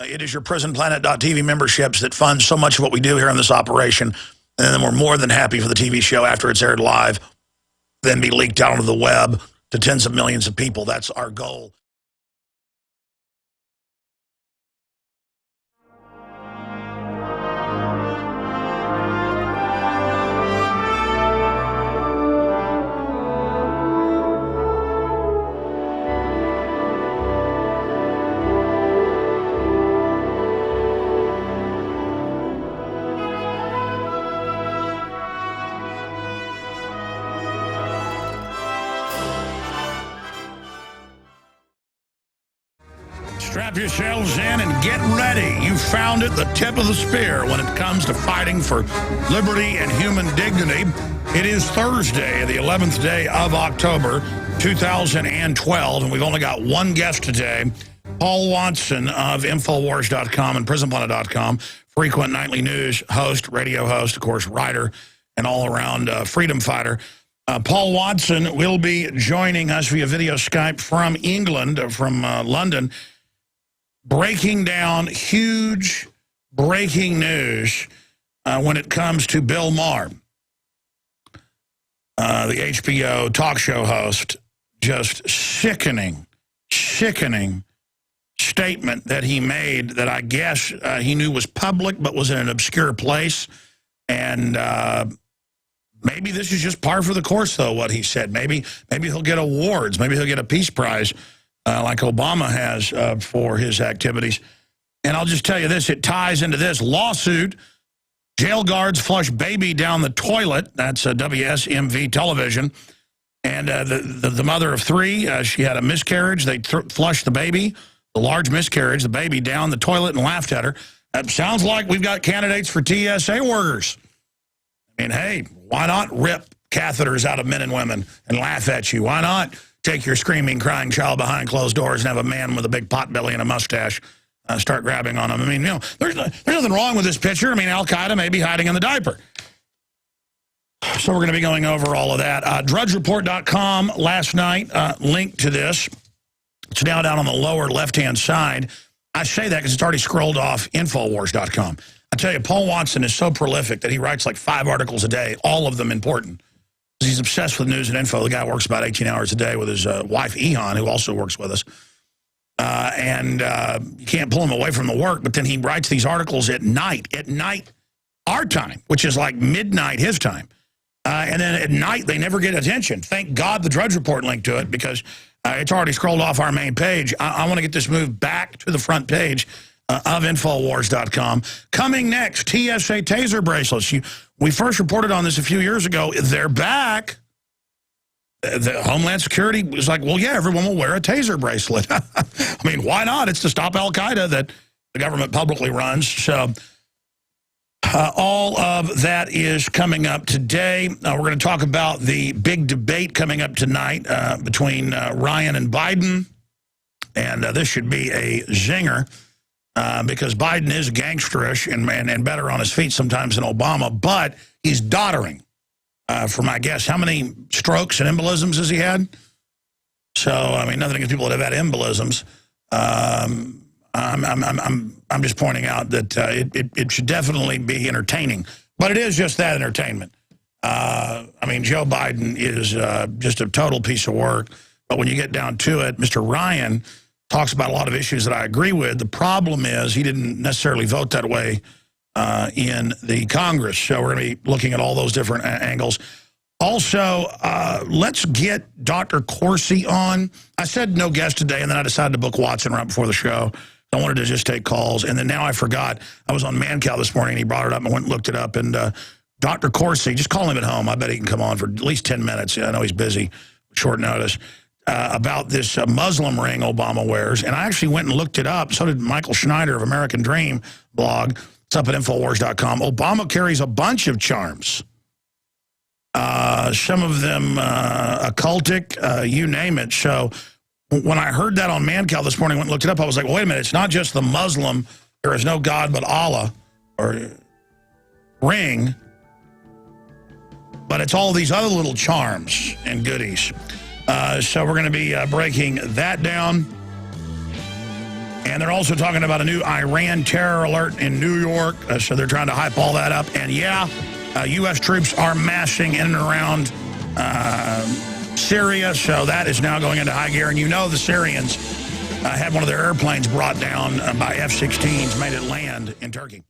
It is your prisonplanet.tv memberships that fund so much of what we do here in this operation. And then we're more than happy for the TV show after it's aired live, then be leaked out onto the web to tens of millions of people. That's our goal. Strap yourselves in and get ready. You found it, the tip of the spear when it comes to fighting for liberty and human dignity. It is Thursday, the 11th day of October, 2012, and we've only got one guest today, Paul Watson of Infowars.com and PrisonPlanet.com, frequent nightly news host, radio host, of course, writer, and all-around freedom fighter. Paul Watson will be joining us via video Skype from England, from London, breaking down huge breaking news when it comes to Bill Maher, the HBO talk show host. Just sickening statement that he made that I guess he knew was public but was in an obscure place. And maybe this is just par for the course, though, what he said. Maybe he'll get awards. Maybe he'll get a Peace Prize like Obama has for his activities. And I'll just tell you this, it ties into this lawsuit. Jail guards flush baby down the toilet. That's WSMV television. And the mother of three, she had a miscarriage. They flushed the baby, the large miscarriage, the baby down the toilet and laughed at her. That sounds like we've got candidates for TSA workers. I mean, hey, why not rip catheters out of men and women and laugh at you? Why not take your screaming, crying child behind closed doors and have a man with a big pot belly and a mustache start grabbing on them? I mean, you know, there's nothing wrong with this picture. I mean, Al-Qaeda may be hiding in the diaper. So we're going to be going over all of that. DrudgeReport.com last night linked to this. It's now down on the lower left-hand side. I say that because it's already scrolled off Infowars.com. I tell you, Paul Watson is so prolific that he writes like 5 articles a day, all of them important. He's obsessed with news and info. The guy works about 18 hours a day with his wife, Ehan, who also works with us. You can't pull him away from the work, but then he writes these articles at night our time, which is like midnight his time. And then at night, they never get attention. Thank God the Drudge Report linked to it because it's already scrolled off our main page. I want to get this moved back to the front page of Infowars.com. Coming next, TSA taser bracelets. We first reported on this a few years ago. They're back. The Homeland Security was like, well, yeah, everyone will wear a taser bracelet. I mean, why not? It's to stop Al-Qaeda that the government publicly runs. So all of that is coming up today. We're going to talk about the big debate coming up tonight between Ryan and Biden. And this should be a zinger because Biden is gangsterish and better on his feet sometimes than Obama, but he's doddering. For my guess, how many strokes and embolisms has he had? So, I mean, nothing against people that have had embolisms. I'm just pointing out that it should definitely be entertaining. But it is just that, entertainment. I mean, Joe Biden is just a total piece of work. But when you get down to it, Mr. Ryan talks about a lot of issues that I agree with. The problem is he didn't necessarily vote that way in the Congress. So we're going to be looking at all those different angles. Also, let's get Dr. Corsi on. I said no guest today, and then I decided to book Watson right before the show. I wanted to just take calls, and then now I forgot. I was on Mancow this morning, and he brought it up, and I went and looked it up. And Dr. Corsi, just call him at home. I bet he can come on for at least 10 minutes. I know he's busy, short notice, about this Muslim ring Obama wears. And I actually went and looked it up. So did Michael Schneider of American Dream blog. It's up at Infowars.com. Obama carries a bunch of charms. Some of them occultic, you name it. So when I heard that on Mancow this morning, went and looked it up, I was like, well, wait a minute, it's not just the Muslim, there is no God but Allah, or ring, but it's all these other little charms and goodies. So we're going to be breaking that down. And they're also talking about a new Iran terror alert in New York, so they're trying to hype all that up. And yeah, U.S. troops are massing in and around Syria, so that is now going into high gear. And you know the Syrians had one of their airplanes brought down by F-16s, made it land in Turkey.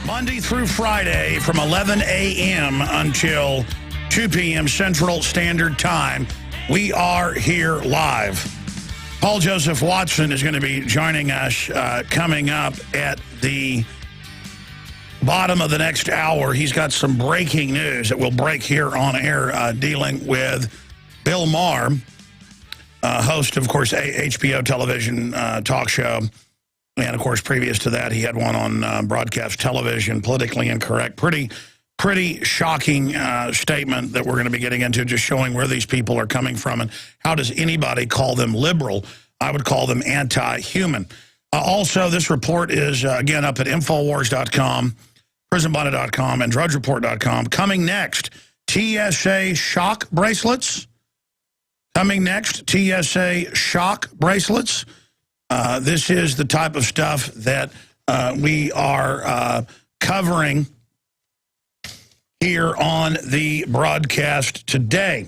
Monday through Friday from 11 a.m. until 2 p.m. Central Standard Time, we are here live. Paul Joseph Watson is going to be joining us coming up at the bottom of the next hour. He's got some breaking news that will break here on air dealing with Bill Maher, host, of course, HBO television talk show. And, of course, previous to that, he had one on broadcast television, politically incorrect. Pretty shocking statement that we're going to be getting into, just showing where these people are coming from and how does anybody call them liberal. I would call them anti-human. Also, this report is, again, up at Infowars.com, PrisonBonnet.com, and DrudgeReport.com. Coming next, TSA shock bracelets. Coming next, TSA shock bracelets. This is the type of stuff that we are covering here on the broadcast today.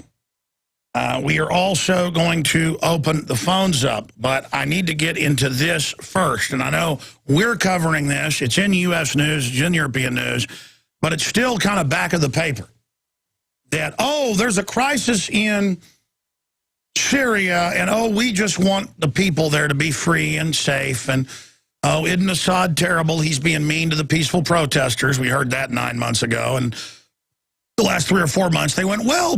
We are also going to open the phones up, but I need to get into this first. And I know we're covering this. It's in U.S. news, it's in European news, but it's still kind of back of the paper. That, oh, there's a crisis in Syria, and, oh, we just want the people there to be free and safe, and, oh, isn't Assad terrible? He's being mean to the peaceful protesters. We heard that 9 months ago, and the last 3 or 4 months, they went, well,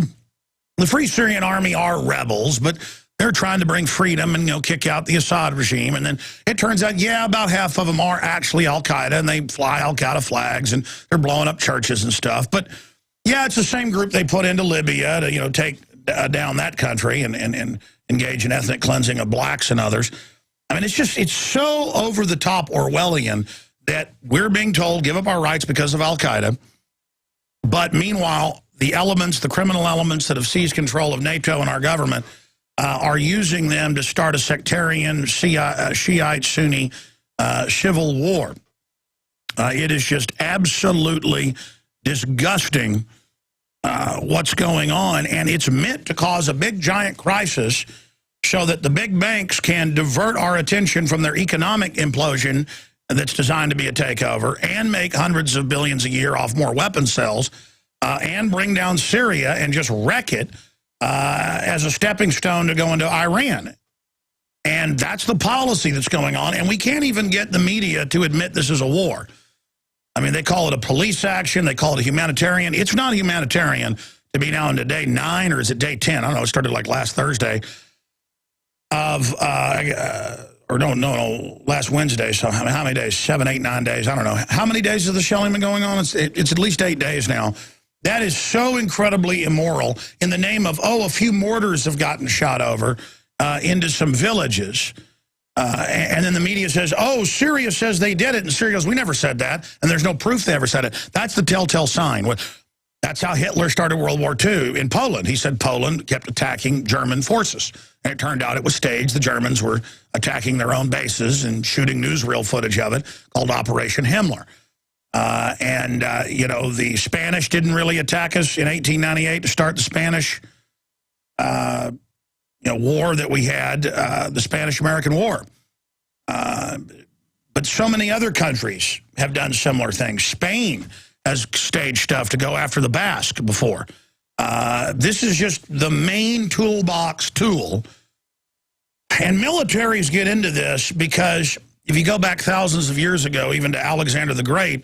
the Free Syrian Army are rebels, but they're trying to bring freedom and, you know, kick out the Assad regime. And then it turns out, yeah, about half of them are actually al-Qaeda, and they fly al-Qaeda flags, and they're blowing up churches and stuff. But, yeah, it's the same group they put into Libya to, you know, take down that country and engage in ethnic cleansing of blacks and others. I mean, it's so over-the-top Orwellian that we're being told, give up our rights because of al-Qaeda. But meanwhile, the elements, the criminal elements that have seized control of NATO and our government are using them to start a sectarian Shiite Sunni civil war. It is just absolutely disgusting what's going on, and it's meant to cause a big giant crisis so that the big banks can divert our attention from their economic implosion that's designed to be a takeover and make hundreds of billions a year off more weapon sales and bring down Syria and just wreck it as a stepping stone to go into Iran. And that's the policy that's going on, and we can't even get the media to admit this is a war. I mean, they call it a police action. They call it a humanitarian. It's not humanitarian to be now into day 9, or is it day 10? I don't know. It started like last Thursday of, or no, last Wednesday. So how many days? 7, 8, 9 days. I don't know. How many days has the shelling been going on? It's at least 8 days now. That is so incredibly immoral in the name of, oh, a few mortars have gotten shot over into some villages. And then the media says, oh, Syria says they did it. And Syria goes, we never said that. And there's no proof they ever said it. That's the telltale sign. That's how Hitler started World War II in Poland. He said Poland kept attacking German forces. And it turned out it was staged. The Germans were attacking their own bases and shooting newsreel footage of it called Operation Himmler. You know, the Spanish didn't really attack us in 1898 to start the Spanish war that we had, the Spanish-American War. But so many other countries have done similar things. Spain has staged stuff to go after the Basque before. This is just the main toolbox tool. And militaries get into this because if you go back thousands of years ago, even to Alexander the Great,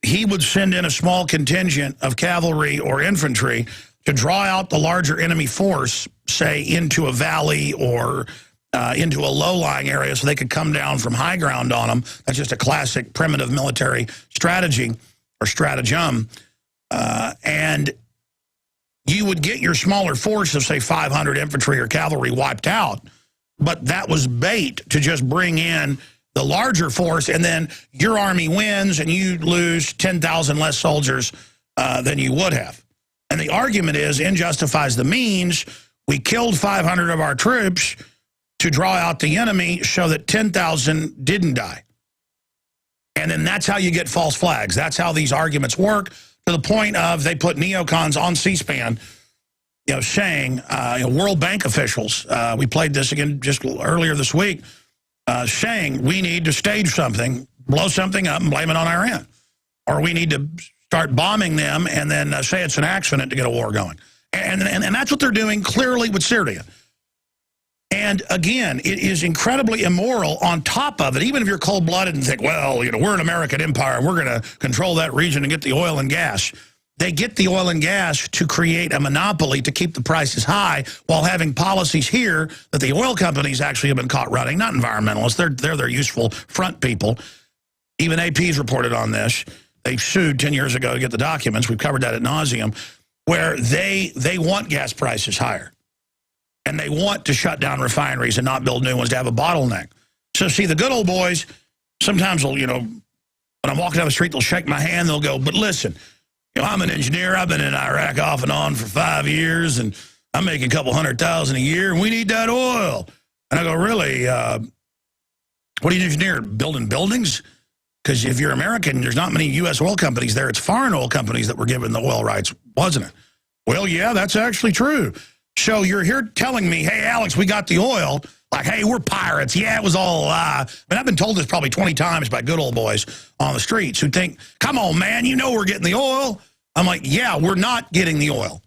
he would send in a small contingent of cavalry or infantry to draw out the larger enemy force, say, into a valley or into a low-lying area so they could come down from high ground on them. That's just a classic primitive military strategy or stratagem. And you would get your smaller force of, say, 500 infantry or cavalry wiped out, but that was bait to just bring in the larger force, and then your army wins and you lose 10,000 less soldiers than you would have. And the argument is, end justifies the means. We killed 500 of our troops. to draw out the enemy, show that 10,000 didn't die. And then that's how you get false flags. That's how these arguments work, to the point of they put neocons on C-SPAN, saying, World Bank officials, we played this again just earlier this week, saying we need to stage something, blow something up and blame it on Iran. Or we need to start bombing them and then say it's an accident to get a war going. And that's what they're doing clearly with Syria. And again, it is incredibly immoral on top of it, even if you're cold-blooded and think, well, we're an American empire and we're going to control that region and get the oil and gas. They get the oil and gas to create a monopoly to keep the prices high while having policies here that the oil companies actually have been caught running, not environmentalists. They're their useful front people. Even AP's reported on this. They sued 10 years ago to get the documents. We've covered that ad nauseum, where they want gas prices higher. And they want to shut down refineries and not build new ones to have a bottleneck. So, see, the good old boys sometimes will, when I'm walking down the street, they'll shake my hand. They'll go, but listen, I'm an engineer. I've been in Iraq off and on for 5 years, and I'm making a couple $100,000 a year, and we need that oil. And I go, really? What are you an engineer, building buildings? Because if you're American, there's not many U.S. oil companies there. It's foreign oil companies that were given the oil rights, wasn't it? Well, yeah, that's actually true. So you're here telling me, hey, Alex, we got the oil. Like, hey, we're pirates. Yeah, it was all a lie. I've been told this probably 20 times by good old boys on the streets who think, come on, man, we're getting the oil. I'm like, yeah, we're not getting the oil.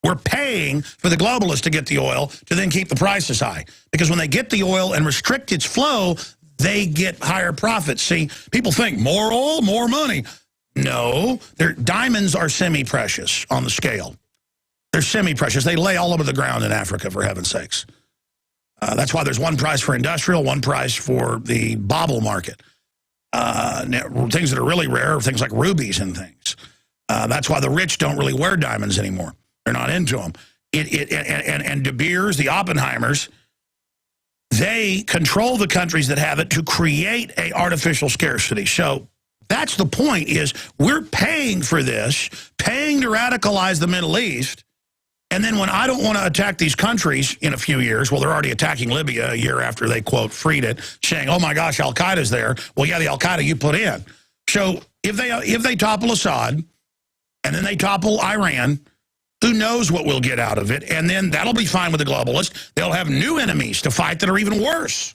We're paying for the globalists to get the oil to then keep the prices high. Because when they get the oil and restrict its flow, they get higher profits. See, people think more oil, more money. No, diamonds are semi-precious on the scale. They're semi-precious. They lay all over the ground in Africa, for heaven's sakes. That's why there's one price for industrial, one price for the bauble market. Things that are really rare are things like rubies and things. That's why the rich don't really wear diamonds anymore. They're not into them. And De Beers, the Oppenheimers, they control the countries that have it to create an artificial scarcity. So that's the point, is we're paying for this, paying to radicalize the Middle East. And then when I don't want to attack these countries in a few years, well, they're already attacking Libya a year after they, quote, freed it, saying, oh, my gosh, Al-Qaeda's there. Well, yeah, the Al-Qaeda you put in. So if they topple Assad and then they topple Iran, who knows what we'll get out of it? And then that'll be fine with the globalists. They'll have new enemies to fight that are even worse.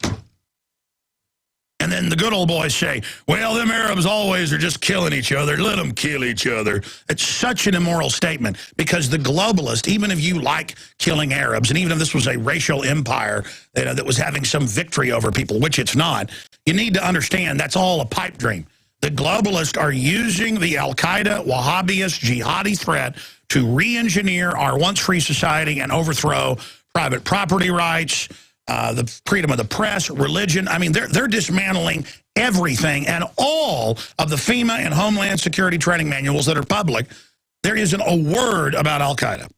And then the good old boys say, well, them Arabs always are just killing each other. Let them kill each other. It's such an immoral statement, because the globalist, even if you like killing Arabs, and even if this was a racial empire that was having some victory over people, which it's not, you need to understand that's all a pipe dream. The globalists are using the Al-Qaeda, Wahhabist, jihadi threat to re-engineer our once-free society and overthrow private property rights, the freedom of the press, religion. I mean, they're dismantling everything, and all of the FEMA and Homeland Security training manuals that are public. There isn't a word about Al-Qaeda.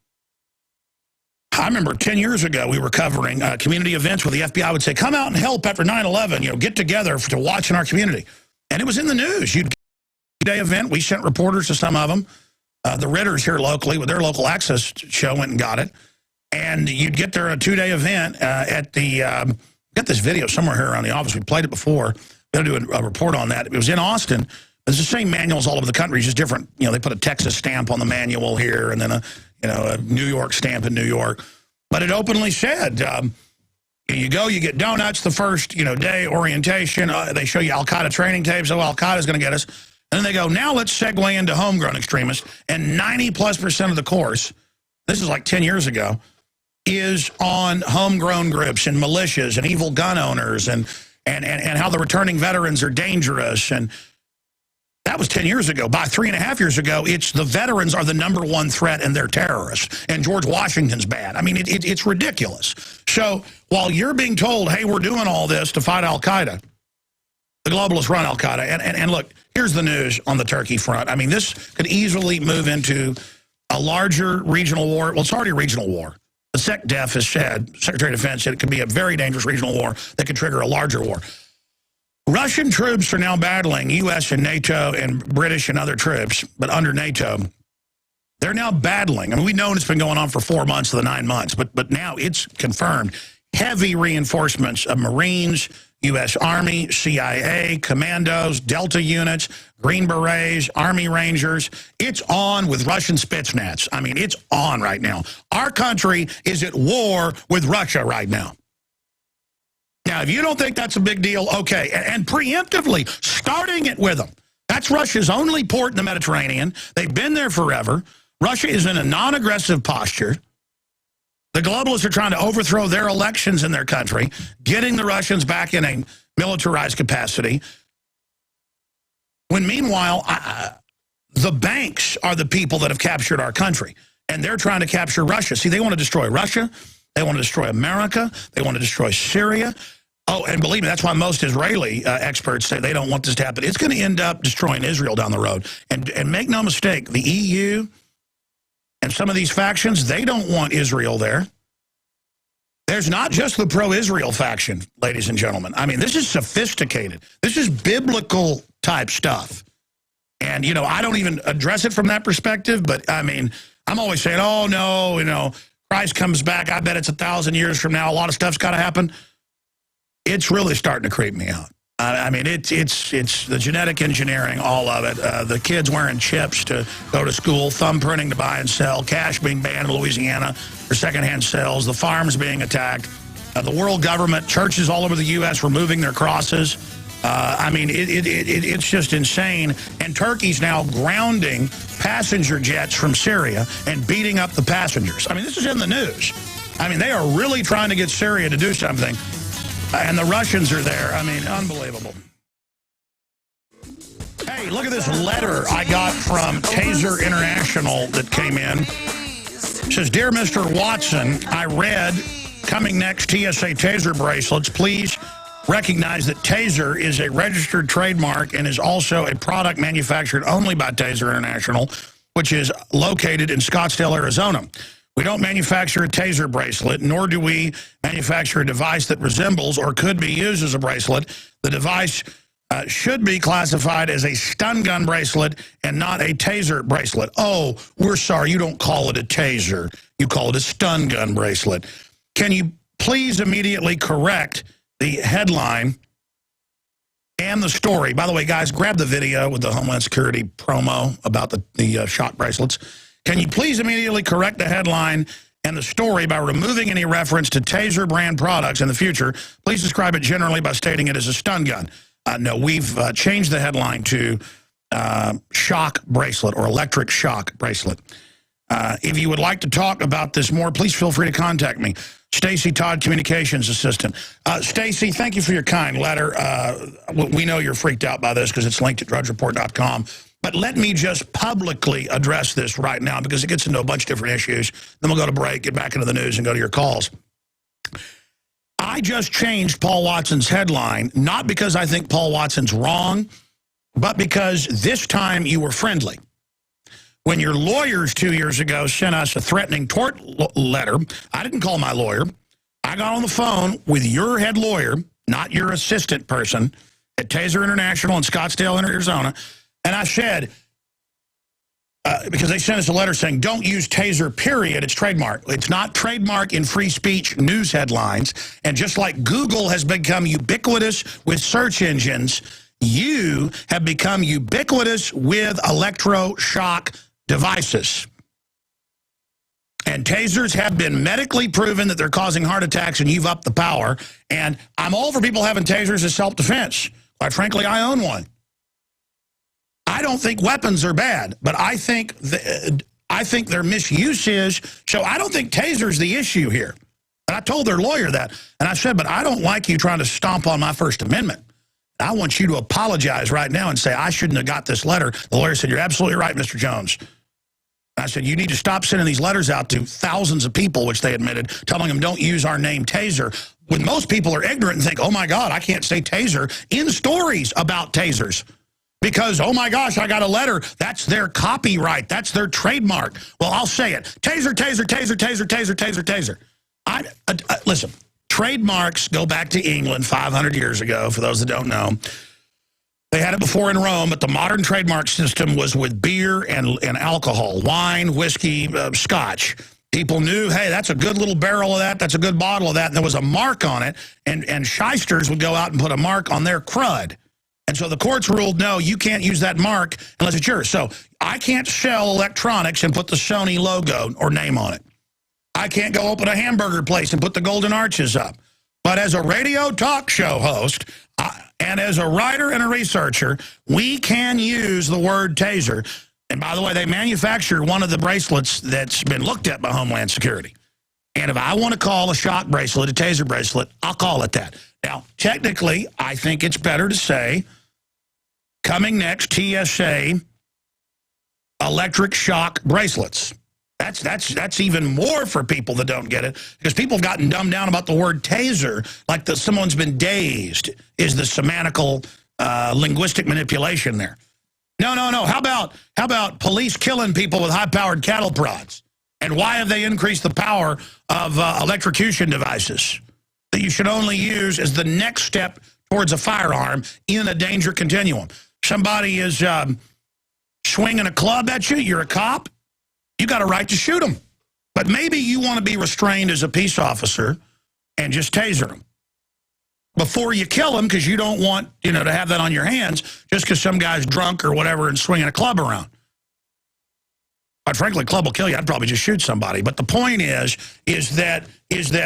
I remember 10 years ago, we were covering community events where the FBI would say, come out and help after 9/11, get together to watch in our community. And it was in the news. You'd get a day event. We sent reporters to some of them. The Ritters here locally with their local access show went and got it. And you'd get there a 2-day event at the, got this video somewhere here around the office. We played it before. We're going to do a report on that. It was in Austin. It's the same manuals all over the country, just different. They put a Texas stamp on the manual here and then a New York stamp in New York. But it openly said, you go, you get donuts the first, day, orientation. They show you Al-Qaeda training tapes. Oh, Al-Qaeda's going to get us. And then they go, now let's segue into homegrown extremists. And 90+% of the course, this is like 10 years ago, is on homegrown groups and militias and evil gun owners and how the returning veterans are dangerous. And that was 10 years ago. By 3.5 years ago, it's the veterans are the #1 threat and they're terrorists. And George Washington's bad. I mean, it's ridiculous. So while you're being told, hey, we're doing all this to fight Al-Qaeda, the globalists run Al-Qaeda. And look, here's the news on the Turkey front. I mean, this could easily move into a larger regional war. Well, it's already a regional war. The SecDef has said, Secretary of Defense said it could be a very dangerous regional war that could trigger a larger war. Russian troops are now battling U.S. and NATO and British and other troops, but under NATO. They're now battling. I mean, we've known it's been going on for 4 months to the 9 months, but now it's confirmed heavy reinforcements of Marines, U.S. Army, CIA, commandos, Delta units, Green Berets, Army Rangers. It's on with Russian Spetsnaz. I mean, it's on right now. Our country is at war with Russia right now. Now, if you don't think that's a big deal, okay, and preemptively starting it with them. That's Russia's only port in the Mediterranean. They've been there forever. Russia is in a non-aggressive posture. The globalists are trying to overthrow their elections in their country, getting the Russians back in a militarized capacity. When meanwhile, the banks are the people that have captured our country, and they're trying to capture Russia. See, they want to destroy Russia. They want to destroy America. They want to destroy Syria. Oh, and believe me, that's why most Israeli experts say they don't want this to happen. It's going to end up destroying Israel down the road. And make no mistake, the EU and some of these factions, they don't want Israel there. There's not just the pro-Israel faction, ladies and gentlemen. I mean, this is sophisticated. This is biblical type stuff. And, you know, I don't even address it from that perspective, but, I mean, I'm always saying, oh, no, you know, Christ comes back. I bet it's 1,000 years from now. A lot of stuff's got to happen. It's really starting to creep me out. I mean, it's the genetic engineering, all of it. The kids wearing chips to go to school, thumbprinting to buy and sell, cash being banned in Louisiana for secondhand sales, the farms being attacked, the world government, churches all over the U.S. removing their crosses. I mean, it's just insane. And Turkey's now grounding passenger jets from Syria and beating up the passengers. I mean, this is in the news. I mean, they are really trying to get Syria to do something. And the Russians are there. I mean, unbelievable. Hey, look at this letter I got from Taser International that came in. It says, Dear Mr. Watson, I read coming next TSA Taser bracelets. Please recognize that Taser is a registered trademark and is also a product manufactured only by Taser International, which is located in Scottsdale, Arizona. We don't manufacture a Taser bracelet, nor do we manufacture a device that resembles or could be used as a bracelet. The device should be classified as a stun gun bracelet and not a Taser bracelet. Oh, we're sorry, you don't call it a Taser. You call it a stun gun bracelet. Can you please immediately correct the headline and the story? By the way, guys, grab the video with the Homeland Security promo about the shock bracelets. Can you please immediately correct the headline and the story by removing any reference to Taser brand products in the future? Please describe it generally by stating it as a stun gun. No, we've changed the headline to shock bracelet or electric shock bracelet. If you would like to talk about this more, please feel free to contact me. Stacy Todd, Communications Assistant. Stacy, thank you for your kind letter. We know you're freaked out by this because it's linked at drudgereport.com. But let me just publicly address this right now because it gets into a bunch of different issues. Then we'll go to break, get back into the news, and go to your calls. I just changed Paul Watson's headline, not because I think Paul Watson's wrong, but because this time you were friendly. When your lawyers 2 years ago sent us a threatening tort letter, I didn't call my lawyer. I got on the phone with your head lawyer, not your assistant person, at Taser International in Scottsdale, Arizona, and I said, because they sent us a letter saying, don't use Taser, period, it's trademark. It's not trademark in free speech news headlines. And just like Google has become ubiquitous with search engines, you have become ubiquitous with electroshock devices. And tasers have been medically proven that they're causing heart attacks, and you've upped the power. And I'm all for people having tasers as self-defense. Quite frankly, I own one. I don't think weapons are bad, but I think their misuse is. So I don't think taser's the issue here. And I told their lawyer that. And I said, but I don't like you trying to stomp on my First Amendment. I want you to apologize right now and say, I shouldn't have got this letter. The lawyer said, you're absolutely right, Mr. Jones. I said, you need to stop sending these letters out to thousands of people, which they admitted, telling them don't use our name Taser. When most people are ignorant and think, oh, my God, I can't say Taser in stories about tasers. Because, oh, my gosh, I got a letter. That's their copyright. That's their trademark. Well, I'll say it. Taser, taser, taser, taser, taser, taser, taser. Listen, trademarks go back to England 500 years ago, for those that don't know. They had it before in Rome, but the modern trademark system was with beer and alcohol, wine, whiskey, scotch. People knew, hey, that's a good little barrel of that, that's a good bottle of that, and there was a mark on it, and shysters would go out and put a mark on their crud. And so the courts ruled, no, you can't use that mark unless it's yours. So I can't sell electronics and put the Sony logo or name on it. I can't go open a hamburger place and put the golden arches up. But as a radio talk show host, and as a writer and a researcher, we can use the word taser. And by the way, they manufacture one of the bracelets that's been looked at by Homeland Security. And if I want to call a shock bracelet a taser bracelet, I'll call it that. Now, technically, I think it's better to say, coming next, TSA electric shock bracelets. That's even more for people that don't get it, because people have gotten dumbed down about the word taser, like someone's been dazed is the semantical linguistic manipulation there. No. How about police killing people with high-powered cattle prods? And why have they increased the power of electrocution devices that you should only use as the next step towards a firearm in a danger continuum? Somebody is swinging a club at you, you're a cop, you got a right to shoot them. But maybe you want to be restrained as a peace officer and just taser them before you kill them, because you don't want, to have that on your hands just because some guy's drunk or whatever and swinging a club around. Quite frankly, club will kill you. I'd probably just shoot somebody. But the point is that,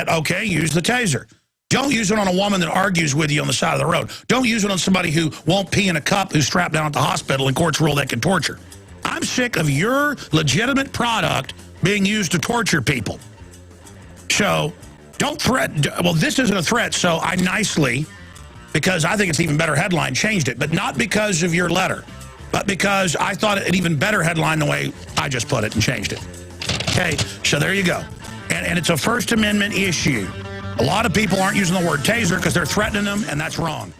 okay, use the taser. Don't use it on a woman that argues with you on the side of the road. Don't use it on somebody who won't pee in a cup, who's strapped down at the hospital and courts rule they can torture. I'm sick of your legitimate product being used to torture people. So don't threat. Well, this isn't a threat, so I nicely, because I think it's even better headline, changed it. But not because of your letter, but because I thought an even better headline the way I just put it and changed it. Okay, so there you go. And it's a First Amendment issue. A lot of people aren't using the word taser because they're threatening them, and that's wrong.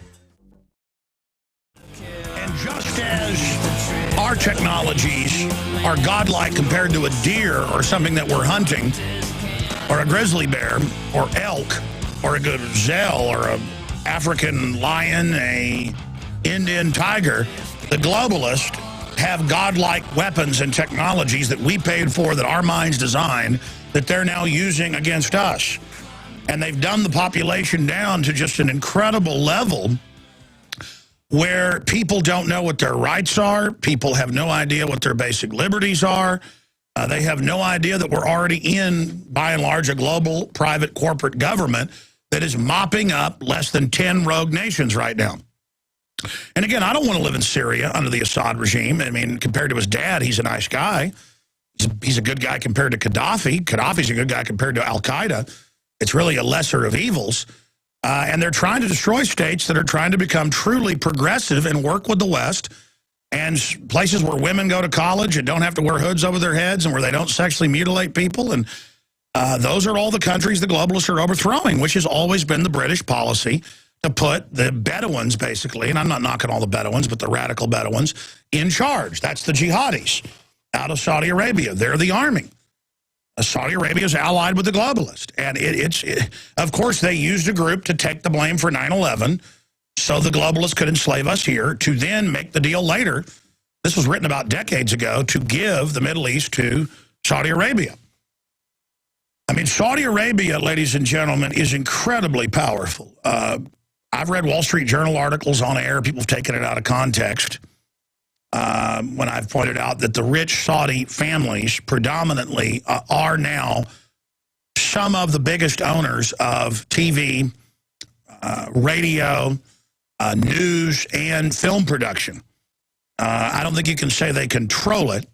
And just as our technologies are godlike compared to a deer or something that we're hunting, or a grizzly bear, or elk, or a gazelle, or a African lion, a Indian tiger, the globalists have godlike weapons and technologies that we paid for, that our minds designed, that they're now using against us. And they've done the population down to just an incredible level where people don't know what their rights are. People have no idea what their basic liberties are. They have no idea that we're already in, by and large, a global private corporate government that is mopping up less than 10 rogue nations right now. And again, I don't want to live in Syria under the Assad regime. I mean, compared to his dad, he's a nice guy. He's a good guy compared to Gaddafi. Gaddafi's a good guy compared to Al-Qaeda. It's really a lesser of evils. And they're trying to destroy states that are trying to become truly progressive and work with the West, and places where women go to college and don't have to wear hoods over their heads, and where they don't sexually mutilate people. And those are all the countries the globalists are overthrowing, which has always been the British policy, to put the Bedouins, basically, and I'm not knocking all the Bedouins, but the radical Bedouins, in charge. That's the jihadis out of Saudi Arabia. They're the army. Saudi Arabia is allied with the globalists. And of course, they used a group to take the blame for 9/11 so the globalists could enslave us here, to then make the deal later. This was written about decades ago, to give the Middle East to Saudi Arabia. I mean, Saudi Arabia, ladies and gentlemen, is incredibly powerful. I've read Wall Street Journal articles on air. People have taken it out of context. When I've pointed out that the rich Saudi families predominantly are now some of the biggest owners of TV, radio, news, and film production. I don't think you can say they control it,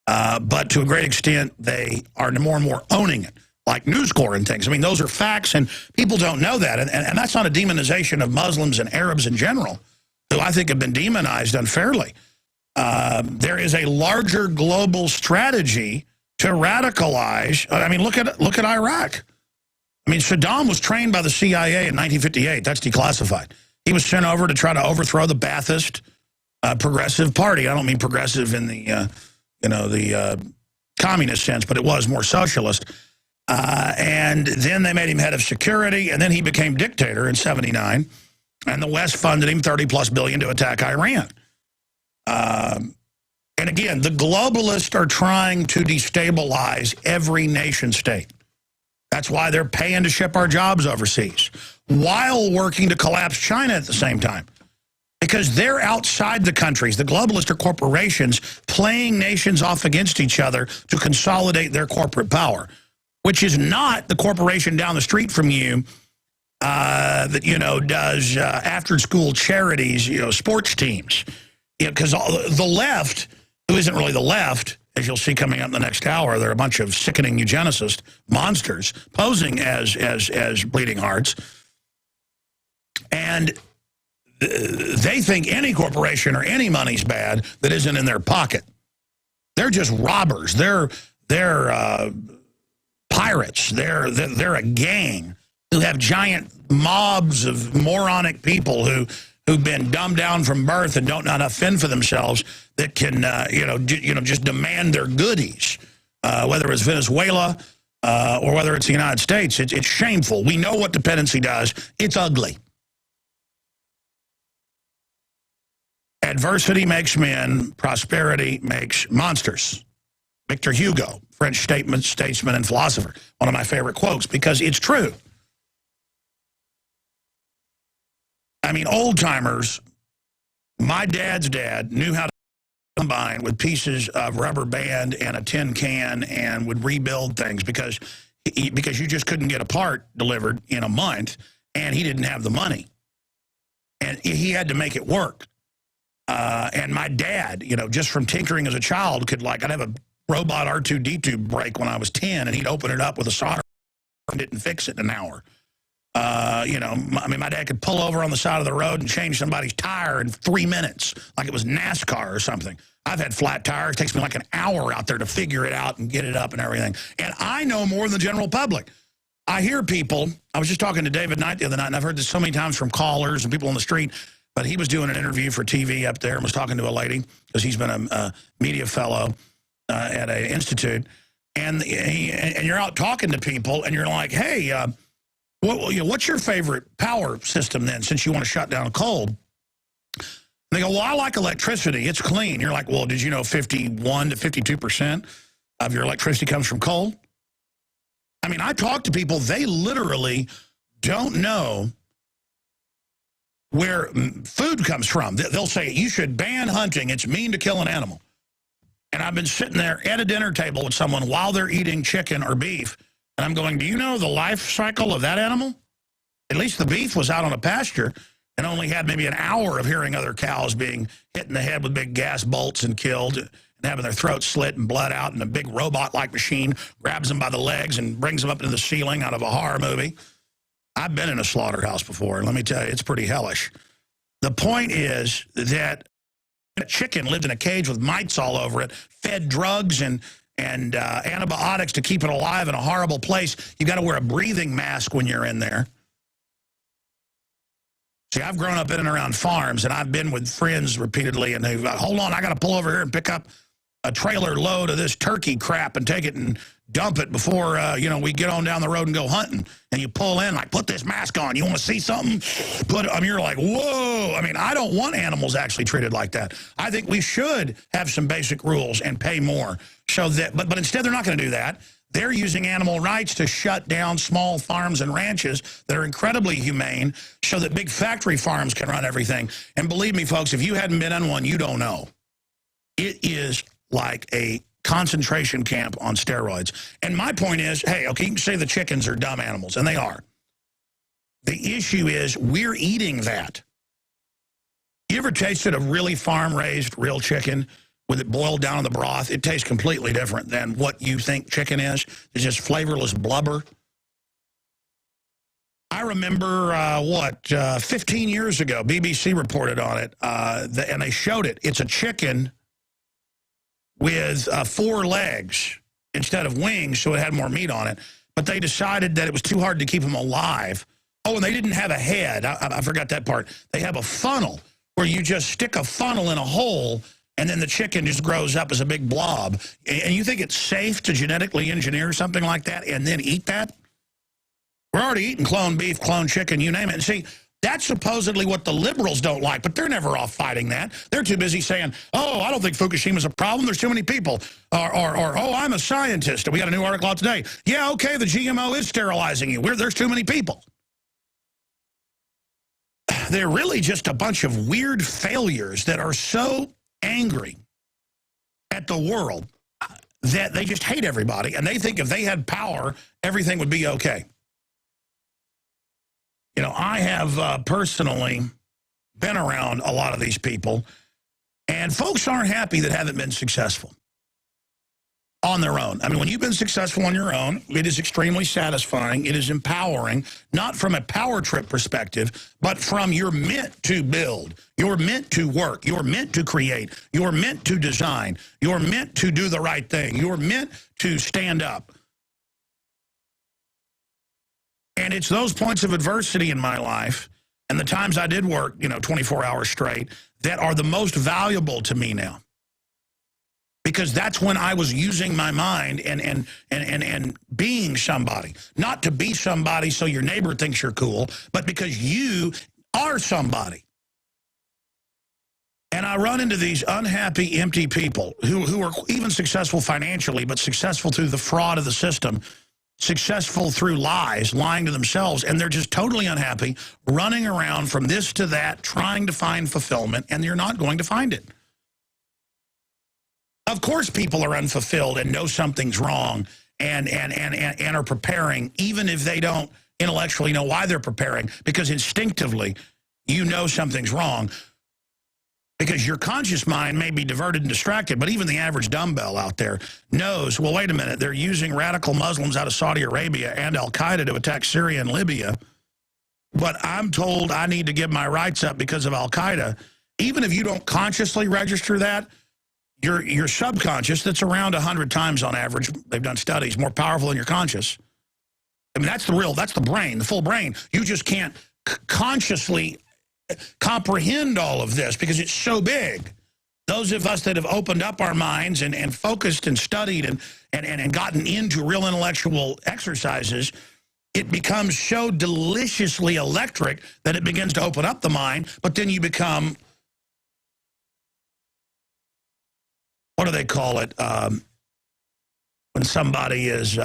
but to a great extent, they are more and more owning it, like News Corps and things. I mean, those are facts, and people don't know that. And that's not a demonization of Muslims and Arabs in general, who I think have been demonized unfairly. There is a larger global strategy to radicalize. I mean, look at Iraq. I mean, Saddam was trained by the CIA in 1958. That's declassified. He was sent over to try to overthrow the Ba'athist progressive party. I don't mean progressive in the the communist sense, but it was more socialist. And then they made him head of security, and then he became dictator in '79, and the West funded him $30+ billion to attack Iran. And again, the globalists are trying to destabilize every nation state. That's why they're paying to ship our jobs overseas, while working to collapse China at the same time. Because they're outside the countries. The globalists are corporations playing nations off against each other to consolidate their corporate power, which is not the corporation down the street from you that, you know, does after-school charities, you know, sports teams. Because the left, who isn't really the left, as you'll see coming up in the next hour, they're a bunch of sickening eugenicist monsters posing as bleeding hearts. And they think any corporation or any money's bad that isn't in their pocket. They're just robbers. They're pirates. They're a gang who have giant mobs of moronic people who've been dumbed down from birth and don't know how to fend for themselves, that can just demand their goodies, whether it's Venezuela or whether it's the United States. It's shameful. We know what dependency does. It's ugly. Adversity makes men, prosperity makes monsters. Victor Hugo, French statesman and philosopher, one of my favorite quotes, because it's true. I mean, old-timers, my dad's dad knew how to combine with pieces of rubber band and a tin can and would rebuild things because you just couldn't get a part delivered in a month, and he didn't have the money. And he had to make it work. And my dad, you know, just from tinkering as a child, I'd have a robot R2-D2 break when I was 10, and he'd open it up with a solder and didn't fix it in an hour. My dad could pull over on the side of the road and change somebody's tire in 3 minutes, like it was NASCAR or something. I've had flat tires. It takes me like an hour out there to figure it out and get it up and everything. And I know more than the general public. I hear people, I was just talking to David Knight the other night, and I've heard this so many times from callers and people on the street, but he was doing an interview for TV up there and was talking to a lady, because he's been a media fellow at an institute. And you're out talking to people, and you're like, hey, what's your favorite power system then, since you want to shut down coal? And they go, well, I like electricity. It's clean. You're like, well, did you know 51 to 52% of your electricity comes from coal? I mean, I talk to people, they literally don't know where food comes from. They'll say, you should ban hunting. It's mean to kill an animal. And I've been sitting there at a dinner table with someone while they're eating chicken or beef, and I'm going, do you know the life cycle of that animal? At least the beef was out on a pasture and only had maybe an hour of hearing other cows being hit in the head with big gas bolts and killed and having their throats slit and blood out, and a big robot-like machine grabs them by the legs and brings them up into the ceiling out of a horror movie. I've been in a slaughterhouse before, and let me tell you, it's pretty hellish. The point is that a chicken lived in a cage with mites all over it, fed drugs and antibiotics to keep it alive in a horrible place. You've got to wear a breathing mask when you're in there. See, I've grown up in and around farms, and I've been with friends repeatedly, and they've hold on, I got to pull over here and pick up a trailer load of this turkey crap and take it and dump it before, we get on down the road and go hunting. And you pull in, like, put this mask on. You want to see something? You're like, whoa. I mean, I don't want animals actually treated like that. I think we should have some basic rules and pay more. But instead, they're not going to do that. They're using animal rights to shut down small farms and ranches that are incredibly humane so that big factory farms can run everything. And believe me, folks, if you hadn't been on one, you don't know. It is like a concentration camp on steroids. And my point is, hey, okay, you can say the chickens are dumb animals, and they are. The issue is we're eating that. You ever tasted a really farm-raised real chicken with it boiled down in the broth? It tastes completely different than what you think chicken is. It's just flavorless blubber. I remember, 15 years ago, BBC reported on it, and they showed it. It's a chicken with 4 legs instead of wings, so it had more meat on it. But they decided that it was too hard to keep them alive. Oh, and they didn't have a head. I forgot that part. They have a funnel where you just stick a funnel in a hole, and then the chicken just grows up as a big blob. And you think it's safe to genetically engineer something like that and then eat that? We're already eating clone beef, clone chicken, you name it. And see, That's supposedly what the liberals don't like, but they're never off fighting that. They're too busy saying, oh, I don't think Fukushima's a problem. There's too many people. Or oh, I'm a scientist. And we got a new article out today. Yeah, okay, the GMO is sterilizing you. There's too many people. They're really just a bunch of weird failures that are so angry at the world that they just hate everybody, and they think if they had power, everything would be okay. You know, I have personally been around a lot of these people, and folks aren't happy that haven't been successful on their own. I mean, when you've been successful on your own, it is extremely satisfying. It is empowering, not from a power trip perspective, but from you're meant to build. You're meant to work. You're meant to create. You're meant to design. You're meant to do the right thing. You're meant to stand up. And it's those points of adversity in my life and the times I did work, 24 hours straight, that are the most valuable to me now. Because that's when I was using my mind and being somebody. Not to be somebody so your neighbor thinks you're cool, but because you are somebody. And I run into these unhappy, empty people who are even successful financially, but successful through the fraud of the system, successful through lies, lying to themselves, and they're just totally unhappy, running around from this to that, trying to find fulfillment, and you're not going to find it. Of course people are unfulfilled and know something's wrong and are preparing, even if they don't intellectually know why they're preparing, because instinctively you know something's wrong. Because your conscious mind may be diverted and distracted, but even the average dumbbell out there knows, well, wait a minute, they're using radical Muslims out of Saudi Arabia and Al-Qaeda to attack Syria and Libya, but I'm told I need to give my rights up because of Al-Qaeda. Even if you don't consciously register that, your subconscious, that's around 100 times on average, they've done studies, more powerful than your conscious. I mean, that's the brain, the full brain. You just can't consciously comprehend all of this because it's so big. Those of us that have opened up our minds and focused and studied and gotten into real intellectual exercises, it becomes so deliciously electric that it begins to open up the mind, but then you become, what do they call it, when somebody is,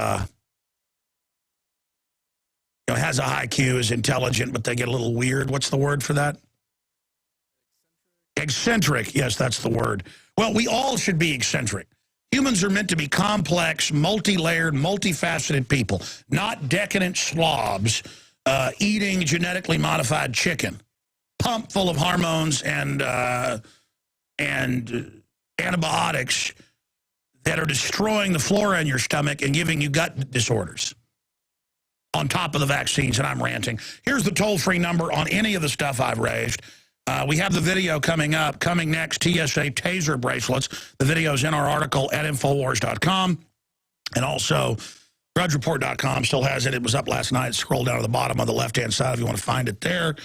has a high IQ, is intelligent, but they get a little weird. What's the word for that? Eccentric. Yes, that's the word. Well, we all should be eccentric. Humans are meant to be complex, multi-layered, multifaceted people, not decadent slobs eating genetically modified chicken, pumped full of hormones and antibiotics that are destroying the flora in your stomach and giving you gut disorders. On top of the vaccines, and I'm ranting. Here's the toll-free number on any of the stuff I've raised. We have the video coming next, TSA taser bracelets. The video's in our article at Infowars.com. And also, GrudgeReport.com still has it. It was up last night. Scroll down to the bottom on the left-hand side if you want to find it there.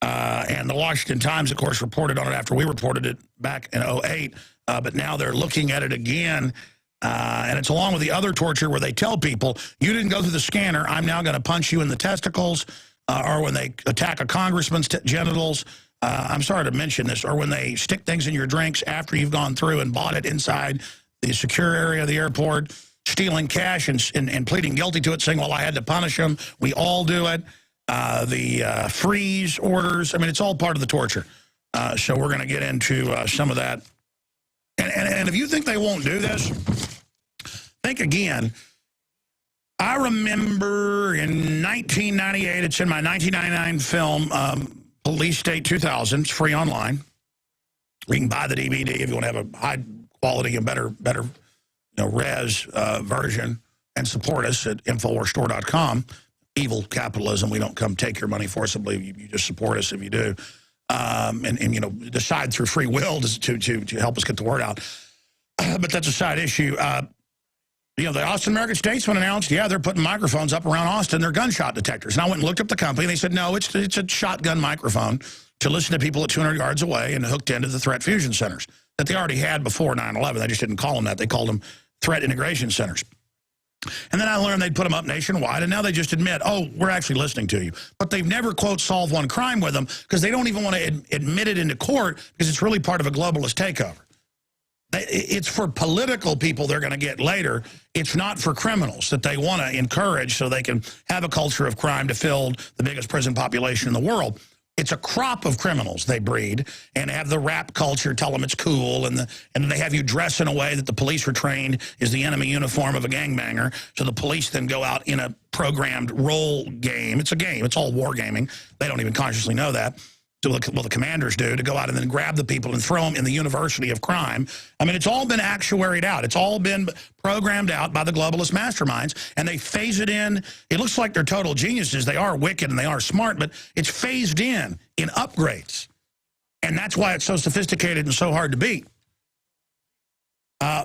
And the Washington Times, of course, reported on it after we reported it back in 2008. But now they're looking at it again. And it's along with the other torture where they tell people, you didn't go through the scanner, I'm now going to punch you in the testicles, or when they attack a congressman's genitals. I'm sorry to mention this, or when they stick things in your drinks after you've gone through and bought it inside the secure area of the airport, stealing cash and pleading guilty to it, saying, well, I had to punish them. We all do it. The freeze orders, I mean, it's all part of the torture. So we're going to get into some of that. And if you think they won't do this, think again. I remember in 1998, it's in my 1999 film, Police State 2000. It's free online. You can buy the DVD if you want to have a high quality and better res version, and support us at InfoWarsStore.com. Evil capitalism. We don't come take your money forcibly. You just support us if you do. And decide through free will to help us get the word out. But that's a side issue. The Austin American Statesman announced, yeah, they're putting microphones up around Austin. They're gunshot detectors. And I went and looked up the company, and they said, no, it's a shotgun microphone to listen to people at 200 yards away and hooked into the threat fusion centers that they already had before 9/11. They just didn't call them that. They called them threat integration centers. And then I learned they'd put them up nationwide, and now they just admit, oh, we're actually listening to you. But they've never, quote, solved one crime with them because they don't even want to admit it into court because it's really part of a globalist takeover. It's for political people they're going to get later. It's not for criminals that they want to encourage so they can have a culture of crime to fill the biggest prison population in the world. It's a crop of criminals they breed and have the rap culture tell them it's cool, and they have you dress in a way that the police are trained is the enemy uniform of a gangbanger. So the police then go out in a programmed role game. It's a game. It's all war gaming. They don't even consciously know that. Well, the commanders do, to go out and then grab the people and throw them in the university of crime. I mean, it's all been actuaried out. It's all been programmed out by the globalist masterminds, and they phase it in. It looks like they're total geniuses. They are wicked and they are smart, but it's phased in upgrades. And that's why it's so sophisticated and so hard to beat. Yeah,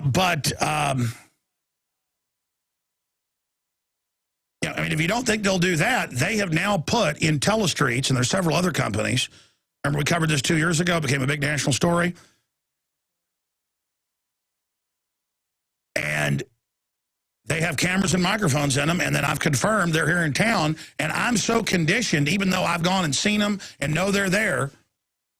I mean, if you don't think they'll do that, they have now put in telestreets, and there's several other companies. Remember we covered this 2 years ago, it became a big national story. And they have cameras and microphones in them, and then I've confirmed they're here in town, and I'm so conditioned, even though I've gone and seen them and know they're there,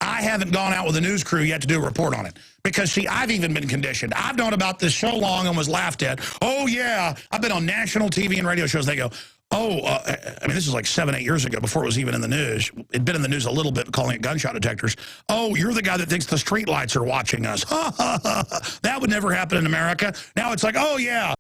I haven't gone out with a news crew yet to do a report on it. Because, see, I've even been conditioned. I've known about this so long and was laughed at. Oh, yeah, I've been on national TV and radio shows. They go, oh, I mean, this is like 7, 8 years ago before it was even in the news. It'd been in the news a little bit, calling it gunshot detectors. Oh, you're the guy that thinks the streetlights are watching us. That would never happen in America. Now it's like, oh, yeah.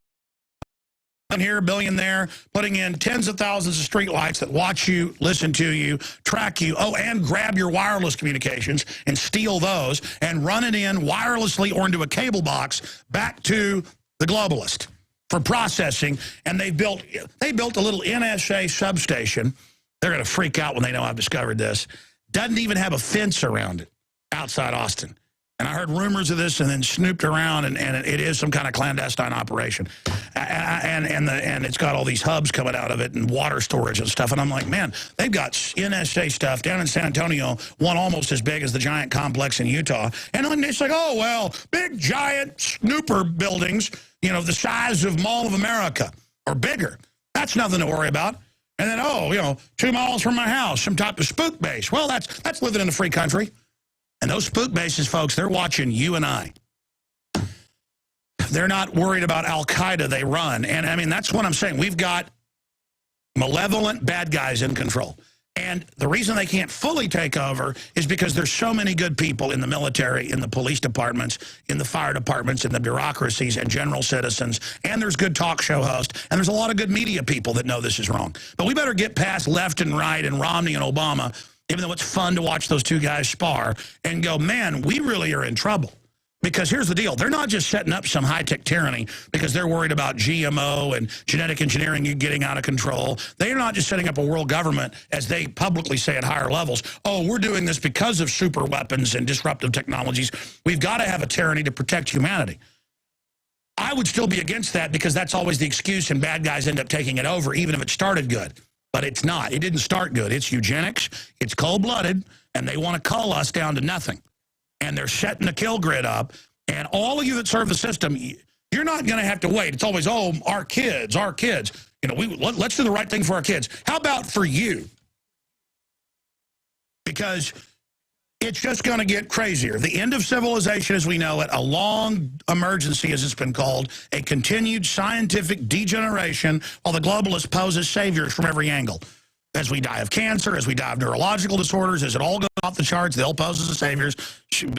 Here, $1 billion there, putting in tens of thousands of streetlights that watch you, listen to you, track you, oh, and grab your wireless communications and steal those and run it in wirelessly or into a cable box back to the globalist for processing. And they built a little NSA substation. They're going to freak out when they know I've discovered this. Doesn't even have a fence around it outside Austin. And I heard rumors of this and then snooped around, and it is some kind of clandestine operation. And it's got all these hubs coming out of it and water storage and stuff. And I'm like, man, they've got NSA stuff down in San Antonio, one almost as big as the giant complex in Utah. And then it's like, oh, well, big, giant snooper buildings, you know, the size of Mall of America or bigger. That's nothing to worry about. And then, oh, you know, 2 miles from my house, some type of spook base. Well, that's living in a free country. And those spook bases, folks, they're watching you and I. They're not worried about Al-Qaeda they run. And, I mean, that's what I'm saying. We've got malevolent bad guys in control. And the reason they can't fully take over is because there's so many good people in the military, in the police departments, in the fire departments, in the bureaucracies, and general citizens. And there's good talk show hosts. And there's a lot of good media people that know this is wrong. But we better get past left and right and Romney and Obama, even though it's fun to watch those two guys spar, and go, man, we really are in trouble. Because here's the deal. They're not just setting up some high-tech tyranny because they're worried about GMO and genetic engineering getting out of control. They're not just setting up a world government, as they publicly say at higher levels. Oh, we're doing this because of super weapons and disruptive technologies. We've got to have a tyranny to protect humanity. I would still be against that because that's always the excuse, and bad guys end up taking it over, even if it started good. But it's not. It didn't start good. It's eugenics. It's cold-blooded, and they want to cull us down to nothing. And they're setting the kill grid up. And all of you that serve the system, you're not going to have to wait. It's always, oh, our kids, our kids. You know, let's do the right thing for our kids. How about for you? Because it's just going to get crazier. The end of civilization as we know it, a long emergency as it's been called, a continued scientific degeneration while the globalists pose as saviors from every angle. As we die of cancer, as we die of neurological disorders, as it all goes off the charts, they'll pose as the saviors,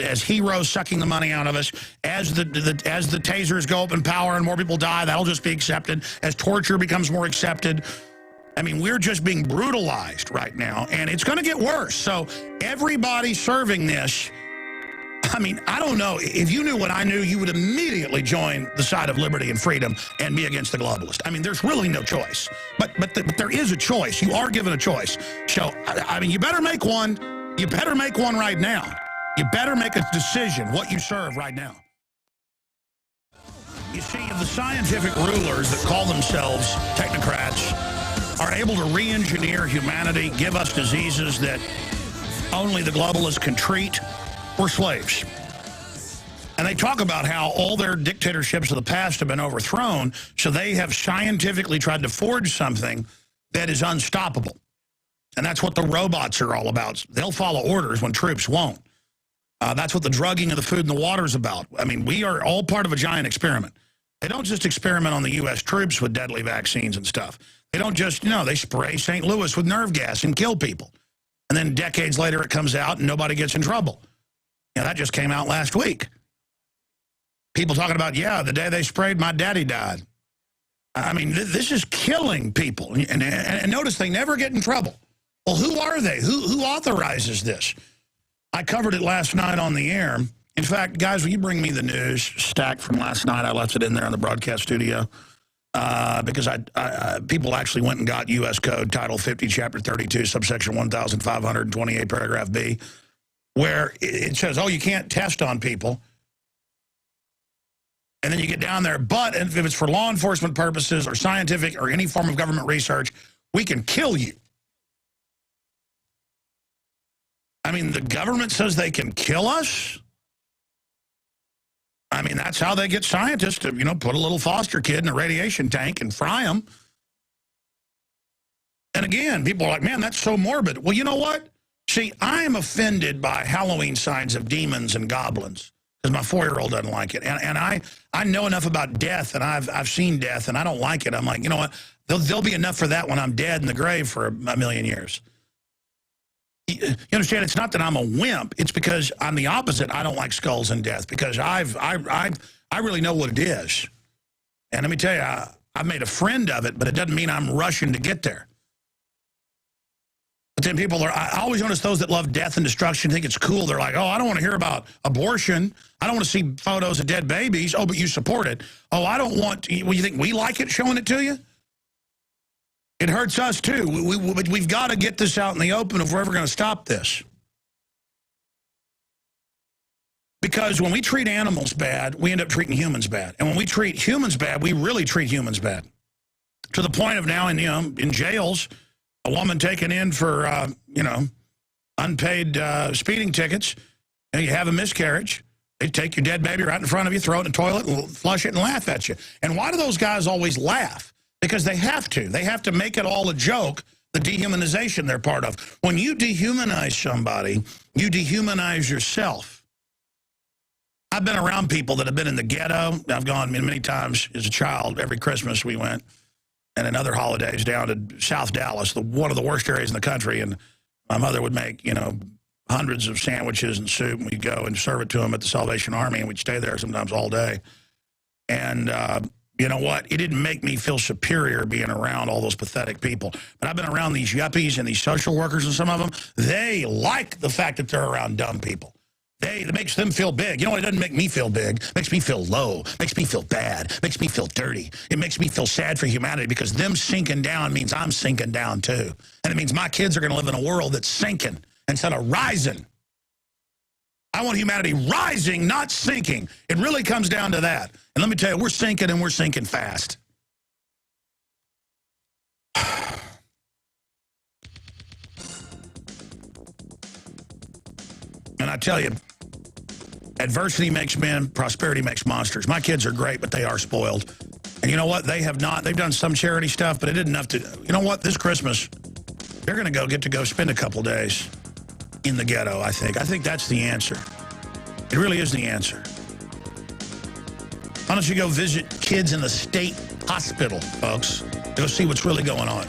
as heroes sucking the money out of us. As the tasers go up in power and more people die, that'll just be accepted. As torture becomes more accepted. I mean, we're just being brutalized right now, and it's going to get worse. So everybody serving this, I mean, I don't know. If you knew what I knew, you would immediately join the side of liberty and freedom and be against the globalist. I mean, there's really no choice. But there is a choice. You are given a choice. So, I mean, you better make one. You better make one right now. You better make a decision what you serve right now. You see, the scientific rulers that call themselves technocrats are able to re-engineer humanity, give us diseases that only the globalists can treat. We're slaves. And they talk about how all their dictatorships of the past have been overthrown, so they have scientifically tried to forge something that is unstoppable. And that's what the robots are all about. They'll follow orders when troops won't. That's what the drugging of the food and the water is about. I mean, we are all part of a giant experiment. They don't just experiment on the U.S. troops with deadly vaccines and stuff. They don't just, they spray St. Louis with nerve gas and kill people. And then decades later it comes out and nobody gets in trouble. That just came out last week. People talking about, the day they sprayed, my daddy died. I mean, this is killing people. And notice they never get in trouble. Well, who are they? Who authorizes this? I covered it last night on the air. In fact, guys, will you bring me the news stack from last night? I left it in there in the broadcast studio because people actually went and got U.S. Code, Title 50, Chapter 32, subsection 1528, paragraph B, where it says, you can't test on people. And then you get down there, but if it's for law enforcement purposes or scientific or any form of government research, we can kill you. I mean, the government says they can kill us? I mean, that's how they get scientists to, put a little foster kid in a radiation tank and fry them. And again, people are like, man, that's so morbid. Well, you know what? See, I am offended by Halloween signs of demons and goblins. Because my 4-year-old doesn't like it. And I know enough about death, and I've seen death, and I don't like it. I'm like, you know what? There'll be enough for that when I'm dead in the grave for a million years. You understand? It's not that I'm a wimp. It's because I'm the opposite. I don't like skulls and death because I really know what it is. And let me tell you, I've made a friend of it, but it doesn't mean I'm rushing to get there. But then people I always notice those that love death and destruction think it's cool. They're like, I don't want to hear about abortion. I don't want to see photos of dead babies. Oh, but you support it. Oh, I don't want to. Well, you think we like it showing it to you? It hurts us, too. We've got to get this out in the open if we're ever going to stop this. Because when we treat animals bad, we end up treating humans bad. And when we treat humans bad, we really treat humans bad. To the point of now in jails, a woman taken in for, unpaid speeding tickets, and you have a miscarriage. They take your dead baby right in front of you, throw it in the toilet, and flush it and laugh at you. And why do those guys always laugh? Because they have to. They have to make it all a joke, the dehumanization they're part of. When you dehumanize somebody, you dehumanize yourself. I've been around people that have been in the ghetto. I've gone many times as a child. Every Christmas we went. And in other holidays down to South Dallas, one of the worst areas in the country. And my mother would make, hundreds of sandwiches and soup. And we'd go and serve it to them at the Salvation Army. And we'd stay there sometimes all day. And you know what? It didn't make me feel superior being around all those pathetic people. But I've been around these yuppies and these social workers and some of them. They like the fact that they're around dumb people. It makes them feel big. You know what? It doesn't make me feel big. It makes me feel low. It makes me feel bad. It makes me feel dirty. It makes me feel sad for humanity because them sinking down means I'm sinking down too. And it means my kids are going to live in a world that's sinking instead of rising. I want humanity rising, not sinking. It really comes down to that. And let me tell you, we're sinking and we're sinking fast. And I tell you, adversity makes men, prosperity makes monsters. My kids are great, but they are spoiled. And you know what? They've done some charity stuff, but it didn't enough to, you know what? This Christmas, they're going to get to spend a couple days in the ghetto, I think. I think that's the answer. It really is the answer. Why don't you go visit kids in the state hospital, folks? Go see what's really going on.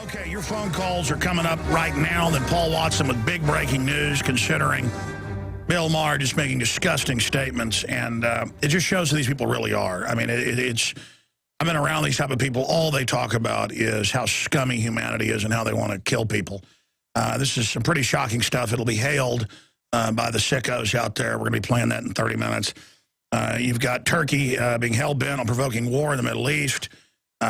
Okay, your phone calls are coming up right now. Then Paul Watson with big breaking news considering Bill Maher just making disgusting statements. And it just shows who these people really are. I mean, I've been around these type of people. All they talk about is how scummy humanity is and how they want to kill people. This is some pretty shocking stuff. It'll be hailed by the sickos out there. We're going to be playing that in 30 minutes. You've got Turkey being hell-bent on provoking war in the Middle East.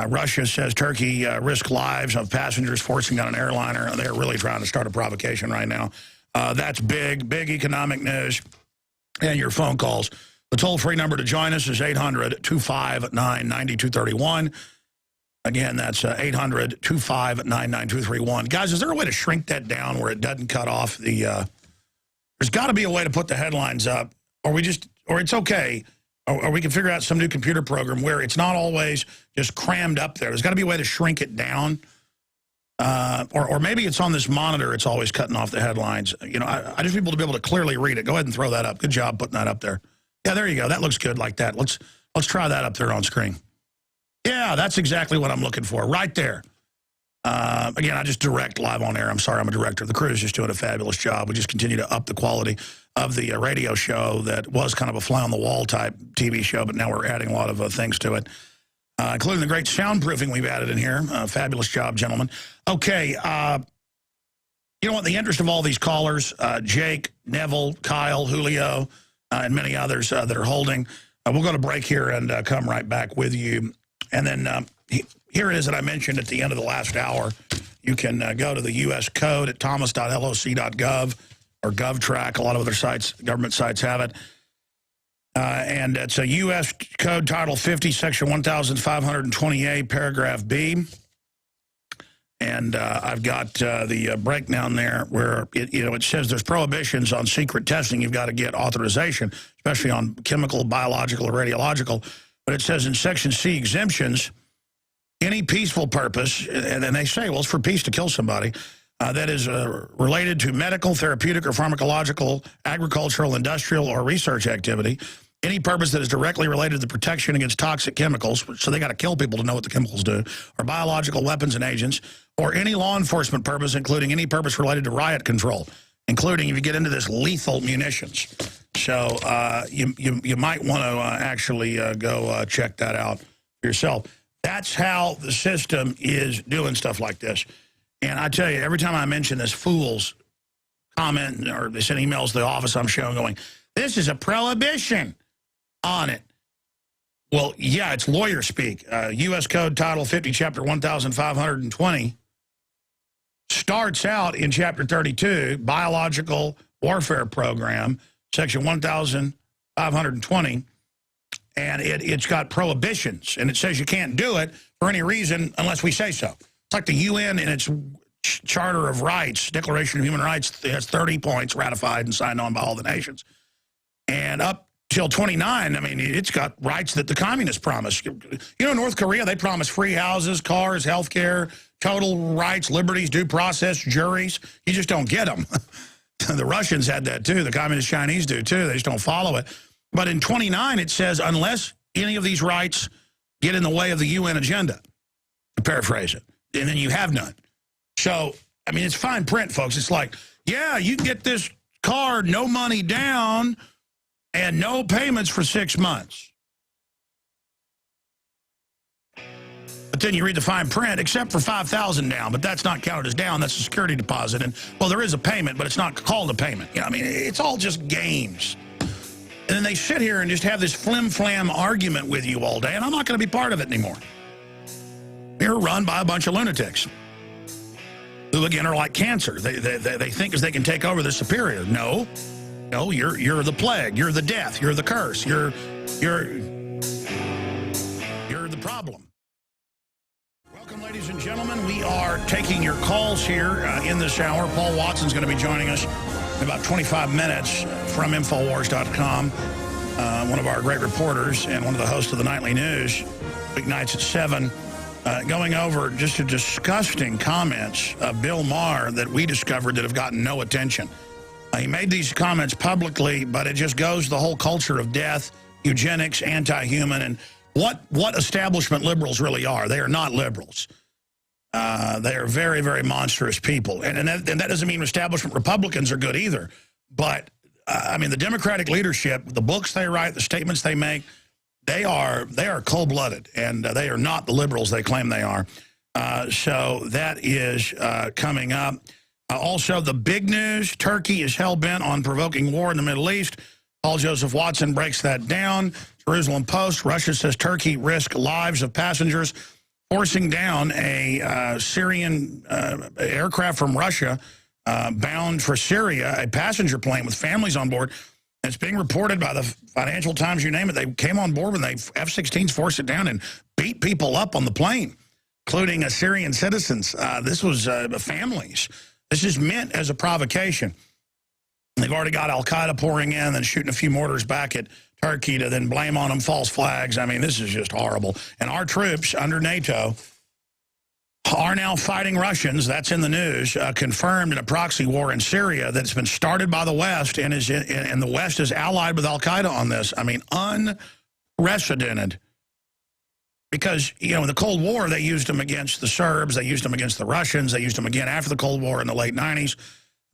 Russia says Turkey risked lives of passengers forcing down an airliner. They're really trying to start a provocation right now. That's big economic news. And your phone calls. The toll-free number to join us is 800-259-9231. Again, that's 800-259-9231. Guys, is there a way to shrink that down where it doesn't cut off the There's got to be a way to put the headlines up, or it's okay, or we can figure out some new computer program where it's not always just crammed up there. There's got to be a way to shrink it down. Or maybe it's on this monitor, it's always cutting off the headlines. You know, I just want people to be able to clearly read it. Go ahead and throw that up. Good job putting that up there. Yeah, there you go. That looks good like that. Let's try that up there on screen. Yeah, that's exactly what I'm looking for, right there. Again, I just direct live on air. I'm sorry, I'm a director. The crew is just doing a fabulous job. We just continue to up the quality of the radio show that was kind of a fly-on-the-wall type TV show, but now we're adding a lot of things to it. Including the great soundproofing we've added in here. Fabulous job, gentlemen. Okay, you know what? In the interest of all these callers, Jake, Neville, Kyle, Julio, and many others that are holding, we'll go to break here and come right back with you. And then here it is that I mentioned at the end of the last hour. You can go to the U.S. code at thomas.loc.gov or GovTrack. A lot of other sites, government sites have it. And it's a U.S. Code Title 50, Section 1528, Paragraph B. And I've got the breakdown there where it says there's prohibitions on secret testing. You've got to get authorization, especially on chemical, biological, or radiological. But it says in Section C, exemptions, any peaceful purpose, and then they say, well, it's for peace to kill somebody, that is related to medical, therapeutic, or pharmacological, agricultural, industrial, or research activity. Any purpose that is directly related to the protection against toxic chemicals, so they got to kill people to know what the chemicals do, or biological weapons and agents, or any law enforcement purpose, including any purpose related to riot control, including if you get into this lethal munitions. So you might want to actually go check that out yourself. That's how the system is doing stuff like this. And I tell you, every time I mention this, fools comment or they send emails to the office I'm showing going, this is a prohibition on it. Well, yeah, it's lawyer speak. U.S. Code Title 50, Chapter 1520 starts out in Chapter 32, Biological Warfare Program, Section 1520, and it's got prohibitions, and it says you can't do it for any reason unless we say so. It's like the UN in its Charter of Rights, Declaration of Human Rights, it has 30 points ratified and signed on by all the nations. And up till 29, I mean, it's got rights that the communists promised. You know, North Korea, they promised free houses, cars, health care, total rights, liberties, due process, juries. You just don't get them. The Russians had that too. The communist Chinese do too. They just don't follow it. But in 29, it says, unless any of these rights get in the way of the UN agenda, to paraphrase it, and then you have none. So, I mean, it's fine print, folks. It's like, yeah, you can get this card, no money down, and no payments for 6 months. But then you read the fine print, except for $5,000 down, but that's not counted as down. That's a security deposit. And, well, there is a payment, but it's not called a payment. You know, I mean, it's all just games. And then they sit here and just have this flim-flam argument with you all day, and I'm not going to be part of it anymore. You're run by a bunch of lunatics who, again, are like cancer. They think as they can take over the superior. No, you're the plague. You're the death. You're the curse. You're the problem. Welcome, ladies and gentlemen. We are taking your calls here in this hour. Paul Watson's going to be joining us in about 25 minutes from Infowars.com, one of our great reporters and one of the hosts of the Nightly News, weeknights at 7, going over just a disgusting comments of Bill Maher that we discovered that have gotten no attention. He made these comments publicly, but it just goes to the whole culture of death, eugenics, anti-human, and what establishment liberals really are. They are not liberals. They are very, very monstrous people. And that doesn't mean establishment Republicans are good either. But, I mean, the Democratic leadership, the books they write, the statements they make, they are cold-blooded, and they are not the liberals they claim they are. So that is coming up. Also, the big news, Turkey is hell-bent on provoking war in the Middle East. Paul Joseph Watson breaks that down. Jerusalem Post, Russia says Turkey risked lives of passengers forcing down a Syrian aircraft from Russia bound for Syria, a passenger plane with families on board. And it's being reported by the Financial Times, you name it. They came on board when they F-16s forced it down and beat people up on the plane, including Syrian citizens. This was families. This is meant as a provocation. They've already got al-Qaeda pouring in and shooting a few mortars back at Turkey to then blame on them false flags. I mean, this is just horrible. And our troops under NATO are now fighting Russians. That's in the news, confirmed in a proxy war in Syria that's been started by the West and and the West is allied with al-Qaeda on this. I mean, unprecedented. Because, you know, in the Cold War, they used them against the Serbs, they used them against the Russians, they used them again after the Cold War in the late 90s.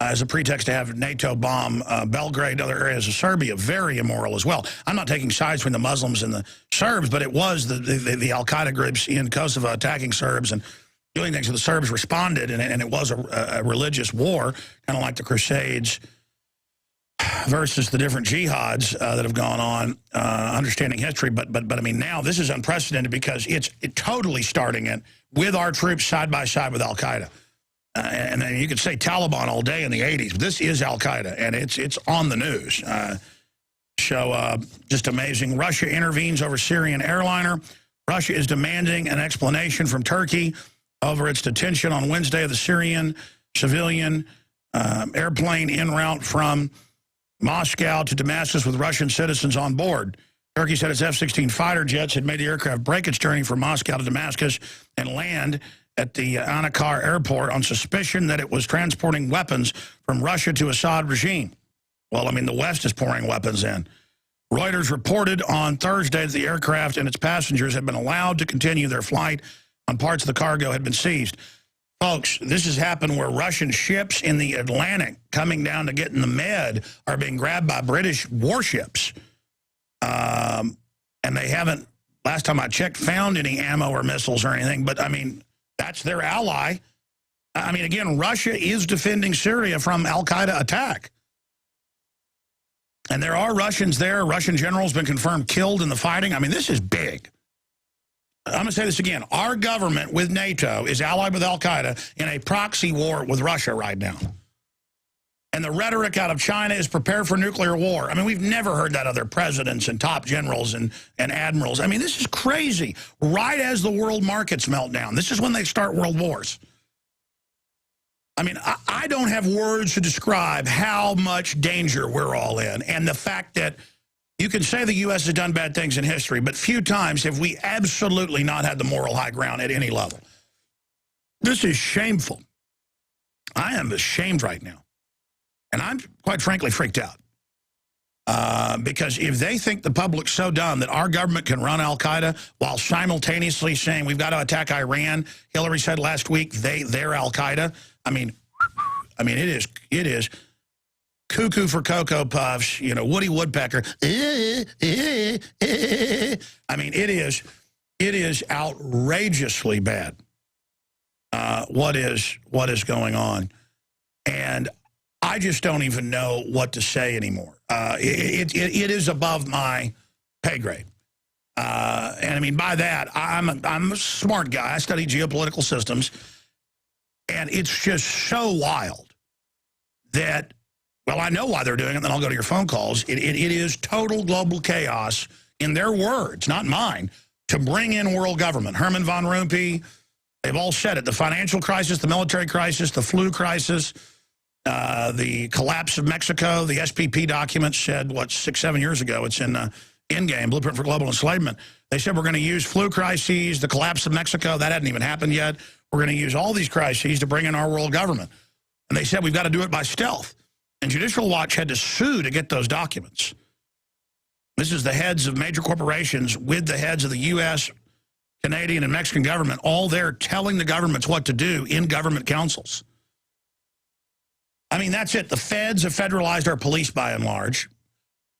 As a pretext to have NATO bomb Belgrade and other areas of Serbia. Very immoral as well. I'm not taking sides between the Muslims and the Serbs, but it was the al-Qaeda groups in Kosovo attacking Serbs and doing things. So the Serbs responded, and it was a religious war, kind of like the Crusades versus the different jihads that have gone on, understanding history. But I mean, now this is unprecedented because it's totally starting it with our troops side by side with al-Qaeda. And then you could say Taliban all day in the 80s, but this is al-Qaeda, and it's on the news. Just amazing. Russia intervenes over Syrian airliner. Russia is demanding an explanation from Turkey over its detention on Wednesday of the Syrian civilian airplane en route from Moscow to Damascus with Russian citizens on board. Turkey said its F-16 fighter jets had made the aircraft break its journey from Moscow to Damascus and land at the Anakar airport on suspicion that it was transporting weapons from Russia to Assad regime. Well, I mean, the West is pouring weapons in. Reuters reported on Thursday that the aircraft and its passengers had been allowed to continue their flight on parts of the cargo had been seized. Folks, this has happened where Russian ships in the Atlantic coming down to get in the Med are being grabbed by British warships. And they haven't, last time I checked, found any ammo or missiles or anything, but I mean, that's their ally. I mean, again, Russia is defending Syria from al-Qaeda attack. And there are Russians there. Russian generals been confirmed killed in the fighting. I mean, this is big. I'm going to say this again. Our government with NATO is allied with al-Qaeda in a proxy war with Russia right now. And the rhetoric out of China is prepare for nuclear war. I mean, we've never heard that other presidents and top generals and admirals. I mean, this is crazy. Right as the world markets melt down. This is when they start world wars. I mean, I don't have words to describe how much danger we're all in. And the fact that you can say the U.S. has done bad things in history, but few times have we absolutely not had the moral high ground at any level. This is shameful. I am ashamed right now. And I'm, quite frankly, freaked out. Because if they think the public's so dumb that our government can run al-Qaeda while simultaneously saying we've got to attack Iran, Hillary said last week they're al-Qaeda. I mean, it is cuckoo for Cocoa Puffs, you know, Woody Woodpecker. I mean, it is outrageously bad what is going on. And I just don't even know what to say anymore. It is above my pay grade. And I mean, by that, I'm a smart guy. I study geopolitical systems. And it's just so wild that, well, I know why they're doing it, then I'll go to your phone calls. It is total global chaos, in their words, not mine, to bring in world government. Herman von Rompuy, they've all said it. The financial crisis, the military crisis, the flu crisis, the collapse of Mexico, the SPP documents said, what, 6-7 years ago, it's in Endgame, Blueprint for Global Enslavement. They said we're going to use flu crises, the collapse of Mexico, that hadn't even happened yet. We're going to use all these crises to bring in our world government. And they said we've got to do it by stealth. And Judicial Watch had to sue to get those documents. This is the heads of major corporations with the heads of the U.S., Canadian, and Mexican government, all there telling the governments what to do in government councils. I mean, that's it. The feds have federalized our police by and large.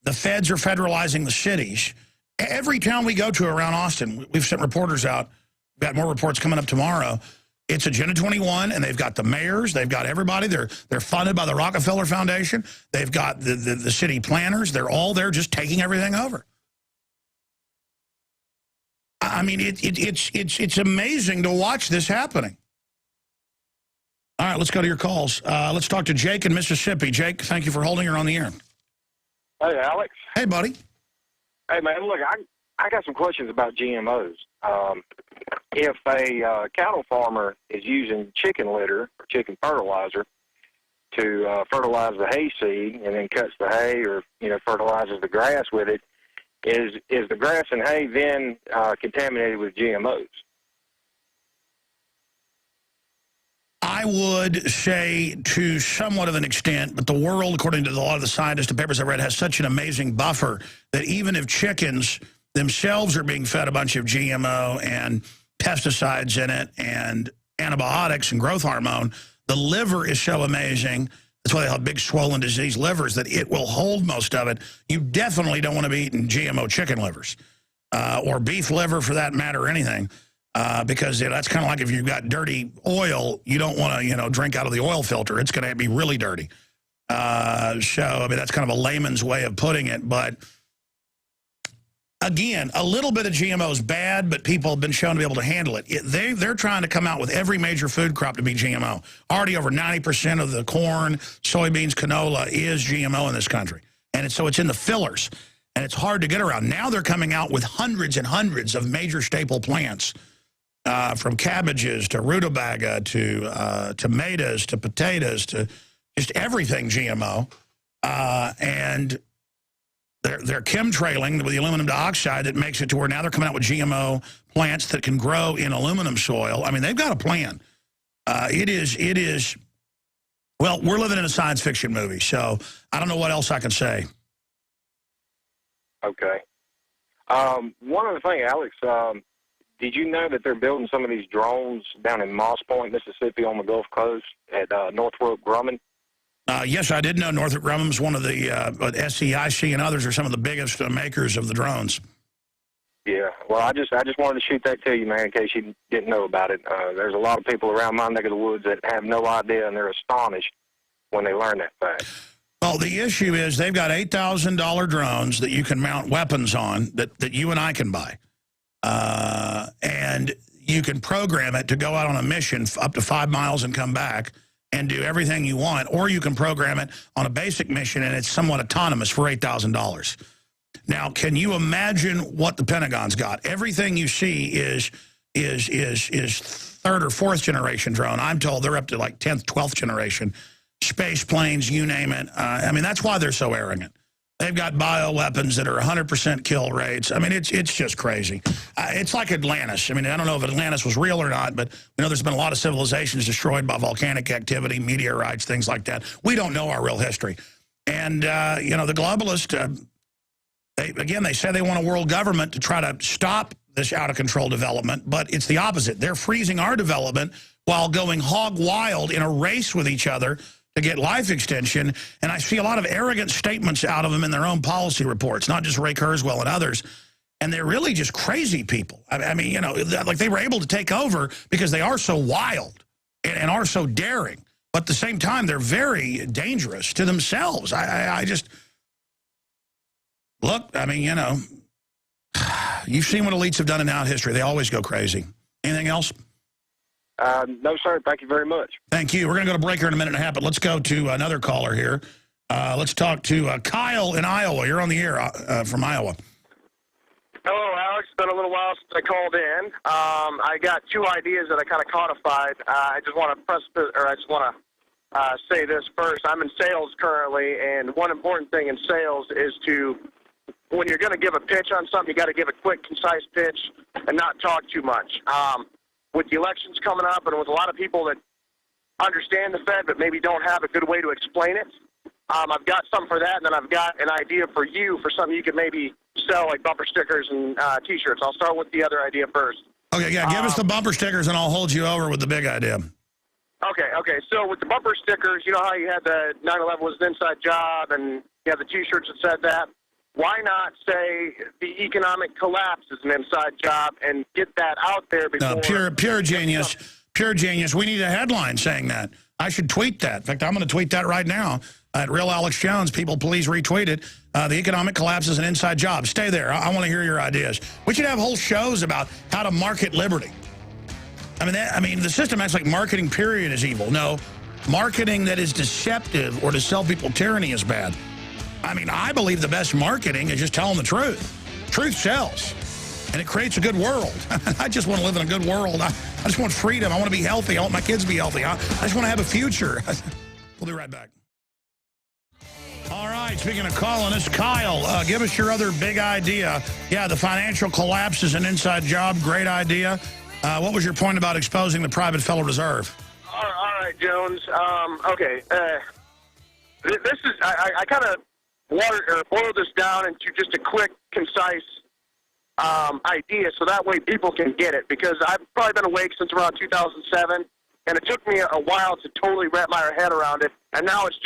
The feds are federalizing the cities. Every town we go to around Austin, we've sent reporters out. We've got more reports coming up tomorrow. It's Agenda 21, and they've got the mayors. They've got everybody. They're funded by the Rockefeller Foundation. They've got the city planners. They're all there just taking everything over. I mean, it's amazing to watch this happening. All right, let's go to your calls. Let's talk to Jake in Mississippi. Jake, thank you for holding her on the air. Hey, Alex. Hey, buddy. Hey, man, look, I got some questions about GMOs. If a cattle farmer is using chicken litter or chicken fertilizer to fertilize the hay seed and then cuts the hay or, fertilizes the grass with it, is the grass and hay then contaminated with GMOs? I would say to somewhat of an extent, but the world, according to a lot of the scientists and papers I read, has such an amazing buffer that even if chickens themselves are being fed a bunch of GMO and pesticides in it and antibiotics and growth hormone, the liver is so amazing. That's why they have big swollen disease livers, that it will hold most of it. You definitely don't want to be eating GMO chicken livers or beef liver for that matter, or anything. Because that's kind of like if you've got dirty oil, you don't want to, drink out of the oil filter. It's going to be really dirty. So, I mean, that's kind of a layman's way of putting it. But, again, a little bit of GMO is bad, but people have been shown to be able to handle it. They're trying to come out with every major food crop to be GMO. Already over 90% of the corn, soybeans, canola is GMO in this country. And so it's in the fillers. And it's hard to get around. Now they're coming out with hundreds and hundreds of major staple plants. From cabbages to rutabaga to tomatoes to potatoes to just everything GMO. And they're chemtrailing with the aluminum dioxide that makes it to where now they're coming out with GMO plants that can grow in aluminum soil. I mean, they've got a plan. It is, well, we're living in a science fiction movie, so I don't know what else I can say. Okay. One other thing, Alex, did you know that they're building some of these drones down in Moss Point, Mississippi on the Gulf Coast at Northrop Grumman? Yes, I did know Northrop Grumman is one of the SCIC and others are some of the biggest makers of the drones. Yeah, well, I just wanted to shoot that to you, man, in case you didn't know about it. There's a lot of people around my neck of the woods that have no idea, and they're astonished when they learn that fact. Well, the issue is they've got $8,000 drones that you can mount weapons on that you and I can buy. And you can program it to go out on a mission up to 5 miles and come back and do everything you want, or you can program it on a basic mission and it's somewhat autonomous for $8,000. Now, can you imagine what the Pentagon's got? Everything you see is third or fourth generation drone. I'm told they're up to like 10th, 12th generation. Space planes, you name it. I mean, that's why they're so arrogant. They've got bioweapons that are 100% kill rates. I mean, it's just crazy. It's like Atlantis. I mean, I don't know if Atlantis was real or not, but we know there's been a lot of civilizations destroyed by volcanic activity, meteorites, things like that. We don't know our real history. And, the globalists, they say they want a world government to try to stop this out-of-control development, but it's the opposite. They're freezing our development while going hog wild in a race with each other to get life extension, and I see a lot of arrogant statements out of them in their own policy reports, not just Ray Kurzweil and others, and they're really just crazy people. I mean, like they were able to take over because they are so wild and are so daring, but at the same time, they're very dangerous to themselves. I just, look, I mean, you've seen what elites have done in our history. They always go crazy. Anything else? No, sir. Thank you very much. Thank you. We're going to go to break here in a minute and a half, but let's go to another caller here. Let's talk to Kyle in Iowa. You're on the air from Iowa. Hello, Alex. It's been a little while since I called in. I got two ideas that I kind of codified. I just want to say this first. I'm in sales currently, and one important thing in sales is when you're going to give a pitch on something, you got to give a quick, concise pitch and not talk too much. With the elections coming up and with a lot of people that understand the Fed but maybe don't have a good way to explain it, I've got something for that, and then I've got an idea for you for something you could maybe sell, like bumper stickers and T-shirts. I'll start with the other idea first. Okay, yeah, give us the bumper stickers, and I'll hold you over with the big idea. Okay. So with the bumper stickers, you know how you had the 9/11 was an inside job, and you have the T-shirts that said that? Why not say the economic collapse is an inside job and get that out there before... Pure genius. Pure genius. We need a headline saying that. I should tweet that. In fact, I'm going to tweet that right now at Real Alex Jones. People, please retweet it. The economic collapse is an inside job. Stay there. I want to hear your ideas. We should have whole shows about how to market liberty. I mean, the system acts like marketing, period, is evil. No, marketing that is deceptive or to sell people tyranny is bad. I mean, I believe the best marketing is just telling the truth. Truth sells, and it creates a good world. I just want to live in a good world. I just want freedom. I want to be healthy. I want my kids to be healthy. I just want to have a future. We'll be right back. All right, speaking of colonists, Kyle, give us your other big idea. Yeah, the financial collapse is an inside job. Great idea. What was your point about exposing the private Federal Reserve? All right, Jones. Okay. This is, I kind of boiled this down into just a quick, concise idea so that way people can get it, because I've probably been awake since around 2007, and it took me a while to totally wrap my head around it, and now it's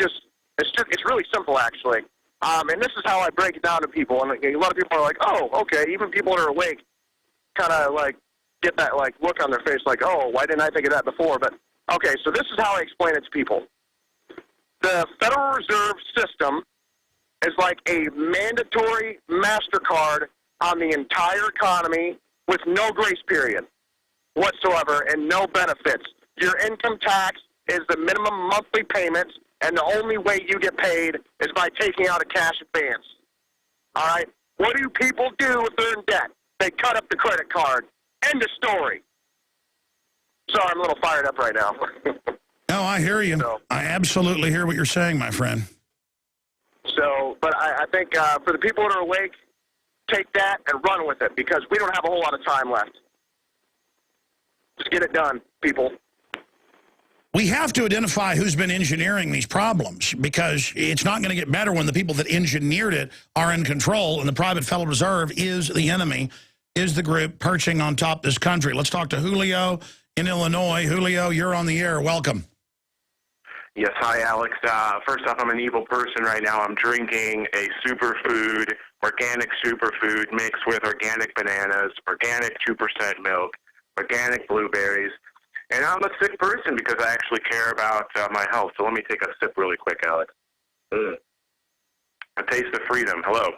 really simple, actually. And this is how I break it down to people, and a lot of people are like, oh, okay, even people that are awake kind of like get that like look on their face like, oh, why didn't I think of that before? But okay, so this is how I explain it to people. The Federal Reserve System is like a mandatory MasterCard on the entire economy with no grace period whatsoever and no benefits. Your income tax is the minimum monthly payments, and the only way you get paid is by taking out a cash advance. All right? What do people do if they're in debt? They cut up the credit card. End of story. Sorry, I'm a little fired up right now. No, I hear you. So, I absolutely hear what you're saying, my friend. But I think for the people that are awake, take that and run with it, because we don't have a whole lot of time left. Just get it done, people. We have to identify who's been engineering these problems, because it's not going to get better when the people that engineered it are in control, and the private Federal Reserve is the enemy, is the group perching on top of this country. Let's talk to Julio in Illinois. Julio, you're on the air. Welcome. Yes, hi, Alex. First off, I'm an evil person right now. I'm drinking a superfood, organic superfood mixed with organic bananas, organic 2% milk, organic blueberries. And I'm a sick person because I actually care about my health. So let me take a sip really quick, Alex. A taste of freedom. Hello.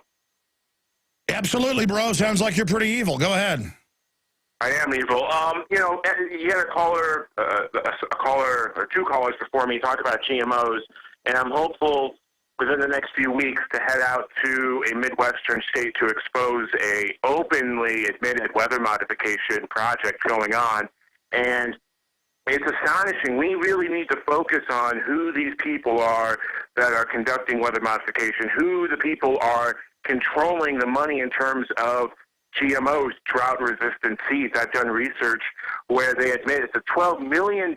Absolutely, bro. Sounds like you're pretty evil. Go ahead. I am evil. You had a caller or two callers before me talk about GMOs, and I'm hopeful within the next few weeks to head out to a Midwestern state to expose a openly admitted weather modification project going on. And it's astonishing. We really need to focus on who these people are that are conducting weather modification, who the people are controlling the money in terms of GMOs, drought-resistant seeds. I've done research where they admit it's a $12 million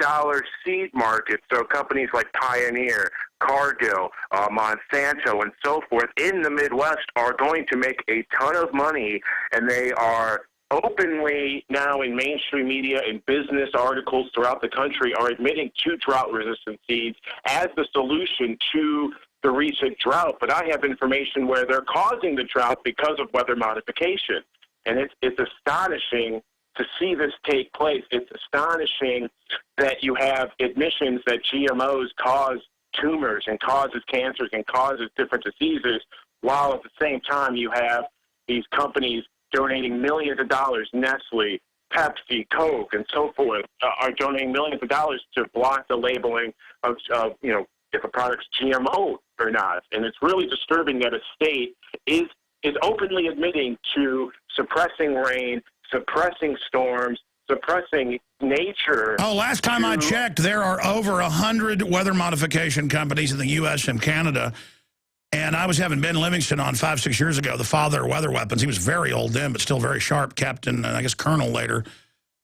seed market. So companies like Pioneer, Cargill, Monsanto, and so forth in the Midwest are going to make a ton of money, and they are openly now in mainstream media and business articles throughout the country are admitting to drought-resistant seeds as the solution to the recent drought. But I have information where they're causing the drought because of weather modification. And it's astonishing to see this take place. It's astonishing that you have admissions that GMOs cause tumors and causes cancers and causes different diseases, while at the same time you have these companies donating millions of dollars, Nestle, Pepsi, Coke, and so forth, are donating millions of dollars to block the labeling of if a product's GMO or not. And it's really disturbing that a state is openly admitting to suppressing rain, suppressing storms, suppressing nature. Oh, last time I checked, there are over 100 weather modification companies in the U.S. and Canada. And I was having Ben Livingston on 5-6 years ago, the father of weather weapons. He was very old then, but still very sharp, captain, and I guess colonel later.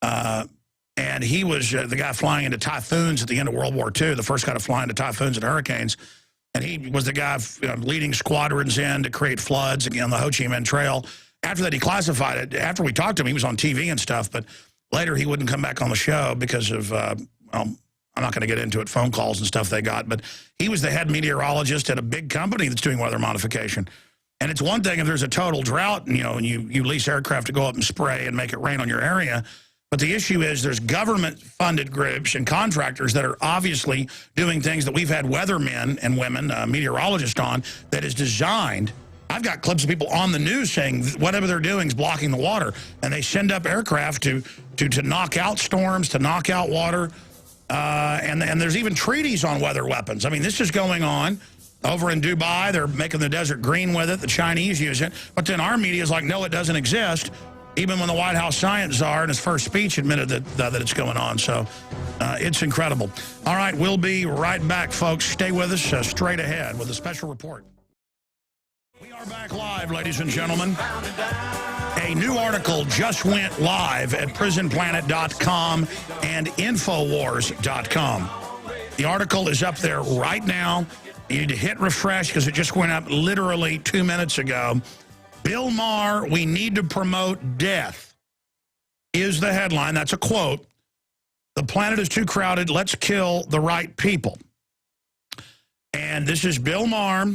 And he was the guy flying into typhoons at the end of World War II, the first guy to fly into typhoons and hurricanes. And he was the guy leading squadrons in to create floods on the Ho Chi Minh Trail. After that, he classified it. After we talked to him, he was on TV and stuff, but later he wouldn't come back on the show because of, I'm not going to get into it, phone calls and stuff they got. But he was the head meteorologist at a big company that's doing weather modification. And it's one thing if there's a total drought, and you lease aircraft to go up and spray and make it rain on your area. But the issue is there's government-funded groups and contractors that are obviously doing things that we've had weathermen and women, meteorologists on, that is designed. I've got clips of people on the news saying whatever they're doing is blocking the water. And they send up aircraft to knock out storms, to knock out water. And there's even treaties on weather weapons. I mean, this is going on over in Dubai. They're making the desert green with it. The Chinese use it. But then our media is like, no, it doesn't exist. Even when the White House science czar in his first speech admitted that it's going on. So it's incredible. All right, we'll be right back, folks. Stay with us straight ahead with a special report. We are back live, ladies and gentlemen. A new article just went live at prisonplanet.com and Infowars.com. The article is up there right now. You need to hit refresh because it just went up literally 2 minutes ago. Bill Maher, we need to promote death, is the headline. That's a quote. The planet is too crowded. Let's kill the right people. And this is Bill Maher.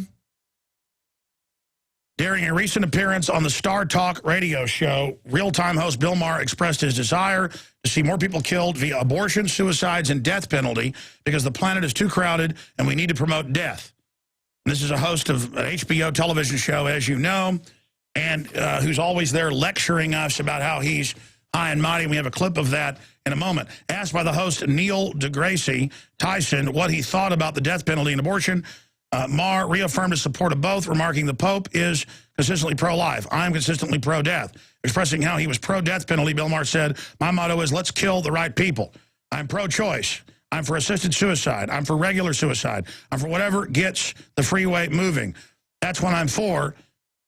During a recent appearance on the Star Talk radio show, real-time host Bill Maher expressed his desire to see more people killed via abortion, suicides, and death penalty because the planet is too crowded and we need to promote death. And this is a host of an HBO television show, as you know, and who's always there lecturing us about how he's high and mighty. We have a clip of that in a moment. Asked by the host Neil deGrasse Tyson what he thought about the death penalty and abortion, Maher reaffirmed his support of both, remarking the Pope is consistently pro-life. I'm consistently pro-death. Expressing how he was pro-death penalty, Bill Maher said, my motto is let's kill the right people. I'm pro-choice. I'm for assisted suicide. I'm for regular suicide. I'm for whatever gets the freeway moving. That's what I'm for.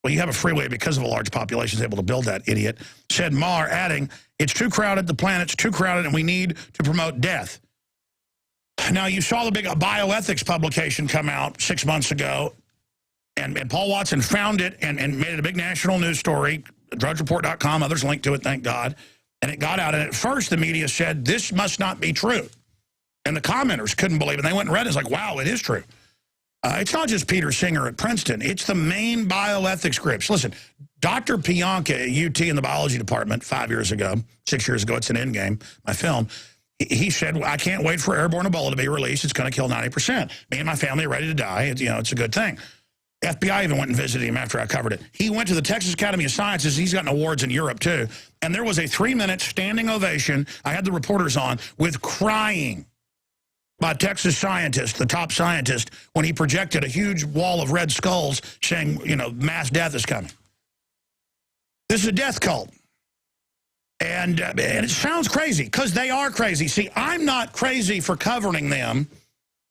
Well, you have a freeway because of a large population is able to build that, idiot, said Maher, adding, it's too crowded, the planet's too crowded, and we need to promote death. Now, you saw the big bioethics publication come out 6 months ago, and Paul Watson found it and made it a big national news story, drudgereport.com, others linked to it, thank God, and it got out. And at first, the media said, this must not be true. And the commenters couldn't believe it. They went and read it. It's like, wow, it is true. It's not just Peter Singer at Princeton. It's the main bioethics groups. Listen, Dr. Pianka at UT in the biology department 5 years ago, 6 years ago, it's an Endgame, my film, he said, well, I can't wait for airborne Ebola to be released. It's going to kill 90%. Me and my family are ready to die. It's a good thing. FBI even went and visited him after I covered it. He went to the Texas Academy of Sciences. He's gotten awards in Europe, too. And there was a 3-minute standing ovation. I had the reporters on with crying by Texas scientists, the top scientist, when he projected a huge wall of red skulls saying, mass death is coming. This is a death cult. And it sounds crazy, because they are crazy. See, I'm not crazy for covering them.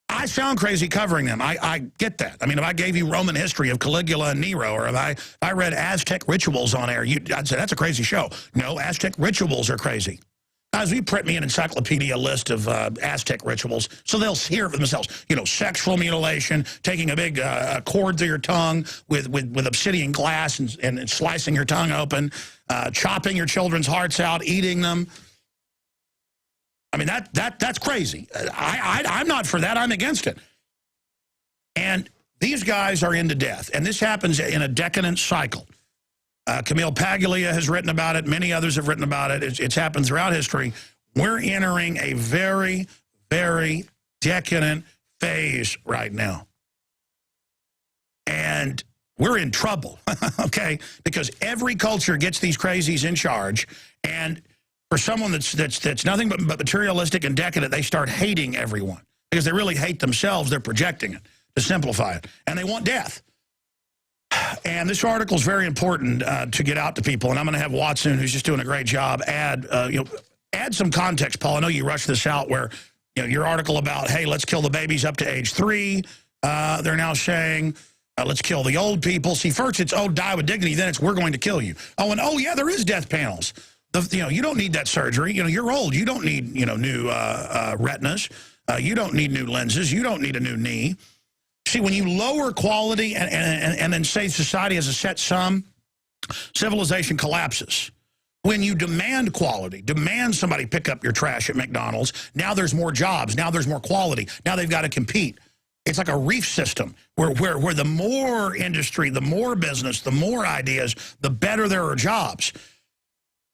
I sound crazy covering them. I get that. I mean, if I gave you Roman history of Caligula and Nero, or if I read Aztec rituals on air, I'd say that's a crazy show. No, Aztec rituals are crazy. Guys, you print me an encyclopedia list of Aztec rituals, so they'll hear it for themselves. Sexual mutilation, taking a big cord through your tongue with obsidian glass and slicing your tongue open, chopping your children's hearts out, eating them. I mean, that's crazy. I'm not for that. I'm against it. And these guys are into death, and this happens in a decadent cycle. Camille Paglia has written about it. Many others have written about it. It's happened throughout history. We're entering a very, very decadent phase right now. And we're in trouble, okay? Because every culture gets these crazies in charge. And for someone that's nothing but materialistic and decadent, they start hating everyone. Because they really hate themselves. They're projecting it, to simplify it. And they want death. And this article is very important to get out to people. And I'm going to have Watson, who's just doing a great job, add some context, Paul. I know you rushed this out where, your article about, hey, let's kill the babies up to age 3. They're now saying, let's kill the old people. See, first it's, oh, die with dignity. Then it's, we're going to kill you. Oh, and oh, yeah, there is death panels. You don't need that surgery. You're old. You don't need, new retinas. You don't need new lenses. You don't need a new knee. See, when you lower quality and then say society has a set sum, civilization collapses. When you demand quality, demand somebody pick up your trash at McDonald's, now there's more jobs, now there's more quality, now they've got to compete. It's like a reef system where the more industry, the more business, the more ideas, the better there are jobs.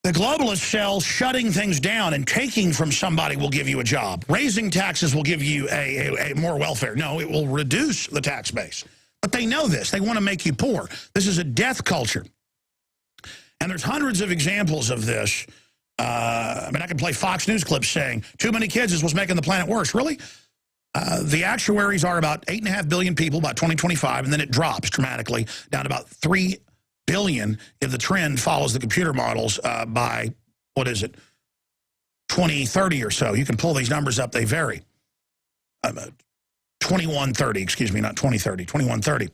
The globalists sell shutting things down and taking from somebody will give you a job. Raising taxes will give you a more welfare. No, it will reduce the tax base. But they know this. They want to make you poor. This is a death culture. And there's hundreds of examples of this. I can play Fox News clips saying, too many kids is what's making the planet worse. Really? The actuaries are about 8.5 billion people by 2025, and then it drops dramatically down to about 3 billion if the trend follows the computer models by, what is it, 2030 or so. You can pull these numbers up. They vary. 2130, excuse me, not 2030, 2130.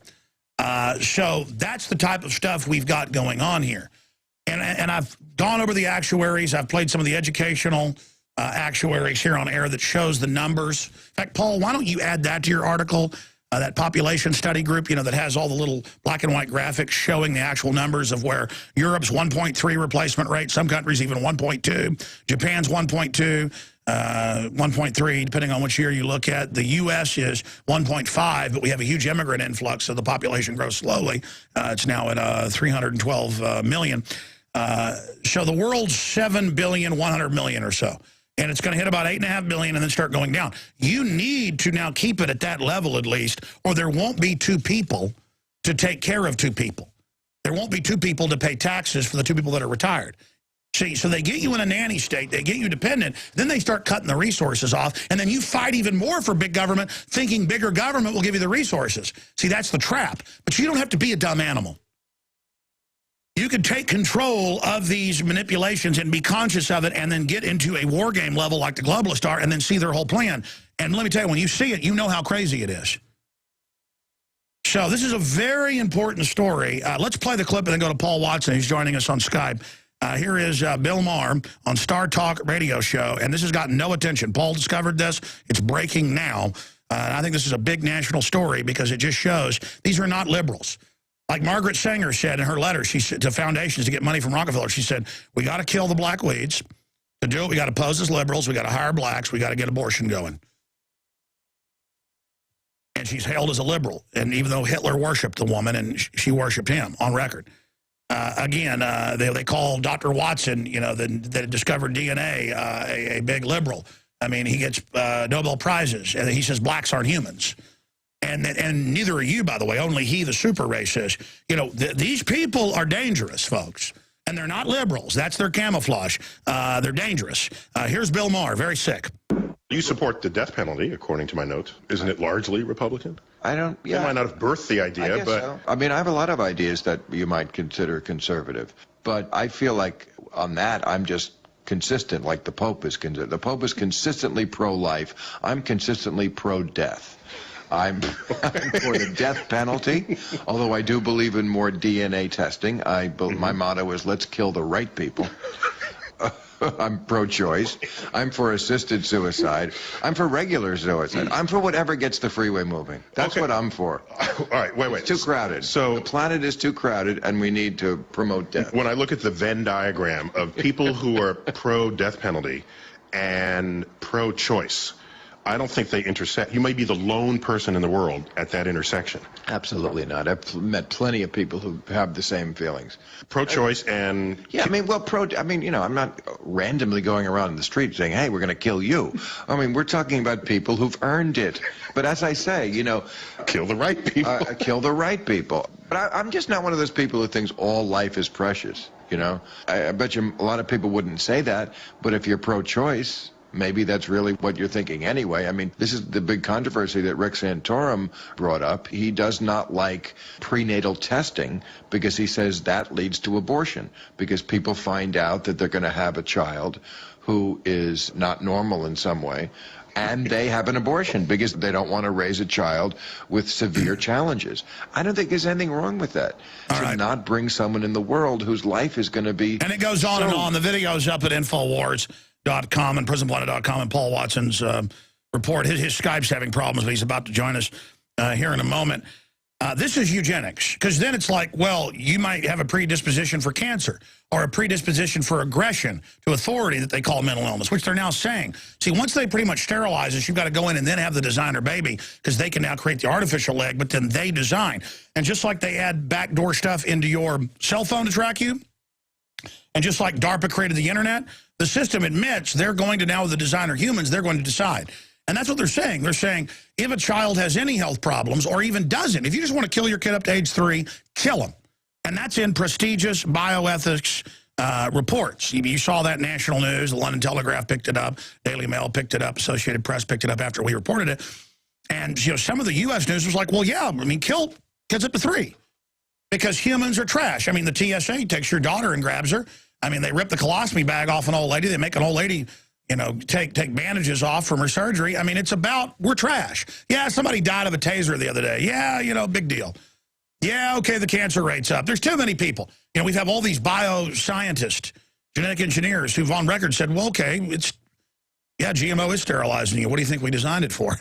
So that's the type of stuff we've got going on here. And I've gone over the actuaries. I've played some of the educational actuaries here on air that shows the numbers. In fact, Paul, why don't you add that to your article, that population study group, you know, that has all the little black and white graphics showing the actual numbers of where Europe's 1.3 replacement rate, some countries even 1.2, Japan's 1.2, 1.3, depending on which year you look at. The U.S. is 1.5, but we have a huge immigrant influx, so the population grows slowly. It's now at 312 million. So the world's 7,100,000,000 or so. And it's going to hit about 8.5 billion and then start going down. You need to now keep it at that level at least, or there won't be two people to take care of two people. There won't be two people to pay taxes for the two people that are retired. See, so they get you in a nanny state, they get you dependent, then they start cutting the resources off, and then you fight even more for big government, thinking bigger government will give you the resources. See, that's the trap. But you don't have to be a dumb animal. You can take control of these manipulations and be conscious of it and then get into a war game level like the globalists are and then see their whole plan. And let me tell you, when you see it, you know how crazy it is. So this is a very important story. Let's play the clip and then go to Paul Watson. He's joining us on Skype. Here is Bill Maher on Star Talk radio show, and this has gotten no attention. Paul discovered this. It's breaking now. And I think this is a big national story because it just shows these are not liberals. Like Margaret Sanger said in her letter she said to foundations to get money from Rockefeller, she said, we got to kill the black weeds. To do it, we got to pose as liberals. We got to hire blacks. We got to get abortion going. And she's hailed as a liberal. And even though Hitler worshipped the woman, and she worshipped him on record. Again, they call Dr. Watson, you know, that discovered DNA, a big liberal. I mean, he gets Nobel Prizes, and he says blacks aren't humans. And neither are you, by the way, only he, the super race, is. You know, these people are dangerous, folks. And they're not liberals. That's their camouflage. They're dangerous. Here's Bill Maher, very sick. You support the death penalty, according to my notes. Isn't it largely Republican? I don't, yeah. You might not have birthed the idea, but... So. I mean, I have a lot of ideas that you might consider conservative. But I feel like on that, I'm just consistent, like the Pope is consistent. The Pope is consistently pro-life. I'm consistently pro-death. I'm for the death penalty, although I do believe in more DNA testing. My motto is, let's kill the right people. I'm pro-choice. I'm for assisted suicide. I'm for regular suicide. I'm for whatever gets the freeway moving. That's what I'm for. All right, wait. It's too crowded. So the planet is too crowded, and we need to promote death. When I look at the Venn diagram of people who are pro-death penalty and pro-choice, I don't think they intersect. You may be the lone person in the world at that intersection. Absolutely not. I've met plenty of people who have the same feelings. Pro-choice and... Yeah, I mean, well, you know, I'm not randomly going around in the street saying, hey, we're going to kill you. I mean, we're talking about people who've earned it. But as I say, you know... Kill the right people. Kill the right people. But I'm just not one of those people who thinks all life is precious, you know? I bet you a lot of people wouldn't say that, but if you're pro-choice... maybe that's really what you're thinking anyway. I mean, this is the big controversy that Rick Santorum brought up. He does not like prenatal testing because he says that leads to abortion, because people find out that they're going to have a child who is not normal in some way, and they have an abortion because they don't want to raise a child with severe challenges. I don't think there's anything wrong with that. To not bring someone in the world whose life is going to be... And it goes on and on. The video's up at Infowars.com and PrisonPlanet.com and Paul Watson's report. His Skype's having problems, but he's about to join us here in a moment. This is eugenics, because then it's like, well, you might have a predisposition for cancer or a predisposition for aggression to authority that they call mental illness, which they're now saying. See, once they pretty much sterilize us, you've got to go in and then have the designer baby, because they can now create the artificial leg, but then they design. And just like they add backdoor stuff into your cell phone to track you, and just like DARPA created the internet, the system admits they're going to now, with the designer humans, they're going to decide. And that's what they're saying. They're saying if a child has any health problems or even doesn't, if you just want to kill your kid up to age 3, kill him. And that's in prestigious bioethics reports. You saw that in national news. The London Telegraph picked it up. Daily Mail picked it up. Associated Press picked it up after we reported it. And you know, some of the U.S. news was like, well, yeah, I mean, kill kids up to 3. because humans are trash. I mean, the TSA takes your daughter and grabs her. I mean, they rip the colostomy bag off an old lady. They make an old lady, you know, take bandages off from her surgery. I mean, it's about, we're trash. Yeah, somebody died of a taser the other day. Yeah, you know, big deal. Yeah, okay, the cancer rate's up. There's too many people. You know, we have all these bioscientists, genetic engineers who've on record said, well, okay, yeah, GMO is sterilizing you. What do you think we designed it for?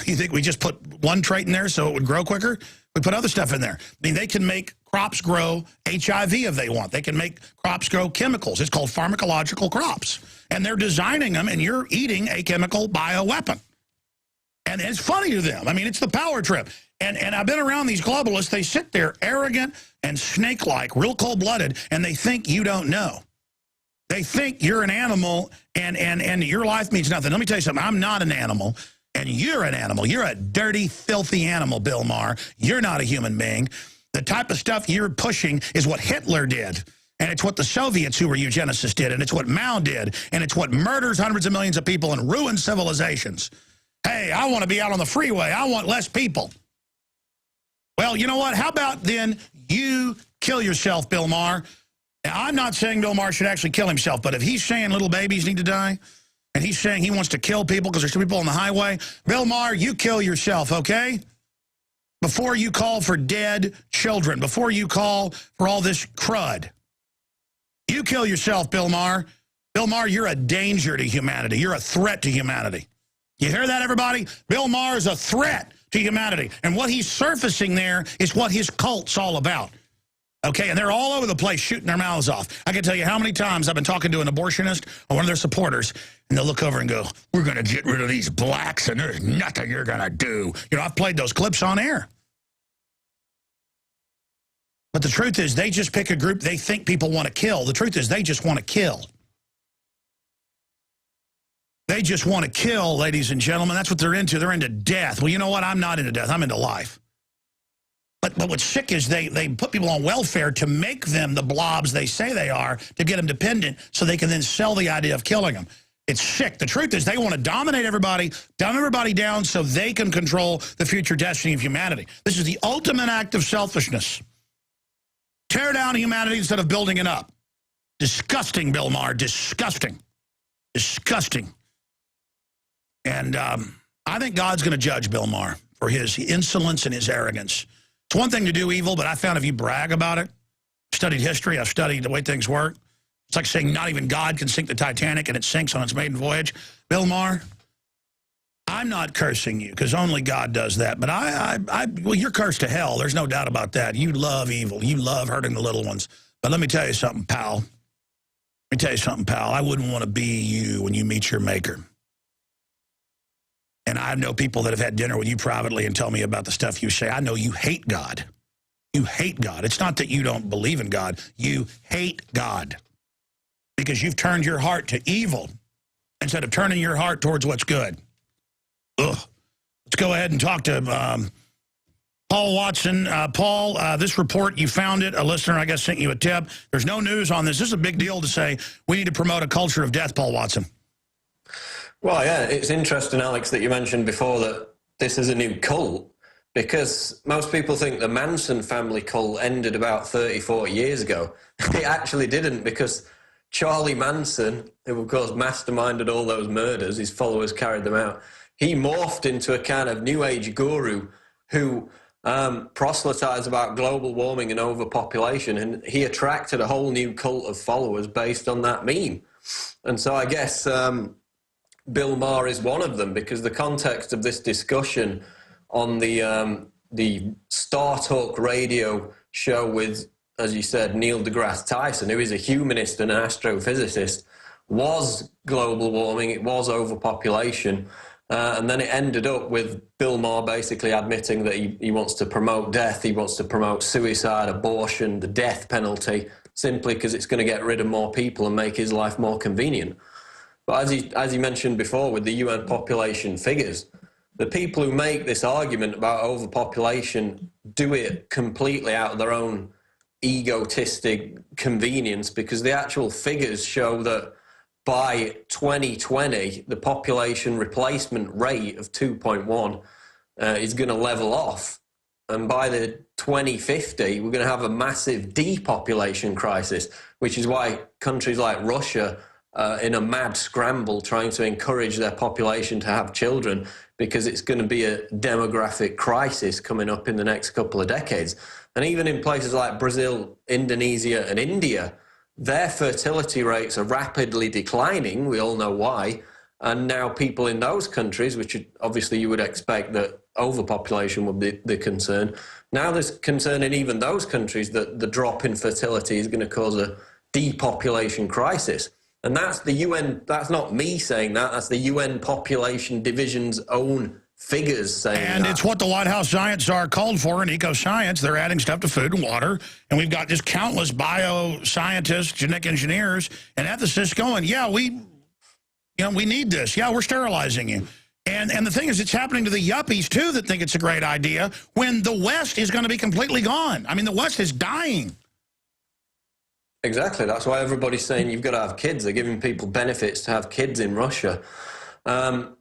You think we just put one trait in there so it would grow quicker? We put other stuff in there. I mean, they can make crops grow HIV if they want. They can make crops grow chemicals. It's called pharmacological crops. And they're designing them, and you're eating a chemical bioweapon. And it's funny to them. I mean, it's the power trip. And I've been around these globalists. They sit there arrogant and snake-like, real cold-blooded, and they think you don't know. They think you're an animal and your life means nothing. Let me tell you something. I'm not an animal, and you're an animal. You're a dirty, filthy animal, Bill Maher. You're not a human being. The type of stuff you're pushing is what Hitler did, and it's what the Soviets who were eugenicists did, and it's what Mao did, and it's what murders hundreds of millions of people and ruins civilizations. Hey, I want to be out on the freeway. I want less people. Well, you know what? How about then you kill yourself, Bill Maher? Now, I'm not saying Bill Maher should actually kill himself, but if he's saying little babies need to die, and he's saying he wants to kill people because there's two people on the highway, Bill Maher, you kill yourself, okay? Before you call for dead children, before you call for all this crud. You kill yourself, Bill Maher. Bill Maher, you're a danger to humanity. You're a threat to humanity. You hear that, everybody? Bill Maher is a threat to humanity. And what he's surfacing there is what his cult's all about. Okay, and they're all over the place shooting their mouths off. I can tell you how many times I've been talking to an abortionist or one of their supporters, and they'll look over and go, we're going to get rid of these blacks, and there's nothing you're going to do. You know, I've played those clips on air. But the truth is, they just pick a group they think people want to kill. The truth is, they just want to kill. They just want to kill, ladies and gentlemen. That's what they're into. They're into death. Well, you know what? I'm not into death. I'm into life. But what's sick is they put people on welfare to make them the blobs they say they are, to get them dependent so they can then sell the idea of killing them. It's sick. The truth is they want to dominate everybody, dumb everybody down so they can control the future destiny of humanity. This is the ultimate act of selfishness. Tear down humanity instead of building it up. Disgusting, Bill Maher. Disgusting. Disgusting. And I think God's going to judge Bill Maher for his insolence and his arrogance. It's one thing to do evil, but I found if you brag about it, I've studied history, I've studied the way things work. It's like saying not even God can sink the Titanic and it sinks on its maiden voyage. Bill Maher, I'm not cursing you because only God does that. But well, you're cursed to hell. There's no doubt about that. You love evil. You love hurting the little ones. But let me tell you something, pal. Let me tell you something, pal. I wouldn't want to be you when you meet your maker. And I know people that have had dinner with you privately and tell me about the stuff you say. I know you hate God. You hate God. It's not that you don't believe in God. You hate God because you've turned your heart to evil instead of turning your heart towards what's good. Ugh. Let's go ahead and talk to Paul Watson. Paul, this report, you found it. A listener, I guess, sent you a tip. There's no news on this. This is a big deal to say we need to promote a culture of death, Paul Watson. Well, yeah, it's interesting, Alex, that you mentioned before that this is a new cult, because most people think the Manson family cult ended about 30, 40 years ago. It actually didn't, because Charlie Manson, who of course masterminded all those murders, his followers carried them out, he morphed into a kind of new age guru who proselytized about global warming and overpopulation, and he attracted a whole new cult of followers based on that meme. And so I guess Bill Maher is one of them, because the context of this discussion on the Star Talk radio show with, as you said, Neil deGrasse Tyson, who is a humanist and an astrophysicist, was global warming, it was overpopulation, and then it ended up with Bill Maher basically admitting that he wants to promote death, he wants to promote suicide, abortion, the death penalty, simply because it's going to get rid of more people and make his life more convenient. But as he mentioned before with the UN population figures, the people who make this argument about overpopulation do it completely out of their own egotistic convenience, because the actual figures show that by 2020, the population replacement rate of 2.1 is going to level off. and by the 2050, we're going to have a massive depopulation crisis, which is why countries like Russia in a mad scramble trying to encourage their population to have children, because it's going to be a demographic crisis coming up in the next couple of decades. And even in places like Brazil, Indonesia, and India, their fertility rates are rapidly declining. We all know why. And now people in those countries, which obviously you would expect that overpopulation would be the concern, now there's concern in even those countries that the drop in fertility is going to cause a depopulation crisis. And that's the UN, that's not me saying that, that's the UN Population Division's own figures saying and that. It's what the White House science czar called for in eco-science. They're adding stuff to food and water, and we've got just countless bioscientists, genetic engineers, and ethicists going, yeah, we need this. Yeah, we're sterilizing you. And the thing is, it's happening to the yuppies, too, that think it's a great idea when the West is going to be completely gone. I mean, the West is dying. Exactly. That's why everybody's saying you've got to have kids. They're giving people benefits to have kids in Russia. And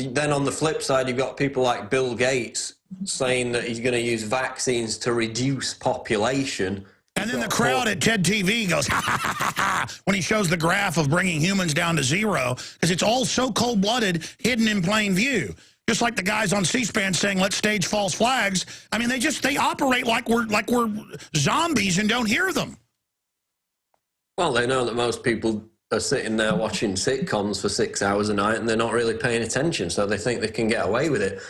then on the flip side, you've got people like Bill Gates saying that he's going to use vaccines to reduce population. And then the crowd at TED TV goes, ha, ha, ha, ha, ha, when he shows the graph of bringing humans down to zero, because it's all so cold-blooded, hidden in plain view. Just like the guys on C-SPAN saying, let's stage false flags. I mean, they operate like we're zombies and don't hear them. Well, they know that most people are sitting there watching sitcoms for 6 hours a night and they're not really paying attention, so they think they can get away with it.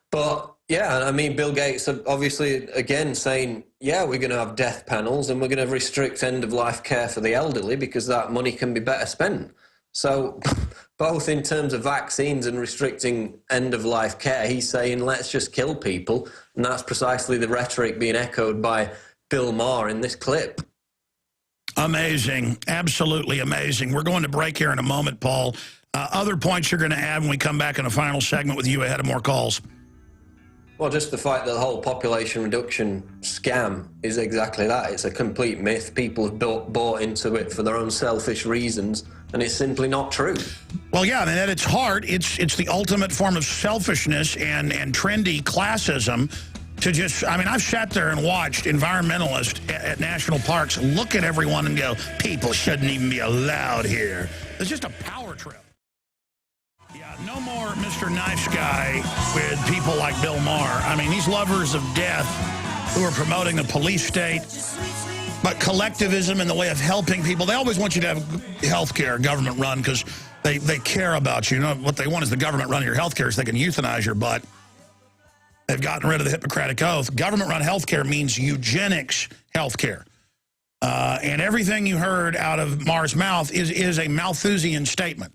But yeah, I mean, Bill Gates obviously, again, saying, yeah, we're going to have death panels and we're going to restrict end-of-life care for the elderly because that money can be better spent. So both in terms of vaccines and restricting end-of-life care, he's saying, let's just kill people. And that's precisely the rhetoric being echoed by Bill Maher in this clip. Amazing. Absolutely amazing. We're going to break here in a moment, Paul. Other points you're going to add when we come back in a final segment with you ahead of more calls? Well, just the fact that the whole population reduction scam is exactly that. It's a complete myth. People have bought into it for their own selfish reasons, and it's simply not true. Well, yeah, I mean, at its heart, it's the ultimate form of selfishness and trendy classism. To just, I mean, I've sat there and watched environmentalists at national parks look at everyone and go, people shouldn't even be allowed here. It's just a power trip. Yeah, no more Mr. Nice Guy with people like Bill Maher. I mean, these lovers of death who are promoting the police state, but collectivism in the way of helping people. They always want you to have health care, government run, because they care about you. You know, what they want is the government running your health care so they can euthanize your butt. They've gotten rid of the Hippocratic Oath. Government-run health care means eugenics health care. And everything you heard out of Maher's mouth is a Malthusian statement.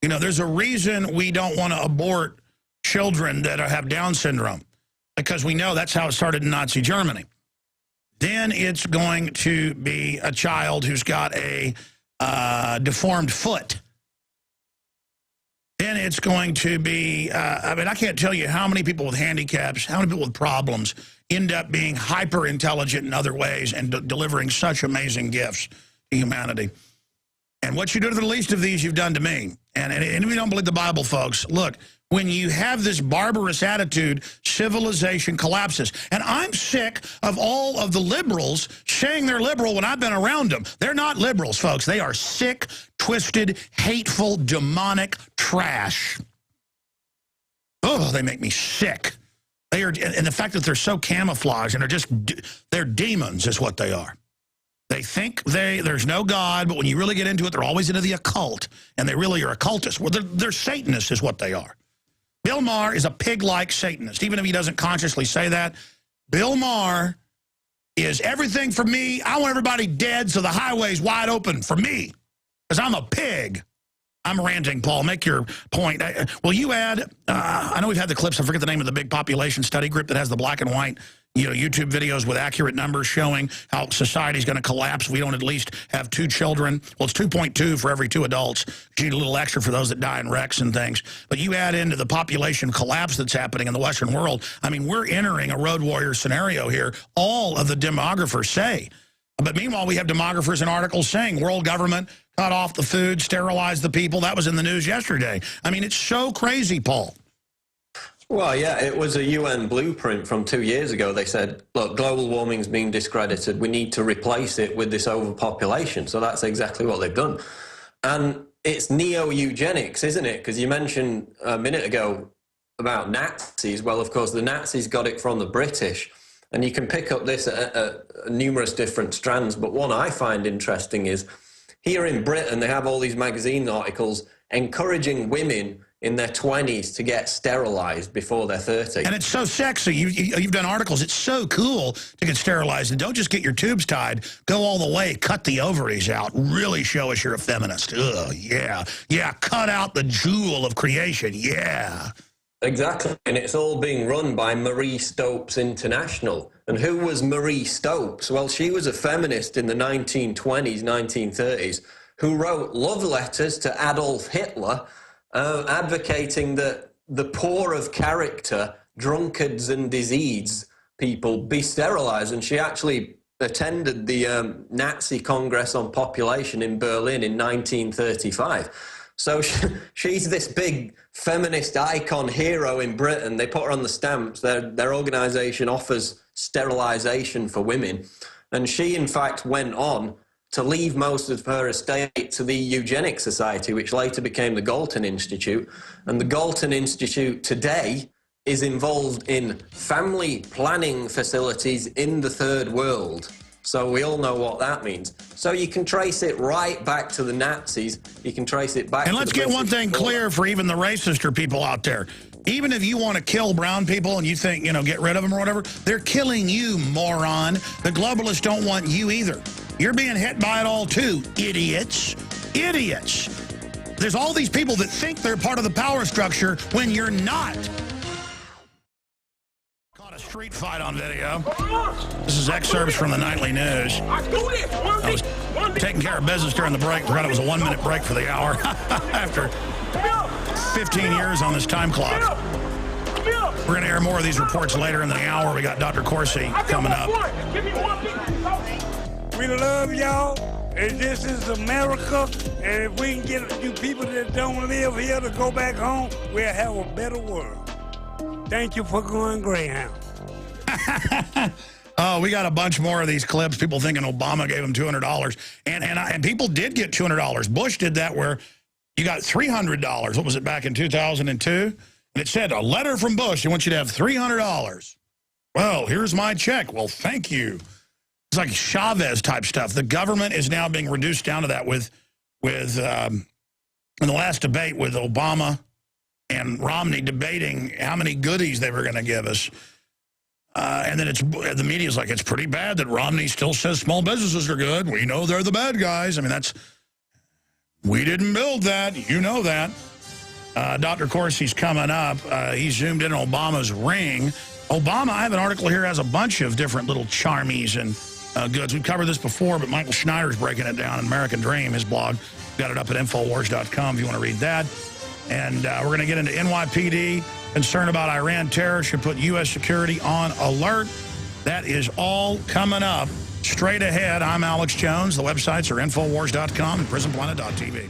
You know, there's a reason we don't want to abort children that have Down syndrome, because we know that's how it started in Nazi Germany. Then it's going to be a child who's got a deformed foot. Then it's going to be, I mean, I can't tell you how many people with handicaps, how many people with problems end up being hyper-intelligent in other ways and delivering such amazing gifts to humanity. And what you do to the least of these, you've done to me. And if you don't believe the Bible, folks, look, when you have this barbarous attitude, civilization collapses. And I'm sick of all of the liberals saying they're liberal when I've been around them. They're not liberals, folks. They are sick, twisted, hateful, demonic trash. Oh, they make me sick. They are, and the fact that they're so camouflaged and they're demons is what they are. They think there's no God, but when you really get into it, they're always into the occult, and they really are occultists. Well, they're Satanists is what they are. Bill Maher is a pig-like Satanist, even if he doesn't consciously say that. Bill Maher is everything for me. I want everybody dead so the highway's wide open for me, because I'm a pig. I'm ranting, Paul. Make your point. Will you add, I know we've had the clips. I forget the name of the big population study group that has the black and white YouTube videos with accurate numbers showing how society's going to collapse if we don't at least have 2 children. Well, it's 2.2 for every 2 adults. You need a little extra for those that die in wrecks and things. But you add into the population collapse that's happening in the Western world. I mean, we're entering a road warrior scenario here. All of the demographers say. But meanwhile, we have demographers and articles saying world government cut off the food, sterilize the people. That was in the news yesterday. I mean, it's so crazy, Paul. Well, yeah, it was a UN blueprint from 2 years ago. They said, look, global warming's being discredited. We need to replace it with this overpopulation. So that's exactly what they've done. And it's neo-eugenics, isn't it? Because you mentioned a minute ago about Nazis. Well, of course, the Nazis got it from the British. And you can pick up this at numerous different strands. But one I find interesting is here in Britain, they have all these magazine articles encouraging women in their 20s to get sterilized before they're 30. And it's so sexy. You've done articles. It's so cool to get sterilized. And don't just get your tubes tied. Go all the way. Cut the ovaries out. Really show us you're a feminist. Ugh, yeah. Yeah, cut out the jewel of creation. Yeah. Exactly. And it's all being run by Marie Stopes International. And who was Marie Stopes? Well, she was a feminist in the 1920s, 1930s, who wrote love letters to Adolf Hitler, advocating that the poor of character, drunkards and diseased people be sterilized. And she actually attended the Nazi Congress on Population in Berlin in 1935. So she's this big feminist icon hero in Britain. They put her on the stamps. Their organization offers sterilization for women. And she, in fact, went on to leave most of her estate to the Eugenics Society, which later became the Galton Institute. And the Galton Institute today is involved in family planning facilities in the third world. So we all know what that means. So you can trace it right back to the Nazis. You can trace it back to the And let's get one thing clear for even the racist or people out there. Even if you want to kill brown people and you think, you know, get rid of them or whatever, they're killing you, moron. The globalists don't want you either. You're being hit by it all too, idiots. Idiots. There's all these people that think they're part of the power structure when you're not. Caught a street fight on video. This is excerpts from the nightly news. I was taking care of business during the break. Forgot it was a 1-minute break for the hour after 15 years on this time clock. We're going to air more of these reports later in the hour. We got Dr. Corsi coming up. We love y'all, and this is America, and if we can get you people that don't live here to go back home, we'll have a better world. Thank you for going Greyhound. Oh, we got a bunch more of these clips. People thinking Obama gave them $200. And people did get $200. Bush did that where you got $300. What was it, back in 2002? And it said, a letter from Bush. They want you to have $300. Well, here's my check. Well, thank you. It's like Chavez type stuff. The government is now being reduced down to that with in the last debate with Obama and Romney debating how many goodies they were going to give us. And then the media's like, it's pretty bad that Romney still says small businesses are good. We know they're the bad guys. I mean, we didn't build that. You know that. Dr. Corsi's coming up. He zoomed in on Obama's ring. Obama, I have an article here, has a bunch of different little charmies and goods. We've covered this before, but Michael Schneider's breaking it down in American Dream, his blog. Got it up at Infowars.com if you want to read that. And we're going to get into NYPD. Concern about Iran terror should put U.S. security on alert. That is all coming up straight ahead. I'm Alex Jones. The websites are Infowars.com and PrisonPlanet.tv.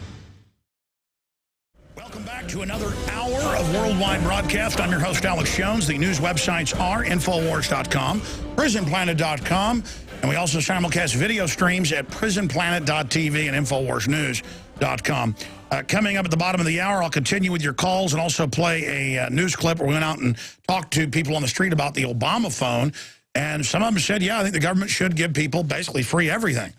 Welcome back to another hour of worldwide broadcast. I'm your host, Alex Jones. The news websites are Infowars.com, PrisonPlanet.com, and we also simulcast video streams at PrisonPlanet.tv and InfoWarsNews.com. Coming up at the bottom of the hour, I'll continue with your calls and also play a news clip where we went out and talked to people on the street about the Obama phone. And some of them said, yeah, I think the government should give people basically free everything.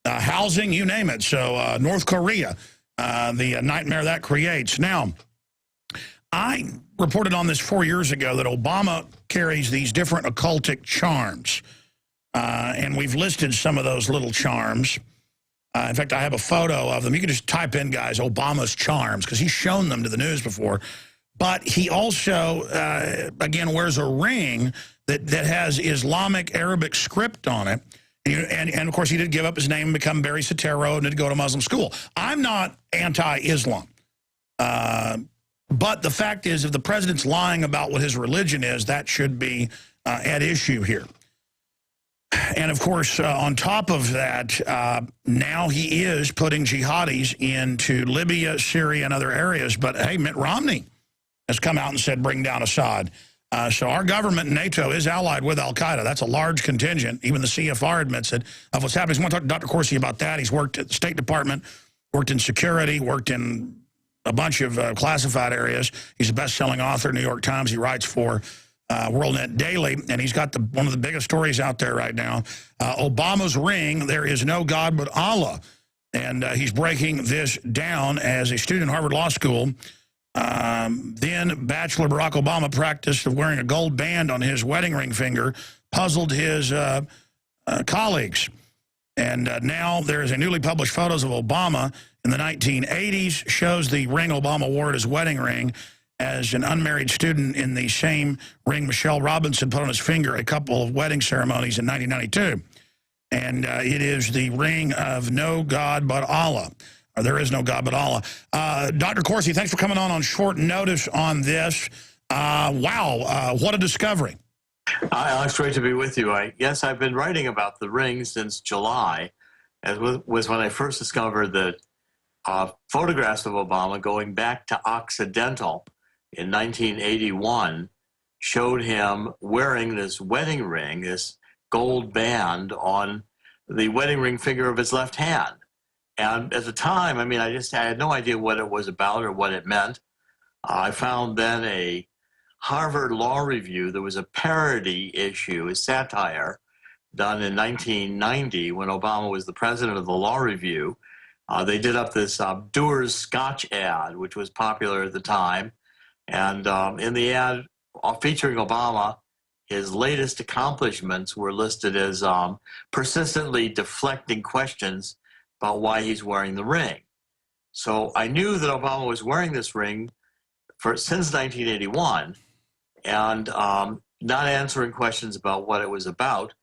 Housing, you name it. So North Korea, the nightmare that creates. Now, I reported on this 4 years ago that Obama carries these different occultic charms. And we've listed some of those little charms. In fact, I have a photo of them. You can just type in, guys, Obama's charms, because he's shown them to the news before. But he also, again, wears a ring that has Islamic Arabic script on it. And, of course, he did give up his name and become Barry Soetoro and did go to Muslim school. I'm not anti-Islam. But the fact is, if the president's lying about what his religion is, that should be at issue here. And, of course, on top of that, now he is putting jihadis into Libya, Syria, and other areas. But, hey, Mitt Romney has come out and said, bring down Assad. So our government, NATO, is allied with al-Qaeda. That's a large contingent. Even the CFR admits it, of what's happening. So I want to talk to Dr. Corsi about that. He's worked at the State Department, worked in security, worked in a bunch of classified areas. He's a best-selling author, New York Times. He writes for WorldNet Daily, and he's got one of the biggest stories out there right now. Obama's ring, there is no God but Allah. And he's breaking this down as a student at Harvard Law School. Then Bachelor Barack Obama practiced of wearing a gold band on his wedding ring finger, puzzled his colleagues. And now there is a newly published photos of Obama in the 1980s, shows the ring Obama wore at his wedding ring as an unmarried student in the same ring Michelle Robinson put on his finger at a couple of wedding ceremonies in 1992. And it is the ring of no God but Allah. Or there is no God but Allah. Dr. Corsi, thanks for coming on short notice on this. Wow, what a discovery. Hi, Alex, great to be with you. Yes, I've been writing about the ring since July. It was when I first discovered that photographs of Obama going back to Occidental in 1981 showed him wearing this wedding ring, this gold band on the wedding ring finger of his left hand. And at the time, I mean, I had no idea what it was about or what it meant. I found then a Harvard Law Review. There was a parody issue, a satire, done in 1990 when Obama was the president of the Law Review. They did up this Dewar's Scotch ad, which was popular at the time. And in the ad featuring Obama, his latest accomplishments were listed as persistently deflecting questions about why he's wearing the ring. So I knew that Obama was wearing this ring since 1981 and not answering questions about what it was about.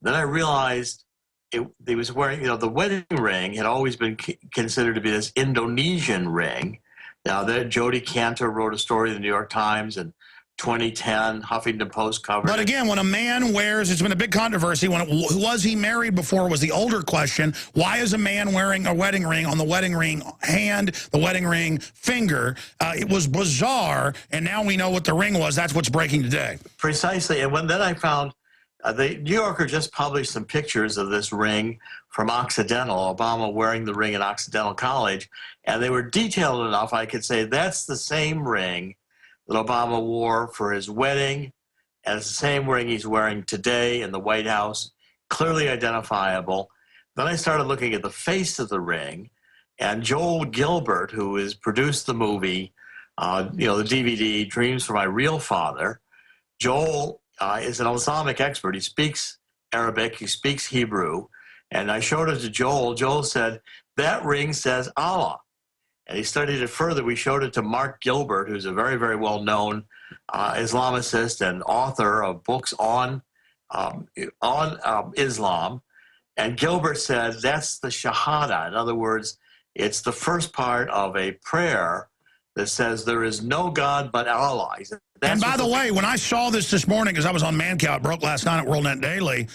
Then I realized he was wearing, the wedding ring had always been considered to be this Indonesian ring. Now, Jody Cantor wrote a story in the New York Times in 2010, Huffington Post covered. But again, when a man wears, it's been a big controversy. Was he married before was the older question. Why is a man wearing a wedding ring on the wedding ring hand, the wedding ring finger? It was bizarre, and now we know what the ring was. That's what's breaking today. Precisely, and then I found the New Yorker just published some pictures of this ring from Occidental, Obama wearing the ring at Occidental College, and they were detailed enough I could say that's the same ring that Obama wore for his wedding, and it's the same ring he's wearing today in the White House, clearly identifiable. Then I started looking at the face of the ring, and Joel Gilbert, who has produced the movie, the DVD, Dreams for My Real Father, Joel is an Islamic expert. He speaks Arabic, he speaks Hebrew, and I showed it to Joel. Joel said, that ring says Allah. And he studied it further. We showed it to Mark Gilbert, who's a very, very well-known Islamicist and author of books on Islam. And Gilbert said that's the Shahada. In other words, it's the first part of a prayer that says there is no God but Allah. And by the way, when I saw this morning, because I was on Mancow, it broke last night at WorldNet Daily,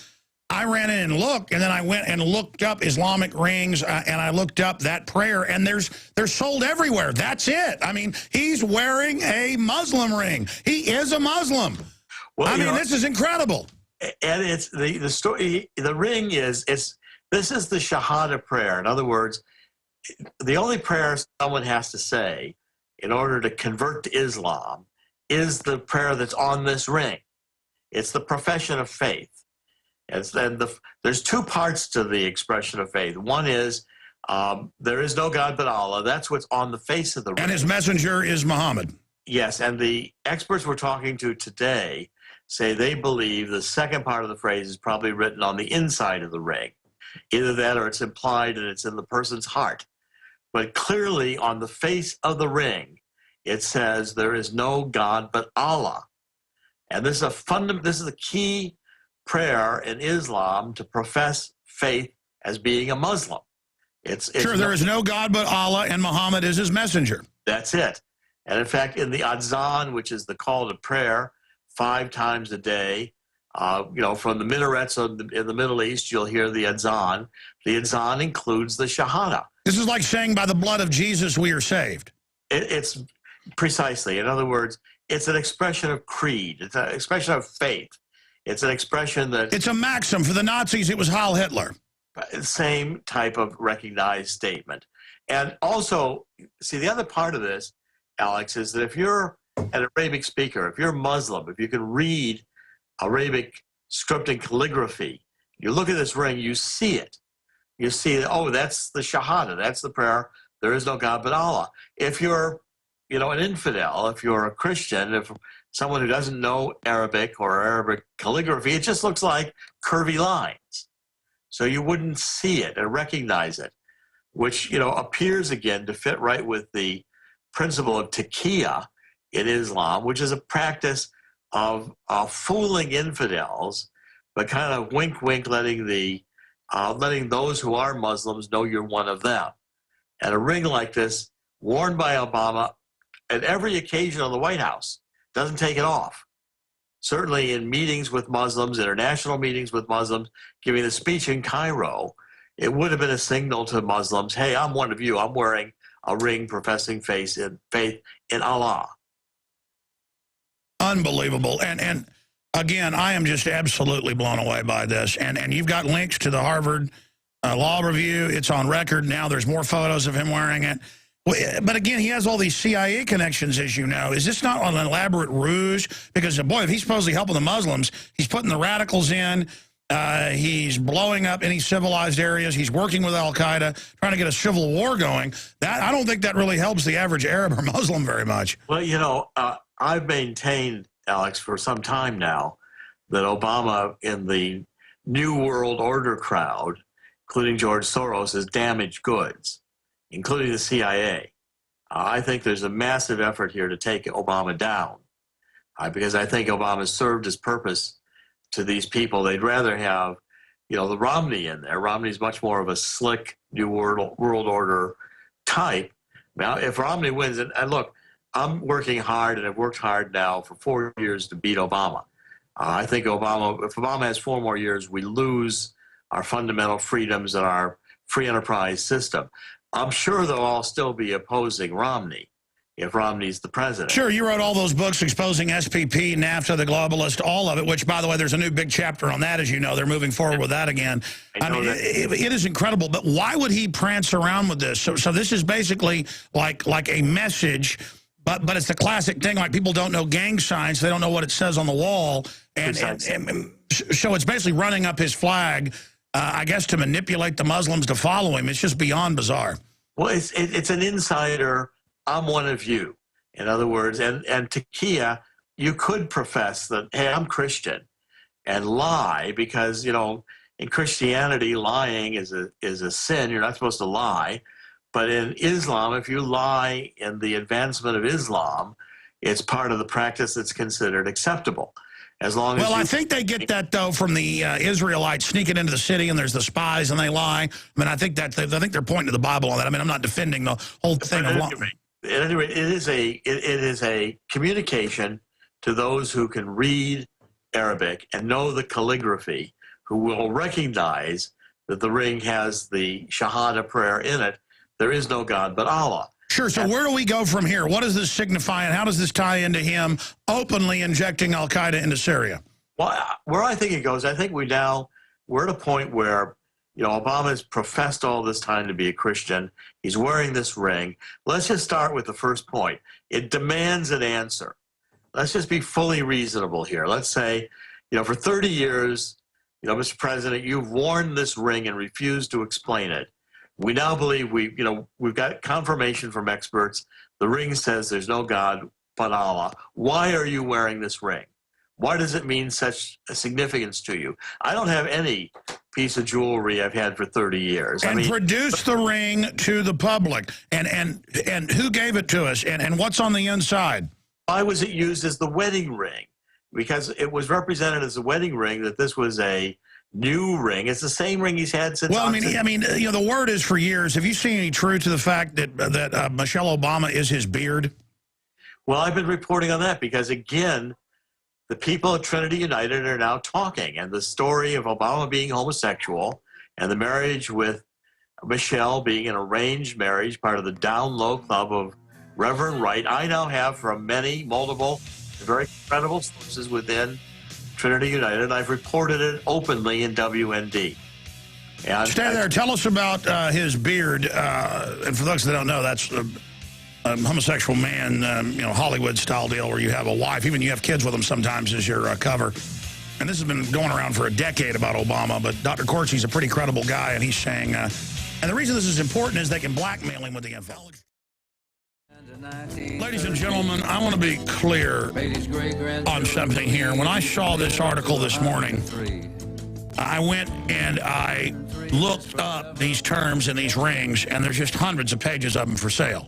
I ran in and looked, and then I went and looked up Islamic rings, and I looked up that prayer, and they're sold everywhere. That's it. I mean, he's wearing a Muslim ring. He is a Muslim. Well, I mean, this is incredible. And it's the story. The ring is this is the Shahada prayer. In other words, the only prayer someone has to say in order to convert to Islam is the prayer that's on this ring. It's the profession of faith. There's two parts to the expression of faith. One is there is no God but Allah. That's what's on the face of the ring. And his messenger is Muhammad. Yes, and the experts we're talking to today say they believe the second part of the phrase is probably written on the inside of the ring. Either that or it's implied and it's in the person's heart. But clearly on the face of the ring, it says there is no God but Allah. And this is a key prayer in Islam to profess faith as being a Muslim. It's sure, there is no God but Allah, and Muhammad is his messenger. That's it. And in fact, in the Adzan, which is the call to prayer 5 times a day, from the minarets in the Middle East, you'll hear the Adzan. The Adzan includes the Shahada. This is like saying, by the blood of Jesus, we are saved. It's Precisely. In other words, it's an expression of creed. It's an expression of faith. It's an expression that... It's a maxim. For the Nazis, it was Heil Hitler. Same type of recognized statement. And also, see, the other part of this, Alex, is that if you're an Arabic speaker, if you're Muslim, if you can read Arabic script and calligraphy, you look at this ring, you see it. You see, oh, that's the Shahada, that's the prayer, there is no God but Allah. If you're, you know, an infidel, if you're a Christian, if someone who doesn't know Arabic or Arabic calligraphy, it just looks like curvy lines. So you wouldn't see it and recognize it, which, you know, appears again to fit right with the principle of taqiyya in Islam, which is a practice of fooling infidels, but kind of wink, wink, letting those who are Muslims know you're one of them. And a ring like this, worn by Obama at every occasion on the White House, doesn't take it off. Certainly in meetings with Muslims, international meetings with Muslims, giving the speech in Cairo, it would have been a signal to Muslims, hey, I'm one of you. I'm wearing a ring professing faith in Allah. Unbelievable. And again, I am just absolutely blown away by this. And you've got links to the Harvard Law Review. It's on record now. There's more photos of him wearing it. But again, he has all these CIA connections, as you know. Is this not an elaborate ruse? Because, boy, if he's supposedly helping the Muslims, he's putting the radicals in. He's blowing up any civilized areas. He's working with al-Qaeda, trying to get a civil war going. I don't think that really helps the average Arab or Muslim very much. Well, you know, I've maintained, Alex, for some time now that Obama in the New World Order crowd, including George Soros, is damaged goods, including the CIA. I think there's a massive effort here to take Obama down because I think Obama served his purpose to these people. They'd rather have, you know, the Romney in there. Romney's much more of a slick New World Order type. Now, if Romney wins, and look, I'm working hard and I've worked hard now for 4 years to beat Obama. I think if Obama has 4 more years, we lose our fundamental freedoms and our free enterprise system. I'm sure they'll all still be opposing Romney if Romney's the president. Sure, you wrote all those books exposing SPP, NAFTA, the globalist, all of it, which, by the way, there's a new big chapter on that, as you know. They're moving forward with that again. I mean, it is incredible, but why would he prance around with this? So this is basically like a message, but it's the classic thing, like people don't know gang signs, they don't know what it says on the wall, and so it's basically running up his flag, I guess, to manipulate the Muslims to follow him. It's just beyond bizarre. Well, it's an insider, I'm one of you. In other words, and taqiyya, you could profess that, hey, I'm Christian, and lie, because, you know, in Christianity, lying is a sin. You're not supposed to lie. But in Islam, if you lie in the advancement of Islam, it's part of the practice that's considered acceptable. As long as I think they get that, though, from the Israelites sneaking into the city, and there's the spies, and they lie. I mean, I think they're pointing to the Bible on that. I mean, I'm not defending the whole thing. At any rate, it is a communication to those who can read Arabic and know the calligraphy, who will recognize that the ring has the Shahada prayer in it. There is no God but Allah. Sure, so where do we go from here? What does this signify, and how does this tie into him openly injecting al-Qaeda into Syria? Well, where I think it goes, I think we're at a point where, you know, Obama's professed all this time to be a Christian. He's wearing this ring. Let's just start with the first point. It demands an answer. Let's just be fully reasonable here. Let's say, you know, for 30 years, you know, Mr. President, you've worn this ring and refused to explain it. We now believe we've got confirmation from experts. The ring says there's no God but Allah. Why are you wearing this ring? Why does it mean such a significance to you? I don't have any piece of jewelry I've had for 30 years. And produce the ring to the public. And who gave it to us? And what's on the inside? Why was it used as the wedding ring? Because it was represented as a wedding ring, that this was a new ring. It's the same ring he's had since. Well, I mean, you know, the word is for years. Have you seen any truth to the fact that Michelle Obama is his beard? Well, I've been reporting on that because, again, the people at Trinity United are now talking, and the story of Obama being homosexual and the marriage with Michelle being an arranged marriage, part of the down low club of Reverend Wright. I now have from multiple, very credible sources within Trinity United. I've reported it openly in WND. And stay there. Tell us about his beard. And for those that don't know, that's a homosexual man, Hollywood-style deal where you have a wife. Even you have kids with them sometimes as your cover. And this has been going around for a decade about Obama, but Dr. Corsi's a pretty credible guy, and he's saying, and the reason this is important is they can blackmail him with the info. Ladies and gentlemen, I want to be clear on something here. When I saw this article this morning, I went and I looked up these terms and these rings, and there's just hundreds of pages of them for sale.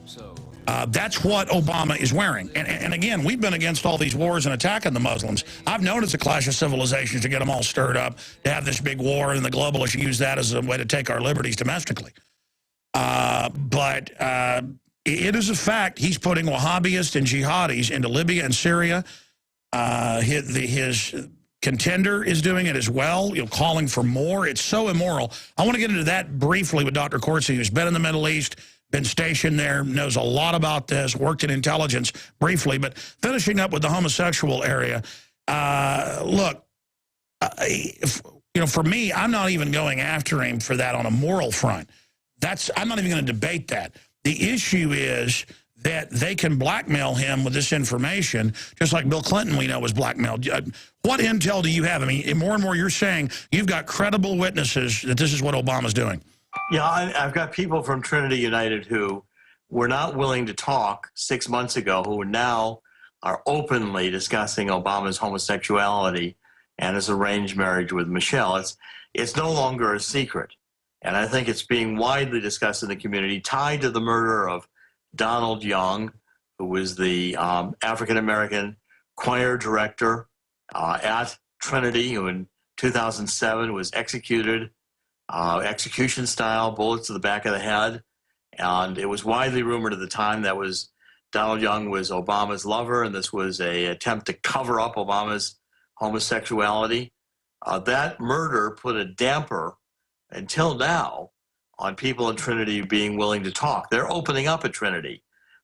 That's what Obama is wearing. And again, we've been against all these wars and attacking the Muslims. I've known it's a clash of civilizations to get them all stirred up, to have this big war, and the globalists use that as a way to take our liberties domestically. But it is a fact he's putting Wahhabists and jihadis into Libya and Syria. His contender is doing it as well, calling for more. It's so immoral. I want to get into that briefly with Dr. Corsi, who's been in the Middle East, been stationed there, knows a lot about this, worked in intelligence briefly. But finishing up with the homosexual area, look, for me, I'm not even going after him for that on a moral front. I'm not even going to debate that. The issue is that they can blackmail him with this information, just like Bill Clinton, we know, was blackmailed. What intel do you have? I mean, more and more you're saying you've got credible witnesses that this is what Obama's doing. Yeah, I've got people from Trinity United who were not willing to talk 6 months ago, who now are openly discussing Obama's homosexuality and his arranged marriage with Michelle. It's no longer a secret. And I think it's being widely discussed in the community, tied to the murder of Donald Young, who was the African-American choir director at Trinity, who in 2007 was executed, execution style, bullets to the back of the head. And it was widely rumored at the time that Donald Young was Obama's lover, and this was an attempt to cover up Obama's homosexuality. That murder put a damper until now on people in Trinity being willing to talk. They're opening up at Trinity.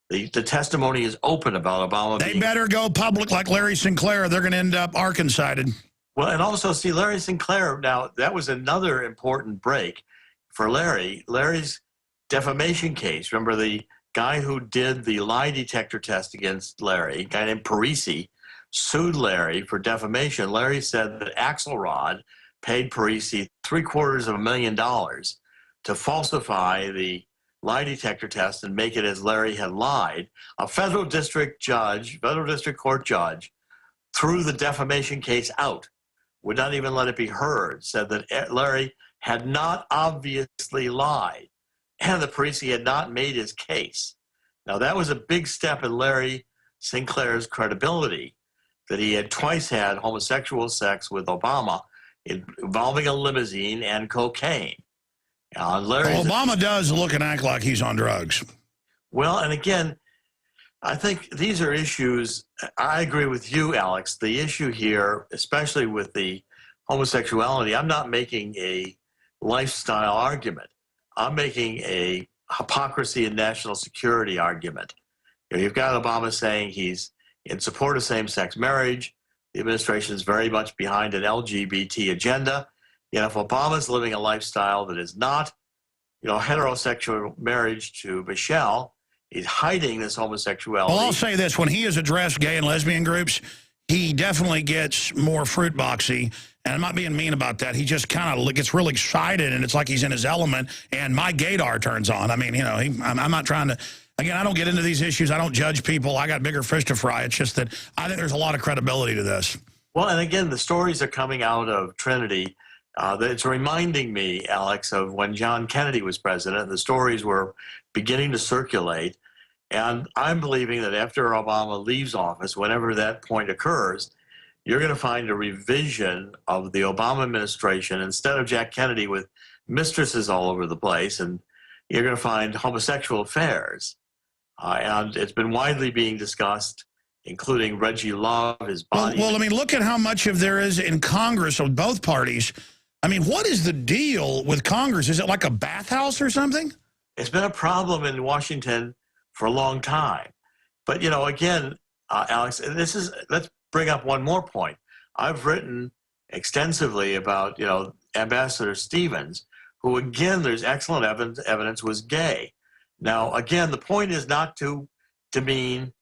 The testimony is open about Obama. They better go public like Larry Sinclair. They're going to end up Arkansided. Well, and also, see, Larry Sinclair, now, that was another important break for Larry. Larry's defamation case, remember the guy who did the lie detector test against Larry, a guy named Parisi, sued Larry for defamation. Larry said that Axelrod paid Parisi $750,000 to falsify the lie detector test and make it as Larry had lied. A federal district court judge, threw the defamation case out, would not even let it be heard, said that Larry had not obviously lied and that Parisi had not made his case. Now, that was a big step in Larry Sinclair's credibility, that he had twice had homosexual sex with Obama involving a limousine and cocaine. Obama does look and act like he's on drugs. Well, and again, I think these are issues. I agree with you, Alex. The issue here, especially with the homosexuality, I'm not making a lifestyle argument. I'm making a hypocrisy and national security argument. You've got Obama saying he's in support of same-sex marriage. The administration is very much behind an LGBT agenda. Yet if Obama's living a lifestyle that is not, heterosexual marriage to Michelle, he's hiding this homosexuality. Well, I'll say this. When he has addressed gay and lesbian groups, he definitely gets more fruit boxy. And I'm not being mean about that. He just kind of gets really excited, and it's like he's in his element, and my gaydar turns on. I mean, I'm not trying to... Again, I don't get into these issues. I don't judge people. I got bigger fish to fry. It's just that I think there's a lot of credibility to this. Well, and again, the stories are coming out of Trinity. It's reminding me, Alex, of when John Kennedy was president. The stories were beginning to circulate. And I'm believing that after Obama leaves office, whenever that point occurs, you're going to find a revision of the Obama administration instead of Jack Kennedy with mistresses all over the place. And you're going to find homosexual affairs. And it's been widely being discussed, including Reggie Love, his body. Well, I mean, look at how much of there is in Congress of both parties. I mean, what is the deal with Congress? Is it like a bathhouse or something? It's been a problem in Washington for a long time. But, you know, again, Alex, let's bring up one more point. I've written extensively about, you know, Ambassador Stevens, who, again, there's excellent evidence was gay. Now, again, the point is not to demean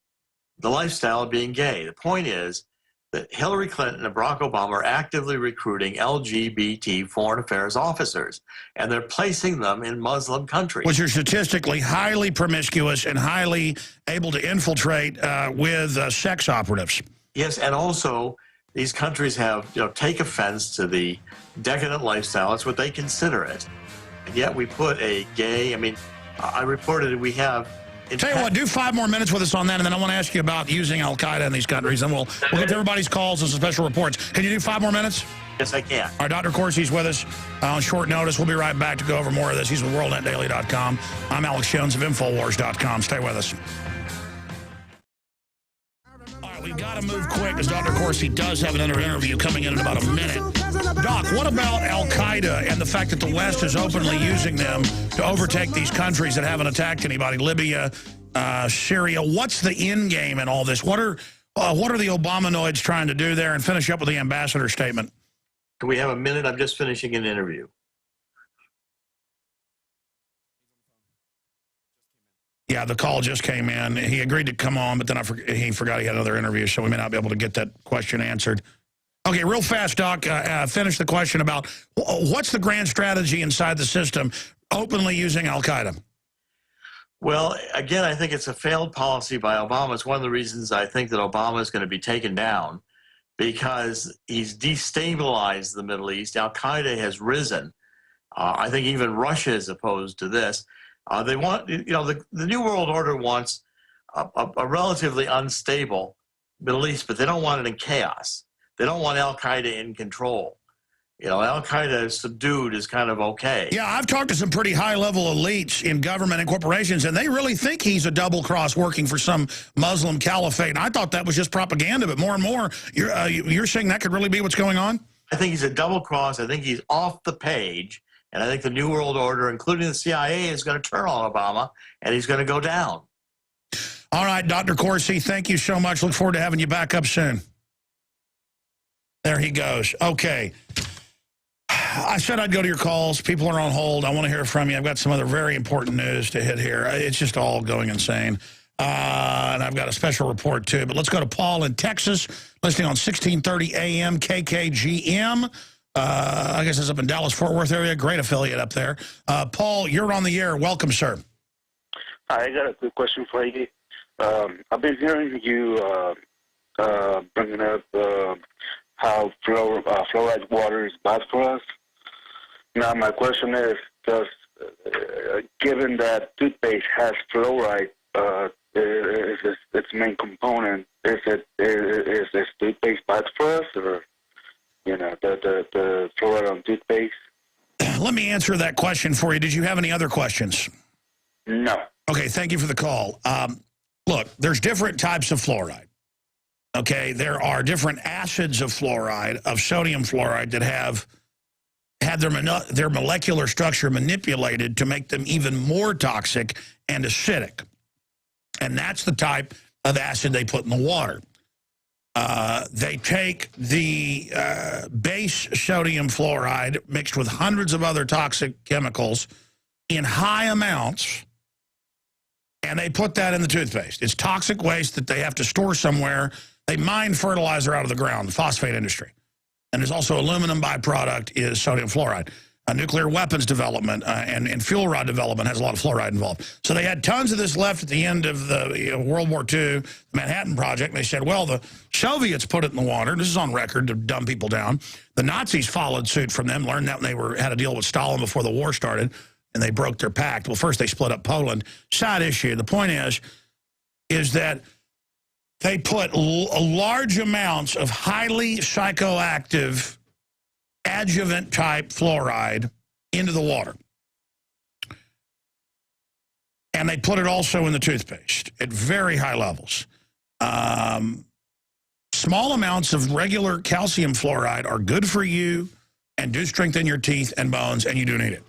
the lifestyle of being gay. The point is that Hillary Clinton and Barack Obama are actively recruiting LGBT foreign affairs officers, and they're placing them in Muslim countries. Which are statistically highly promiscuous and highly able to infiltrate with sex operatives. Yes, and also these countries have, you know, take offense to the decadent lifestyle. It's what they consider it. And yet we put a gay, I mean, I reported we have... Tell you what, do 5 more minutes with us on that, and then I want to ask you about using Al-Qaeda in these countries, and we'll get to everybody's calls and some special reports. Can you do 5 more minutes? Yes, I can. All right, Dr. Corsi's with us on short notice. We'll be right back to go over more of this. He's with WorldNetDaily.com. I'm Alex Jones of Infowars.com. Stay with us. All right, we've got to move quick, as Dr. Corsi does have another interview coming in about a minute. Doc, what about Al-Qaeda and the fact that the West is openly using them to overtake these countries that haven't attacked anybody? Libya, Syria. What's the end game in all this? What are the Obamanoids trying to do there? And finish up with the ambassador statement. Can we have a minute? I'm just finishing an interview. Yeah, the call just came in. He agreed to come on, but then he forgot he had another interview, so we may not be able to get that question answered. Okay, real fast, Doc, finish the question about what's the grand strategy inside the system openly using Al-Qaeda? Well, again, I think it's a failed policy by Obama. It's one of the reasons I think that Obama is going to be taken down, because he's destabilized the Middle East. Al-Qaeda has risen. I think even Russia is opposed to this. They want, you know, the New World Order wants a relatively unstable Middle East, but they don't want it in chaos. They don't want Al-Qaeda in control. You know, Al-Qaeda subdued is kind of okay. Yeah, I've talked to some pretty high-level elites in government and corporations, and they really think he's a double-cross working for some Muslim caliphate. And I thought that was just propaganda, but more and more, you're saying that could really be what's going on? I think he's a double-cross. I think he's off the page. And I think the New World Order, including the CIA, is going to turn on Obama, and he's going to go down. All right, Dr. Corsi, thank you so much. Look forward to having you back up soon. There he goes. Okay. I said I'd go to your calls. People are on hold. I want to hear from you. I've got some other very important news to hit here. It's just all going insane. And I've got a special report, too. But let's go to Paul in Texas, listening on 1630 AM KKGM. I guess it's up in Dallas-Fort Worth area. Great affiliate up there. Paul, you're on the air. Welcome, sir. Hi, I got a quick question for you. I've been hearing you bringing up how fluoride water is bad for us. Now, my question is, given that toothpaste has fluoride, is its main component, is this toothpaste bad for us, or you know, the fluoride on toothpaste? Let me answer that question for you. Did you have any other questions? No. Okay, thank you for the call. Look, there's different types of fluoride. Okay, there are different acids of fluoride, of sodium fluoride, that have had their molecular structure manipulated to make them even more toxic and acidic. And that's the type of acid they put in the water. They take the base sodium fluoride mixed with hundreds of other toxic chemicals in high amounts, and they put that in the toothpaste. It's toxic waste that they have to store somewhere. They mine fertilizer out of the ground, the phosphate industry. And there's also aluminum byproduct is sodium fluoride. Nuclear weapons development and fuel rod development has a lot of fluoride involved. So they had tons of this left at the end of the World War II, the Manhattan Project. And they said, well, the Soviets put it in the water. This is on record to dumb people down. The Nazis followed suit from them, learned that when they had a deal with Stalin before the war started, and they broke their pact. Well, first they split up Poland. Side issue. The point is that they put large amounts of highly psychoactive adjuvant-type fluoride into the water. And they put it also in the toothpaste at very high levels. Small amounts of regular calcium fluoride are good for you and do strengthen your teeth and bones, and you do need it.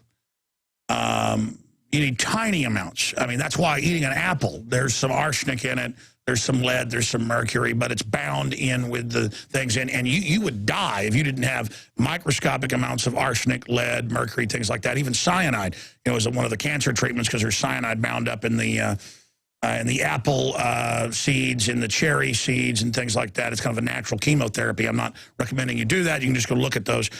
You need tiny amounts. I mean, that's why eating an apple, there's some arsenic in it, there's some lead, there's some mercury, but it's bound in with the things. And you would die if you didn't have microscopic amounts of arsenic, lead, mercury, things like that. Even cyanide, is one of the cancer treatments because there's cyanide bound up in the apple seeds, in the cherry seeds, and things like that. It's kind of a natural chemotherapy. I'm not recommending you do that. You can just go look at those.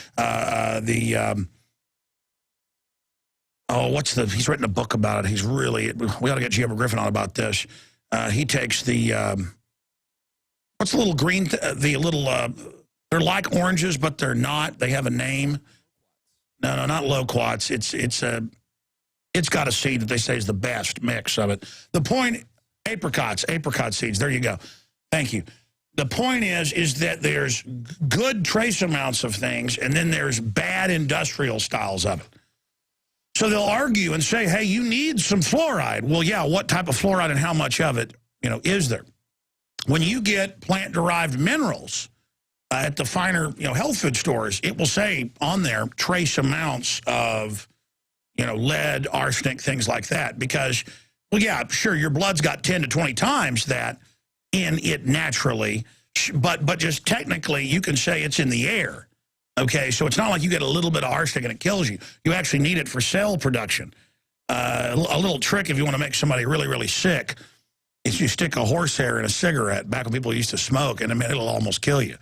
He's written a book about it. He's really, we ought to get G.M. Griffin on about this. He takes what's the little green, they're like oranges, but they're not. They have a name. No, not loquats. It's got a seed that they say is the best mix of it. The point, apricot seeds. There you go. Thank you. The point is that there's good trace amounts of things, and then there's bad industrial styles of it. So they'll argue and say, hey, you need some fluoride. Well, yeah, what type of fluoride and how much of it, is there? When you get plant-derived minerals at the finer, health food stores, it will say on there trace amounts of, lead, arsenic, things like that. Because, well, yeah, sure, your blood's got 10 to 20 times that in it naturally, but just technically you can say it's in the air. Okay, so it's not like you get a little bit of arsenic and it kills you. You actually need it for cell production. A little trick if you want to make somebody really, really sick is you stick a horsehair in a cigarette, back when people used to smoke, and it'll almost kill you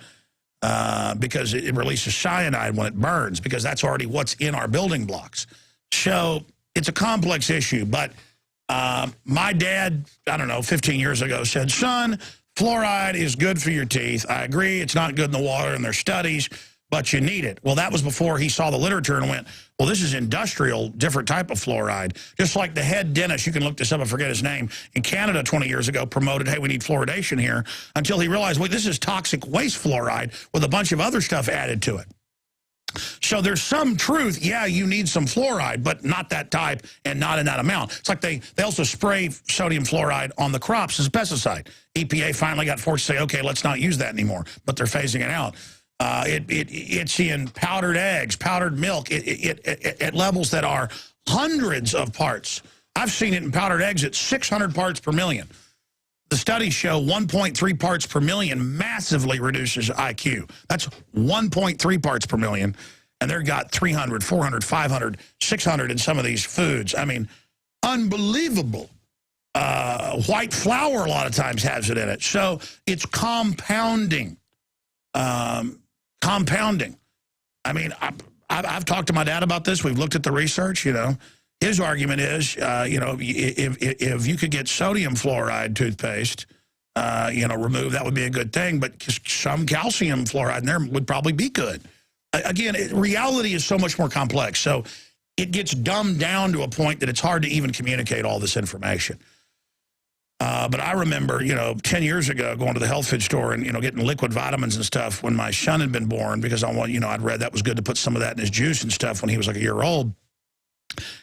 because it releases cyanide when it burns, because that's already what's in our building blocks. So it's a complex issue, but my dad, I don't know, 15 years ago said, son, fluoride is good for your teeth. I agree, it's not good in the water, and there's studies, but you need it. Well, that was before he saw the literature and went, well, this is industrial, different type of fluoride. Just like the head dentist, you can look this up, I forget his name, in Canada 20 years ago promoted, hey, we need fluoridation here, until he realized, wait, this is toxic waste fluoride with a bunch of other stuff added to it. So there's some truth, yeah, you need some fluoride, but not that type and not in that amount. It's like they also spray sodium fluoride on the crops as a pesticide. EPA finally got forced to say, okay, let's not use that anymore, but they're phasing it out. It's in powdered eggs, powdered milk, at levels that are hundreds of parts. I've seen it in powdered eggs at 600 parts per million. The studies show 1.3 parts per million massively reduces IQ. That's 1.3 parts per million. And they've got 300, 400, 500, 600 in some of these foods. I mean, unbelievable. White flour a lot of times has it in it. So it's compounding. Compounding. I mean, I've talked to my dad about this. We've looked at the research, His argument is, if you could get sodium fluoride toothpaste, removed, that would be a good thing. But some calcium fluoride in there would probably be good. Again, reality is so much more complex. So it gets dumbed down to a point that it's hard to even communicate all this information. But I remember, 10 years ago going to the health food store and, getting liquid vitamins and stuff when my son had been born, because I'd read that was good to put some of that in his juice and stuff when he was like a year old.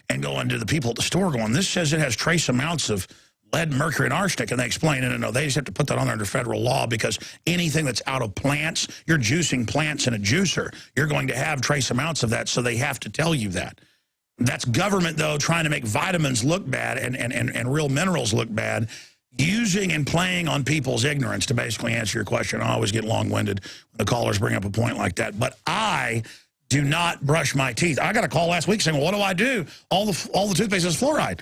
And going to the people at the store going, this says it has trace amounts of lead, mercury, and arsenic. And they explain it, and no, they just have to put that on under federal law, because anything that's out of plants, you're juicing plants in a juicer, you're going to have trace amounts of that, so they have to tell you that. That's government, though, trying to make vitamins look bad and real minerals look bad, using and playing on people's ignorance to basically answer your question. I always get long-winded when the callers bring up a point like that. But I do not brush my teeth. I got a call last week saying, well, what do I do? All the toothpaste has fluoride.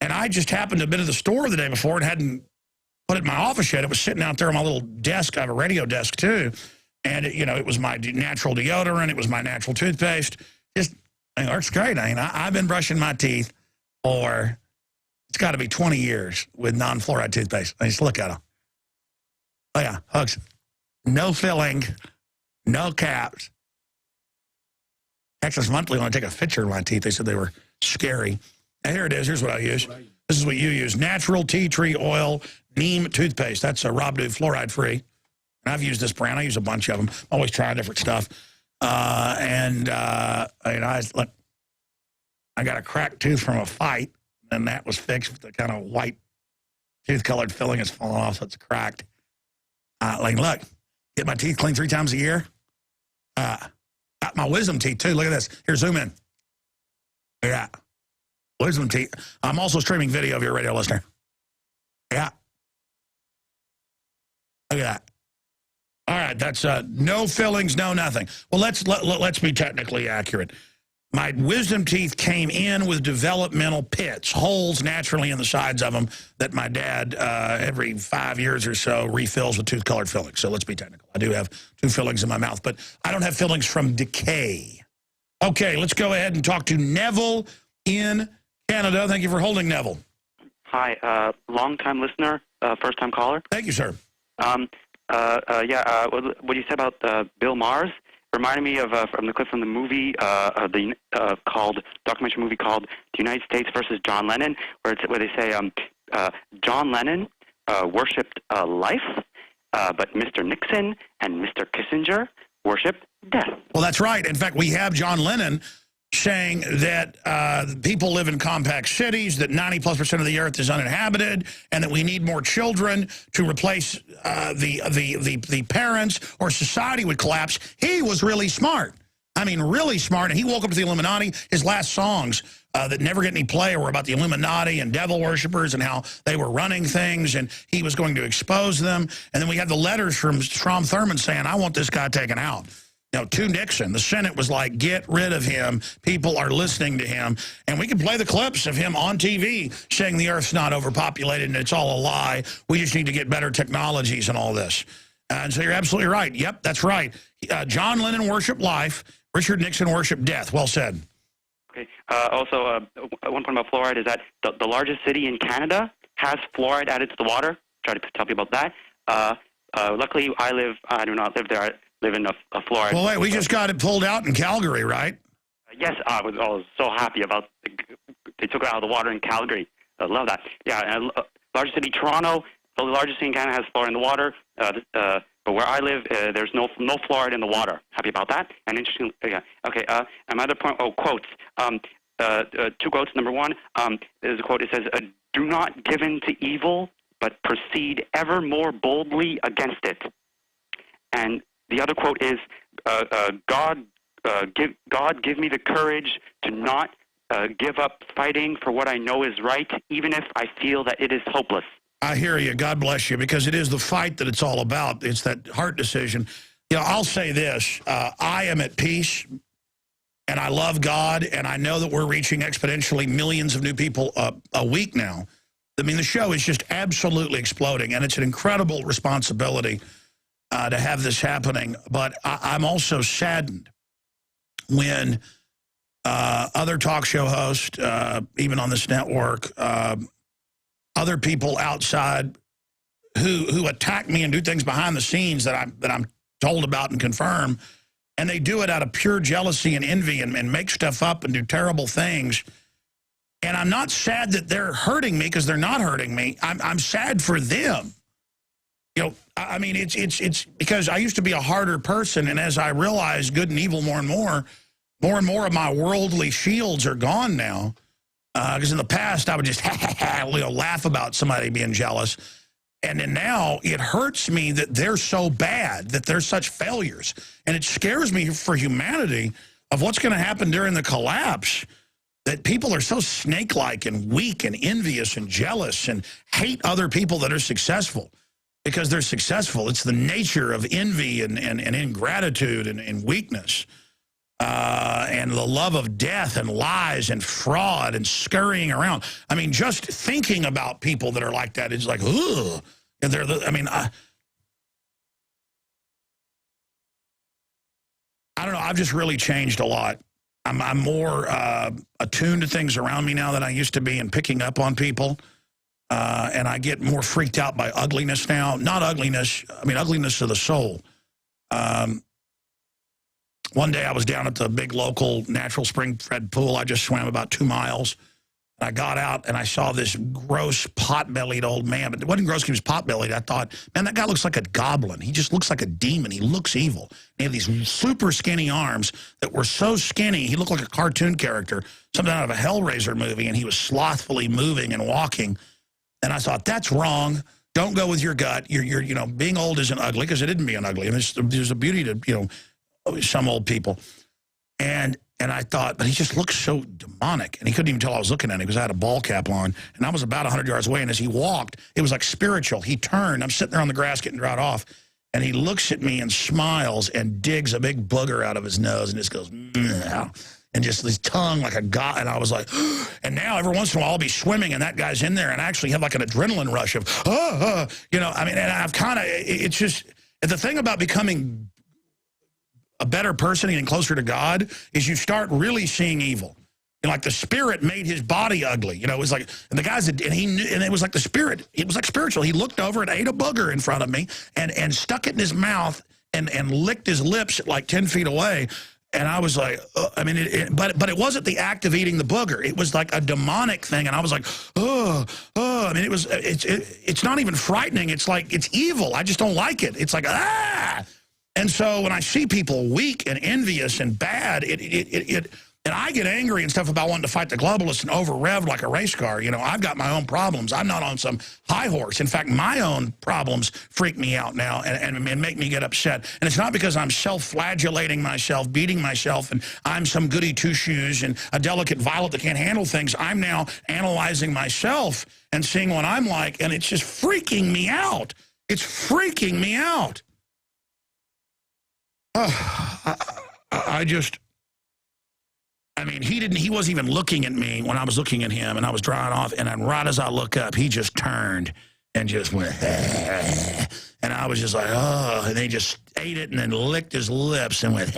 And I just happened to have been to the store the day before and hadn't put it in my office yet. It was sitting out there on my little desk. I have a radio desk, too. And, it was my natural deodorant. It was my natural toothpaste. Just, it works great. I mean, I've been brushing my teeth for, it's got to be 20 years with non-fluoride toothpaste. I just look at them. Oh, yeah, hugs. No filling, no caps. Texas Monthly, when I take a picture of my teeth, they said they were scary. And here it is. Here's what I use. This is what you use. Natural tea tree oil neem toothpaste. That's a Rob Dude fluoride free. And I've used this brand. I use a bunch of them. Always trying different stuff. I got a cracked tooth from a fight, and that was fixed with the kind of white tooth-colored filling has fallen off, so it's cracked. Look, get my teeth cleaned 3 times a year. Got my wisdom teeth, too. Look at this. Here, zoom in. Yeah. Wisdom teeth. I'm also streaming video of your radio listener. Yeah. right, that's no fillings, no nothing. Well, let's be technically accurate. My wisdom teeth came in with developmental pits, holes naturally in the sides of them that my dad, every 5 years or so, refills with tooth-colored fillings. So let's be technical. I do have 2 fillings in my mouth, but I don't have fillings from decay. Okay, let's go ahead and talk to Neville in Canada. Thank you for holding, Neville. Hi, long-time listener, first-time caller. Thank you, sir. What you said about Bill Maher reminded me of from the clip from the movie, documentary movie called "The United States versus John Lennon," where they say John Lennon worshipped life, but Mr. Nixon and Mr. Kissinger worshipped death. Well, that's right. In fact, we have John Lennon saying that people live in compact cities, that 90+% of the earth is uninhabited, and that we need more children to replace the parents, or society would collapse. He was really smart. I mean, really smart. And he woke up to the Illuminati. His last songs that never get any play were about the Illuminati and devil worshippers and how they were running things, and he was going to expose them. And then we had the letters from Strom Thurmond saying, I want this guy taken out. You know, to Nixon. The Senate was like, get rid of him. People are listening to him. And we can play the clips of him on TV saying the Earth's not overpopulated and it's all a lie. We just need to get better technologies and all this. And so you're absolutely right. Yep, that's right. John Lennon worshiped life. Richard Nixon worshiped death. Well said. Okay. Also, one point about fluoride is that the largest city in Canada has fluoride added to the water. Try to tell people about that. Luckily, I do not live there. I live in a fluoride. Well, wait, we just got it pulled out in Calgary, right? Yes, I was so happy about they took it out of the water in Calgary. I love that. Yeah, and largest city, Toronto, the largest city in Canada, has fluoride in the water. But where I live, there's no fluoride in the water. Happy about that. And interesting. Yeah. Okay. And my other point. Oh, quotes. 2 quotes. Number 1 is a quote. It says, "Do not give in to evil, but proceed ever more boldly against it." And the other quote is, God give me the courage to not give up fighting for what I know is right, even if I feel that it is hopeless. I hear you. God bless you, because it is the fight that it's all about. It's that heart decision. You know, I'll say this. I am at peace, and I love God, and I know that we're reaching exponentially millions of new people a week now. I mean, the show is just absolutely exploding, and it's an incredible responsibility to have this happening. But I'm also saddened when other talk show hosts, even on this network, other people outside who attack me and do things behind the scenes that I'm told about and confirm, and they do it out of pure jealousy and envy and make stuff up and do terrible things. And I'm not sad that they're hurting me, because they're not hurting me. I'm sad for them. You know, I mean, it's because I used to be a harder person, and as I realize good and evil more and more of my worldly shields are gone now. Because in the past, I would just laugh about somebody being jealous. And then now it hurts me that they're so bad, that they're such failures. And it scares me for humanity of what's going to happen during the collapse, that people are so snake-like and weak and envious and jealous and hate other people that are successful because they're successful. It's the nature of envy and ingratitude and weakness. And the love of death and lies and fraud and scurrying around. I mean, just thinking about people that are like that is like, ugh. And I don't know. I've just really changed a lot. I'm more attuned to things around me now than I used to be, and picking up on people. And I get more freaked out by ugliness now. Not ugliness. I mean, ugliness of the soul. One day I was down at the big local natural spring-fed pool. I just swam about 2 miles. And I got out and I saw this gross pot-bellied old man. But it wasn't gross because he was pot-bellied. I thought, man, that guy looks like a goblin. He just looks like a demon. He looks evil. He had these super skinny arms that were so skinny, he looked like a cartoon character, something out of a Hellraiser movie, and he was slothfully moving and walking. And I thought, that's wrong. Don't go with your gut. You're you know, being old isn't ugly, because it isn't being ugly. I mean, there's a beauty to, you know, some old people. And I thought, but he just looked so demonic. And he couldn't even tell I was looking at him because I had a ball cap on. And I was about 100 yards away. And as he walked, it was like spiritual. He turned. I'm sitting there on the grass getting dried off. And he looks at me and smiles and digs a big booger out of his nose and just goes, and just his tongue like a god. And I was like, and now every once in a while I'll be swimming and that guy's in there and I actually have like an adrenaline rush of, you know, I mean, and I've kind of, it's just, the thing about becoming a better person and getting closer to God is you start really seeing evil. And like the spirit made his body ugly. You know, it was like, and the guys, and he knew, and it was like the spirit, it was like spiritual. He looked over and ate a booger in front of me and stuck it in his mouth and licked his lips at like 10 feet away. And I was like, I mean, but it wasn't the act of eating the booger. It was like a demonic thing. And I was like, I mean, it's not even frightening. It's like, it's evil. I just don't like it. It's like, ah. And so when I see people weak and envious and bad, and I get angry and stuff about wanting to fight the globalists and over-revved like a race car. You know, I've got my own problems. I'm not on some high horse. In fact, my own problems freak me out now and make me get upset. And it's not because I'm self-flagellating myself, beating myself, and I'm some goody two-shoes and a delicate violet that can't handle things. I'm now analyzing myself and seeing what I'm like, and it's just freaking me out. It's freaking me out. I mean, he wasn't even looking at me when I was looking at him, and I was drying off, and then right as I look up, he just turned and just went, and I was just like, oh, and he just ate it and then licked his lips and went,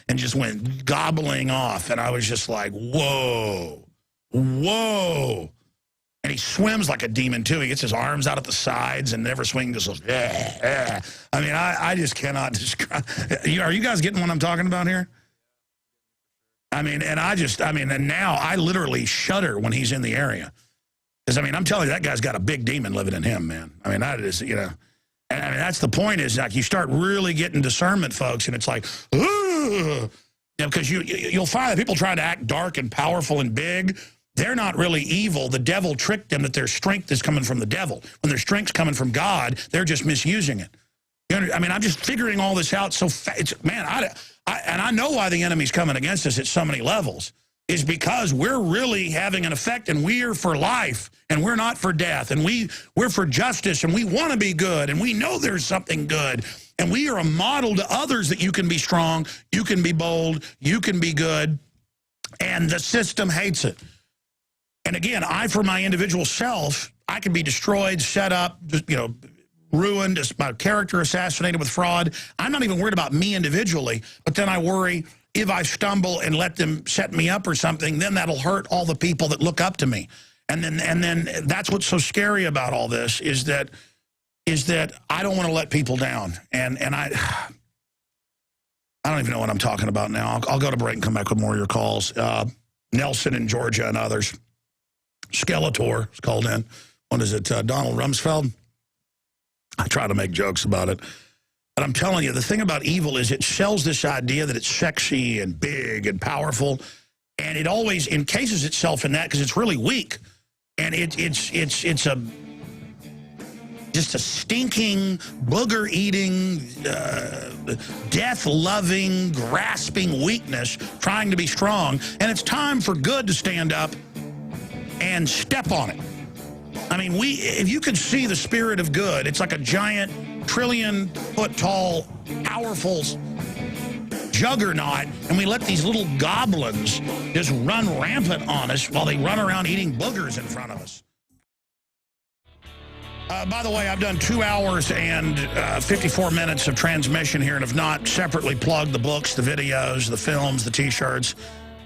and just went gobbling off, and I was just like, whoa, whoa. And he swims like a demon, too. He gets his arms out at the sides and never swings. Just goes, I mean, I just cannot describe. Are you guys getting what I'm talking about here? I mean, and now I literally shudder when he's in the area. Because, I mean, I'm telling you, that guy's got a big demon living in him, man. I mean, that is, you know. And I mean, that's the point is, like, you start really getting discernment, folks, and it's like, ooh. You know, because you'll find that people trying to act dark and powerful and big, they're not really evil. The devil tricked them that their strength is coming from the devil. When their strength's coming from God, they're just misusing it. You know, I mean, I'm just figuring all this out so fast. Man, and I know why the enemy's coming against us at so many levels is because we're really having an effect, and we're for life, and we're not for death, and we're for justice, and we want to be good, and we know there's something good, and we are a model to others that you can be strong, you can be bold, you can be good, and the system hates it. And again, for my individual self, I can be destroyed, set up, you know, ruined, my character assassinated with fraud. I'm not even worried about me individually, but then I worry if I stumble and let them set me up or something, then that'll hurt all the people that look up to me. And then that's what's so scary about all this is that I don't want to let people down. And I don't even know what I'm talking about now. I'll go to break and come back with more of your calls. Nelson in Georgia and others. Skeletor is called in. What is it, Donald Rumsfeld? I try to make jokes about it. But I'm telling you, the thing about evil is it sells this idea that it's sexy and big and powerful, and it always encases itself in that because it's really weak. And it's just a stinking, booger-eating, death-loving, grasping weakness trying to be strong. And it's time for good to stand up and step on it. I mean, if you could see the spirit of good, it's like a giant, trillion-foot-tall, powerful juggernaut, and we let these little goblins just run rampant on us while they run around eating boogers in front of us. By the way, I've done 2 hours and 54 minutes of transmission here and have not separately plugged the books, the videos, the films, the T-shirts,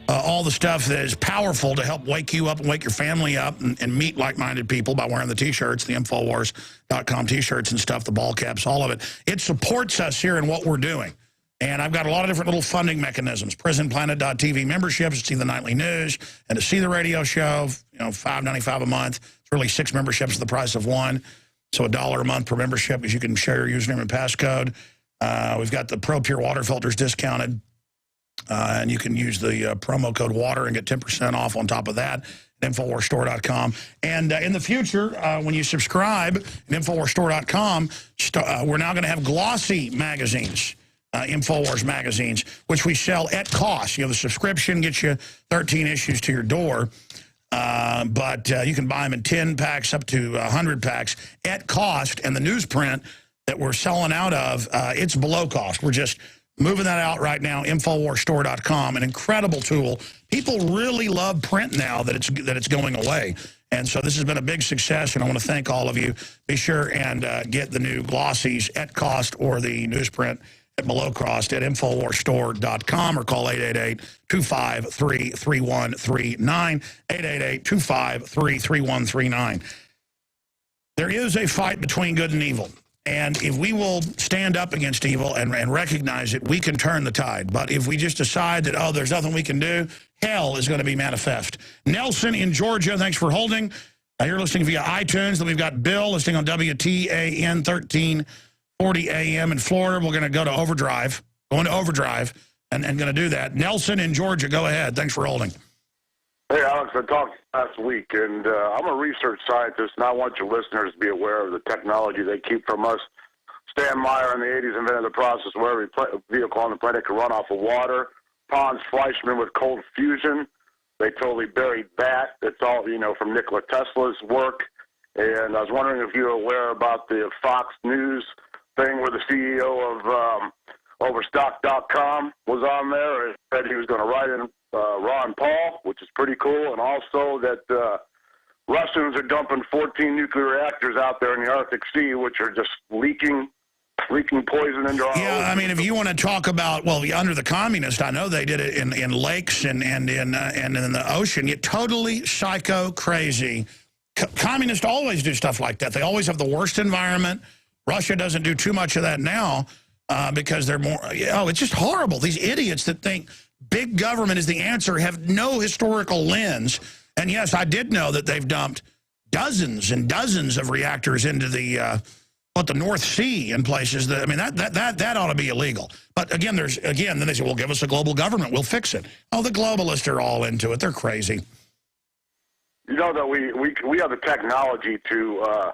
all the stuff that is powerful to help wake you up and wake your family up and meet like-minded people by wearing the T-shirts, the Infowars.com T-shirts and stuff, the ball caps, all of it. It supports us here in what we're doing. And I've got a lot of different little funding mechanisms. PrisonPlanet.tv memberships to see the nightly news and to see the radio show, you know, $5.95 a month. It's really 6 memberships at the price of 1. So $1 a month per membership, as you can share your username and passcode. We've got the Pro Pure water filters discounted. And you can use the promo code WATER and get 10% off on top of that at InfoWarsStore.com. And in the future, when you subscribe at InfoWarsStore.com, we're now going to have glossy magazines, InfoWars magazines, which we sell at cost. You know, the subscription gets you 13 issues to your door. But you can buy them in 10 packs up to 100 packs at cost. And the newsprint that we're selling out of, it's below cost. We're just moving that out right now, InfoWarsStore.com, an incredible tool. People really love print now that it's going away. And so this has been a big success, and I want to thank all of you. Be sure and get the new glossies at cost or the newsprint at below cost at InfoWarsStore.com or call 888-253-3139, 888-253-3139. There is a fight between good and evil. And if we will stand up against evil and recognize it, we can turn the tide. But if we just decide that, oh, there's nothing we can do, hell is going to be manifest. Nelson in Georgia, thanks for holding. You're listening via iTunes. Then we've got Bill listening on WTAN 1340 AM in Florida. We're going to go to overdrive, and going to do that. Nelson in Georgia, go ahead. Thanks for holding. Hey, Alex, I talked last week, and I'm a research scientist, and I want your listeners to be aware of the technology they keep from us. Stan Meyer in the 80s invented the process where every vehicle on the planet could run off of water. Hans Fleischmann with cold fusion. They totally buried that. It's all, from Nikola Tesla's work. And I was wondering if you were aware about the Fox News thing where the CEO of Overstock.com was on there and said he was going to write in Ron Paul, which is pretty cool, and also that Russians are dumping 14 nuclear reactors out there in the Arctic Sea, which are just leaking poison into our ocean. I mean, if you want to talk about, well, under the communists, I know they did it in lakes and in the ocean. You're totally psycho crazy. Communists always do stuff like that. They always have the worst environment. Russia doesn't do too much of that now because they're more, it's just horrible. These idiots that think big government is the answer have no historical lens. And yes, I did know that they've dumped dozens and dozens of reactors into the North Sea in places that, I mean, that ought to be illegal. But again, then they say, well, give us a global government, we'll fix it. Oh, the globalists are all into it. They're crazy. You know that we have the technology to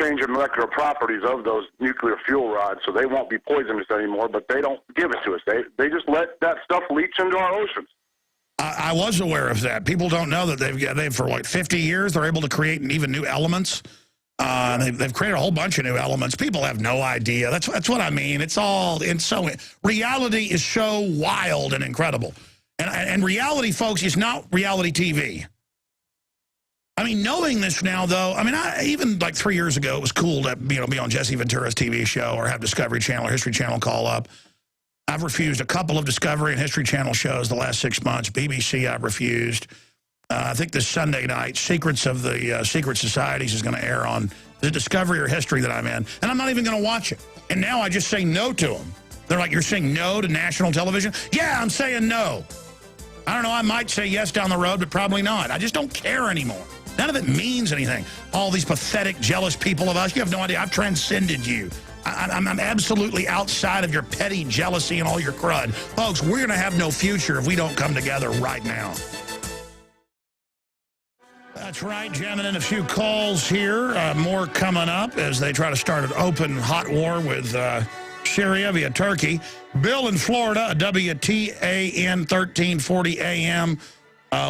change the molecular properties of those nuclear fuel rods so they won't be poisonous anymore, but they don't give it to us. They just let that stuff leach into our oceans. I was aware of that. People don't know that they've for like 50 years, they're able to create even new elements. They've created a whole bunch of new elements. People have no idea. That's what I mean. Reality is so wild and incredible. And reality, folks, is not reality TV. I mean, knowing this now, though, I mean, even like 3 years ago, it was cool to be on Jesse Ventura's TV show or have Discovery Channel or History Channel call up. I've refused a couple of Discovery and History Channel shows the last 6 months. BBC, I've refused. I think this Sunday night, Secrets of the Secret Societies is going to air on the Discovery or History that I'm in. And I'm not even going to watch it. And now I just say no to them. They're like, you're saying no to national television? Yeah, I'm saying no. I don't know, I might say yes down the road, but probably not. I just don't care anymore. None of it means anything. All these pathetic, jealous people of us, you have no idea. I've transcended you. I'm absolutely outside of your petty jealousy and all your crud. Folks, we're going to have no future if we don't come together right now. That's right, jamming in a few calls here. More coming up as they try to start an open hot war with Syria via Turkey. Bill in Florida, a WTAN 1340 AM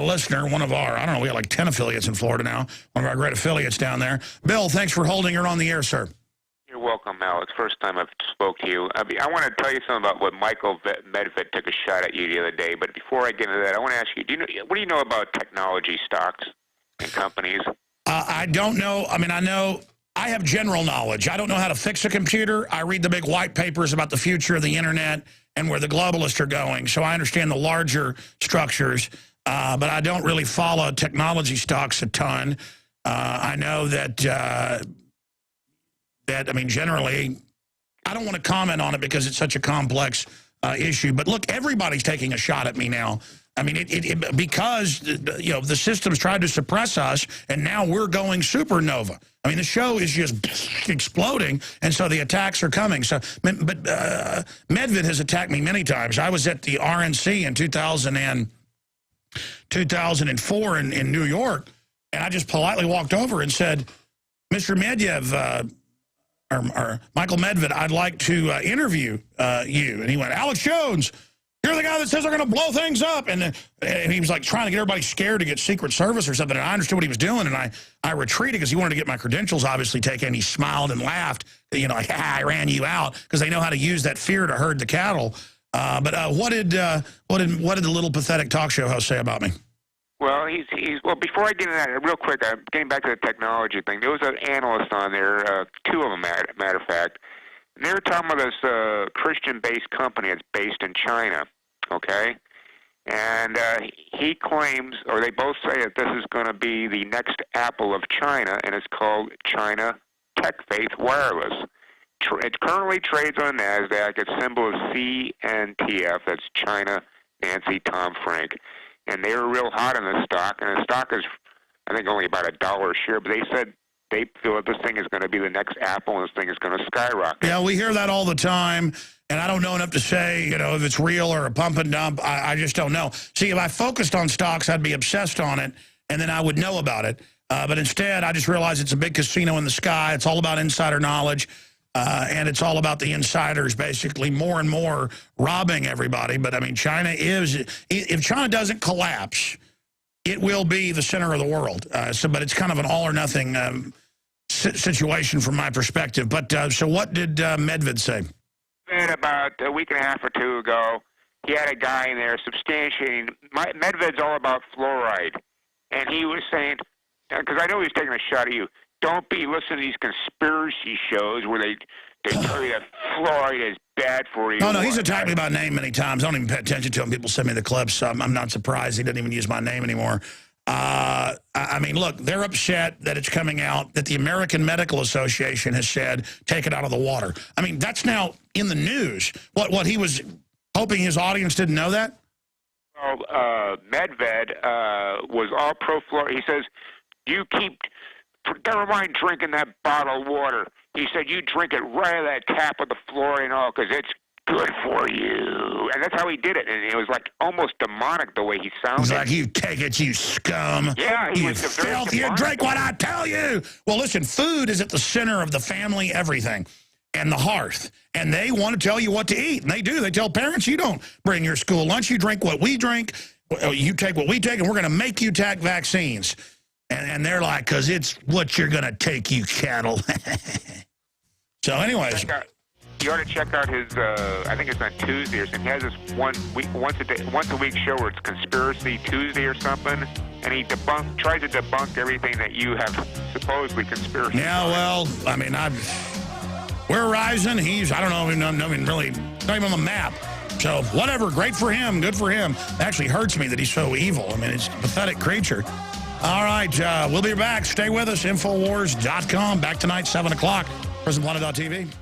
listener, one of our, I don't know, we got like 10 affiliates in Florida now, one of our great affiliates down there. Bill, thanks for holding. You're on the air, sir. You're welcome, Alex. First time I've spoke to you. I want to tell you something about what Michael Medved took a shot at you the other day. But before I get into that, I want to ask you, what do you know about technology stocks and companies? I don't know. I mean, I have general knowledge. I don't know how to fix a computer. I read the big white papers about the future of the internet and where the globalists are going. So I understand the larger structures. But I don't really follow technology stocks a ton. I know that, I mean, generally, I don't want to comment on it because it's such a complex issue. But look, everybody's taking a shot at me now. I mean, because, the system's tried to suppress us, and now we're going supernova. I mean, the show is just exploding, and so the attacks are coming. So, but Medved has attacked me many times. I was at the RNC in 2004 in New York, and I just politely walked over and said, Mr. Medvedev, or Michael Medved, I'd like to interview you. And he went, Alex Jones, You're the guy that says they're going to blow things up. And he was like trying to get everybody scared to get Secret Service or something. And I understood what he was doing. And I retreated because he wanted to get my credentials obviously taken. And he smiled and laughed, you know, like, I ran you out, because they know how to use that fear to herd the cattle. But what did the little pathetic talk show host say about me? Well, well, before I get into that, real quick, I'm getting back to the technology thing. There was an analyst on there, two of them, matter of fact, and they were talking about this Christian-based company that's based in China, okay? And he claims, or they both say that this is going to be the next Apple of China, and it's called China Tech Faith Wireless. It currently trades on NASDAQ. Its symbol is CNTF. That's China, Nancy, Tom, Frank. And they were real hot on the stock, and the stock is, I think, only about $1 a share. But they said they feel that this thing is going to be the next Apple, and this thing is going to skyrocket. Yeah, we hear that all the time, and I don't know enough to say, you know, if it's real or a pump and dump. I just don't know. See, if I focused on stocks, I'd be obsessed on it, and then I would know about it. But instead, I just realized it's a big casino in the sky. It's all about insider knowledge. And it's all about the insiders, basically, more and more robbing everybody. But, I mean, China is, if China doesn't collapse, it will be the center of the world. But it's kind of an all-or-nothing situation from my perspective. But so what did Medved say? About a week and a half or two ago, he had a guy in there substantiating. Medved's all about fluoride. And he was saying, because I know he was taking a shot at you, don't be listening to these conspiracy shows where they tell you that fluoride is bad for you. No, he's attacked me by name many times. I don't even pay attention to him. People send me the clips, so I'm not surprised he doesn't even use my name anymore. I mean, look, they're upset that it's coming out that the American Medical Association has said, take it out of the water. I mean, that's now in the news. What he was hoping his audience didn't know that? Well, Medved was all pro-fluoride. He says, you keep... Never mind drinking that bottled water. He said, you drink it right out of that tap with the fluoride and all, because it's good for you. And that's how he did it. And it was like almost demonic the way he sounded. He's like, you take it, you scum. Yeah, he you was very filth. You drink what I tell you. Well, listen, food is at the center of the family everything and the hearth. And they want to tell you what to eat. And they do. They tell parents, you don't bring your school lunch. You drink what we drink. You take what we take, and we're going to make you take vaccines. And they're like, because it's what you're going to take, you cattle. So anyways. You ought to check out his, I think it's on Tuesday or something. He has this once a week show where it's Conspiracy Tuesday or something. And he tries to debunk everything that you have supposedly conspiracy. Yeah, well, I mean, we're rising. I don't know, really, not even on the map. So whatever, great for him, good for him. It actually hurts me that he's so evil. I mean, it's a pathetic creature. All right, we'll be back. Stay with us, Infowars.com. Back tonight, 7 o'clock, PrisonPlanet.tv.